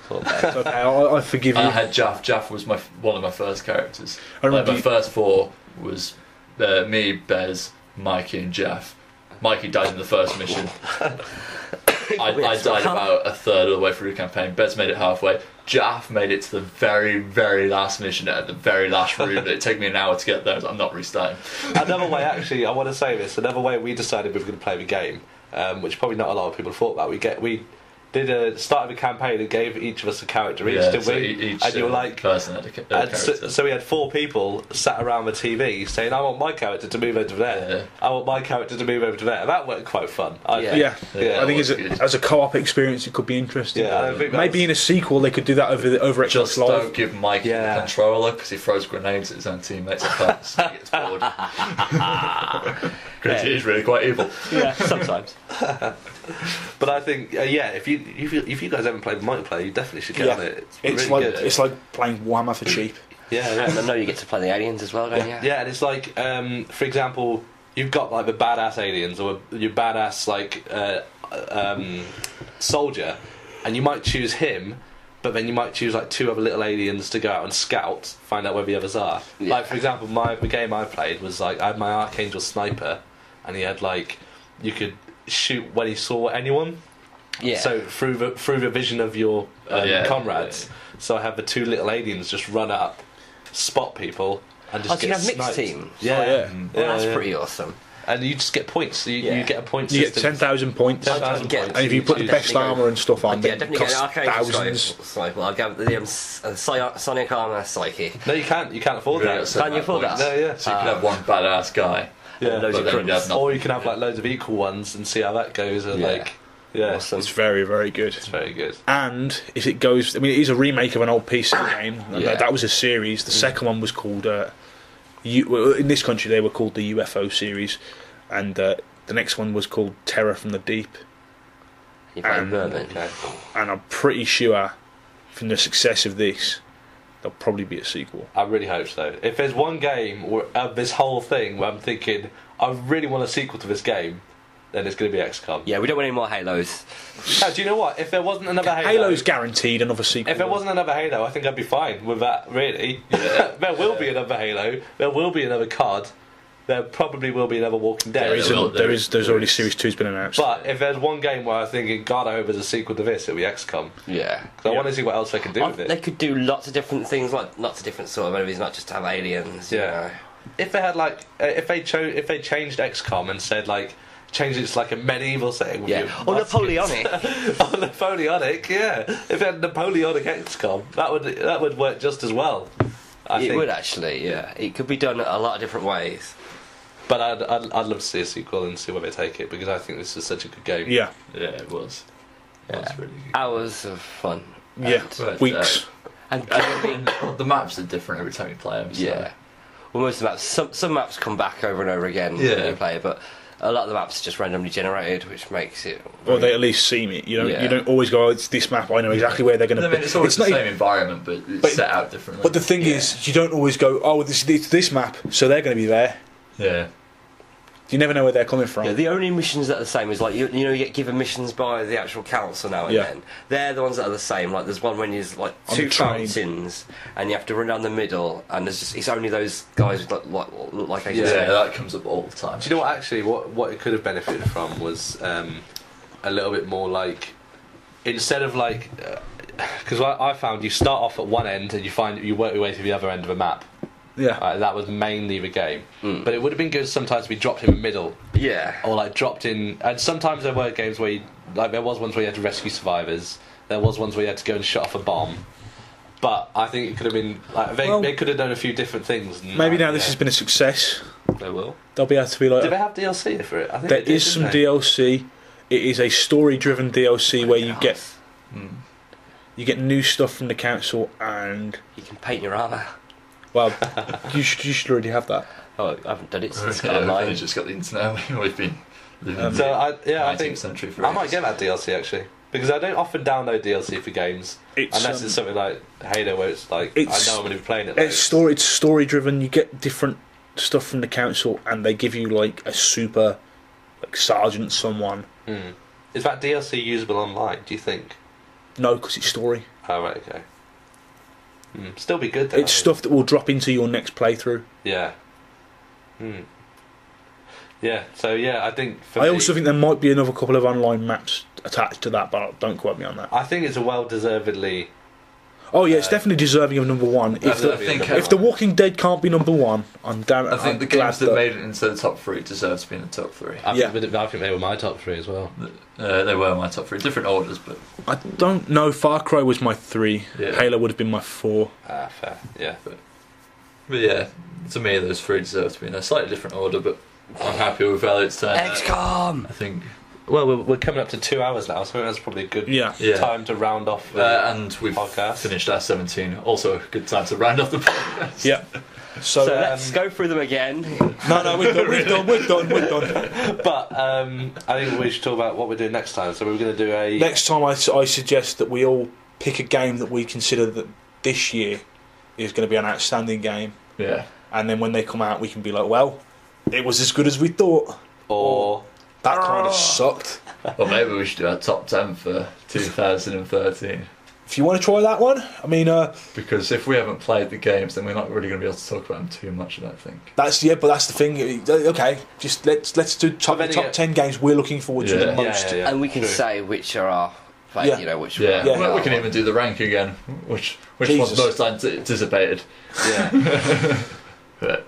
It's okay, I forgive you. I had Jaff. Jaff was one of my first characters. I My first 4 was me, Bez, Mikey, and Jaff. Mikey died in the first mission. I died about a third of the way through the campaign. Bez made it halfway. Jaff made it to the very, very last mission at the very last room. It took me an hour to get there. I'm not restarting. Another way, actually, I want to say this. Another way we decided we were going to play the game, which probably not a lot of people thought about. We did a start of a campaign and gave each of us a character each, didn't we? Each and you were like, person had a character. So we had 4 people sat around the TV saying, I want my character to move over there. I want my character to move over to there. And that worked quite fun. I think as a co-op experience it could be interesting. I think maybe in a sequel they could do that over Xbox Just Live. don't give Mikey the controller, because he throws grenades at his own teammates at first, so he gets bored. Because he is really quite evil. Yeah, sometimes. But I think, if you guys haven't played multiplayer, you definitely should get on it. It's really like good. it's like playing Warhammer for cheap. And I know you get to play the aliens as well, don't you? Yeah, and it's like, for example, you've got like the badass aliens or your badass like soldier, and you might choose him, but then you might choose like 2 other little aliens to go out and scout, find out where the others are. Like for example, the game I played was like I had my Archangel Sniper, and he had like you could shoot when he saw anyone. Yeah. So through the vision of your comrades. So I have the 2 little aliens just run up, spot people, and just so get you have mixed sniped. teams. Yeah. Well, that's pretty awesome. And you just get points. So you get a point You system. get 10,000 points. 10,000 points. And if you put the best armour and stuff on, Yeah, then it costs thousands. Well, I'll get the Sonic Armour Psyche. No, you can't. You can't afford that. Can you afford that? No, yeah. So you could have one badass guy. Yeah. Loads of But then you'd grunts. have Or you can have like loads of equal ones and see how that goes. And like, Yeah, Awesome. It's very, very good. it's very good. And if it goes, I mean, it is a remake of an old PC game. Yeah. That was a series. The second one was called, in this country they were called the UFO series, and the next one was called Terror from the Deep. You play And- Merman. Okay. And I'm pretty sure, from the success of this, there'll probably be a sequel. I really hope so. If there's one game of this whole thing where I'm thinking I really want a sequel to this game, then it's going to be XCOM. Yeah, we don't want any more Halos. Now, do you know what? If there wasn't another Halo, Halo's guaranteed another sequel. if there wasn't another Halo, I think I'd be fine with that. Really, there will be another Halo. There will be another COD. There probably will be another Walking Dead. There's already Series 2's been announced. But if there's one game where I'm thinking, God, I hope there's a sequel to this, it'll be XCOM. Yeah. Because I want to see what else they can do with They it. could do lots of different things, like lots of different sort of movies, not just have aliens. You Yeah. know. If they had like, if they changed XCOM and said like, changed it to like a medieval setting. With Yeah. your Or muskets. Napoleonic. Oh, Napoleonic, yeah. If they had Napoleonic XCOM, that would work just as well. I It think. would actually, yeah. It could be done a lot of different ways. But I'd love to see a sequel and see where they take it, because I think this is such a good game. Yeah. Yeah, it was. It was really good. Hours of fun. Yeah. But, Weeks. And the maps are different every time you play them. So. yeah. Well, most of the maps, some maps come back over and over again when Yeah. you play, but a lot of the maps are just randomly generated, which makes it. Or they at least seem it. You Yeah. don't always go, oh, it's this map, I know exactly where they're going to I mean, it's always the not same even- environment, but it's But- set out differently. But the thing is, you don't always go, oh, it's this map, so they're going to be there. yeah. You never know where they're coming from. Yeah, the only missions that are the same is like you get given missions by the actual council now and Yeah. then. They're the ones that are the same. Like there's one when there's like On two the train. fountains and you have to run down the middle, and it's only those guys who look like Yeah, agents. that comes up all the time. Do you know what? Actually, what it could have benefited from was a little bit more like, instead of like, because I found you start off at one end and you work your way to the other end of a map. Yeah. That was mainly the game. But it would have been good sometimes to be dropped in the middle, Yeah. or like dropped in. And sometimes there were games where there was ones where you had to rescue survivors. There was ones where you had to go and shut off a bomb. But I think it could have been like they could have done a few different things. And, Maybe now yeah, this has been a success. they will. They'll be able to be like, Did they have DLC for it? I think there they did, is some didn't they? DLC. It is a story-driven DLC where you get new stuff from the council, and You can paint your armour. well, you should already have that. Oh, I haven't done it since Yeah, online. we've just got the internet. We've been living in So the I 19th think century for I might ages. get that DLC actually, because I don't often download DLC for games unless it's something like Halo, where it's like I know I'm going to be playing it. It's story-driven. You get different stuff from the council, and they give you like a super, like sergeant someone. Is that DLC usable online? Do you think? No, because it's story. Oh right, okay. Still be good though. It's I think. stuff that will drop into your next playthrough. Yeah. Yeah. So yeah, I think. For I me, also think there might be another couple of online maps attached to that, but don't quote me on that. I think it's a well-deservedly. Oh yeah, it's definitely deserving of number one. If I think if The Walking Dead can't be number one, I'm damn. I think the games that made it into the top three deserve to be in the top three. I Yeah. think they were my top three as well. They were my top three, different orders, but I don't know. Far Cry was my 3. Yeah. Halo would have been my 4. Fair. Yeah. but yeah, to me those three deserve to be in a slightly different order. But I'm happy with how it's turned out. XCOM! I think, Well, we're coming up to 2 hours now, so I think that's probably a good Yeah. time to round off. and we've podcast. finished our 17. Also, a good time to round off the podcast. Yeah. So, So let's go through them again. no, we're done. But I think we should talk about what we're doing next time. So we're going to do a. Next time, I suggest that we all pick a game that we consider that this year is going to be an outstanding game, Yeah. and then when they come out, we can be like, well, it was as good as we thought. Or. That kind of sucked. Or maybe we should do our top 10 for 2013. If you want to try that one, I mean, Because if we haven't played the games, then we're not really going to be able to talk about them too much, I don't think. that's the thing. Okay, just let's do top then 10 games we're looking forward to Yeah. the most. Yeah. And we can True. say which are our Yeah. you know, which Yeah, Yeah. Well, we can even do the rank again, which Jesus. was most anticipated. Yeah. But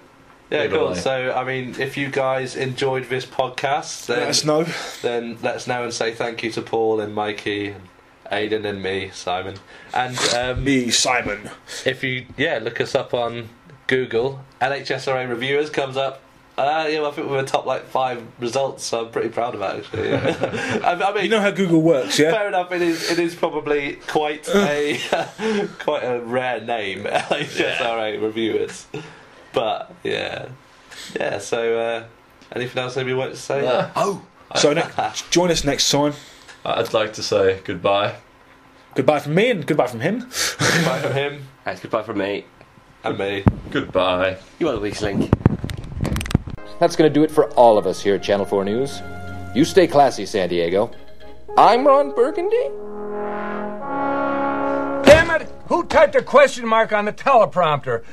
Yeah, Either cool. way. So, I mean, if you guys enjoyed this podcast, then Let us know. let us know and say thank you to Paul and Mikey and Ayden and me, Simon. And Me, Simon. if you look us up on Google, LHSRA Reviewers comes up Yeah, well, I think we were top like 5 results, so I'm pretty proud of that actually. Yeah. I mean, You know how Google works, yeah? fair enough. It is probably quite a rare name, LHSRA Reviewers. But yeah. So anything else maybe you want to say? So join us next time. I'd like to say goodbye. Goodbye from me and goodbye from him. Goodbye from him And goodbye from me. and me. Goodbye. You are the weak link. That's going to do it for all of us here at Channel 4 News. You stay classy, San Diego. I'm Ron Burgundy. Damn it! Who typed a question mark on the teleprompter?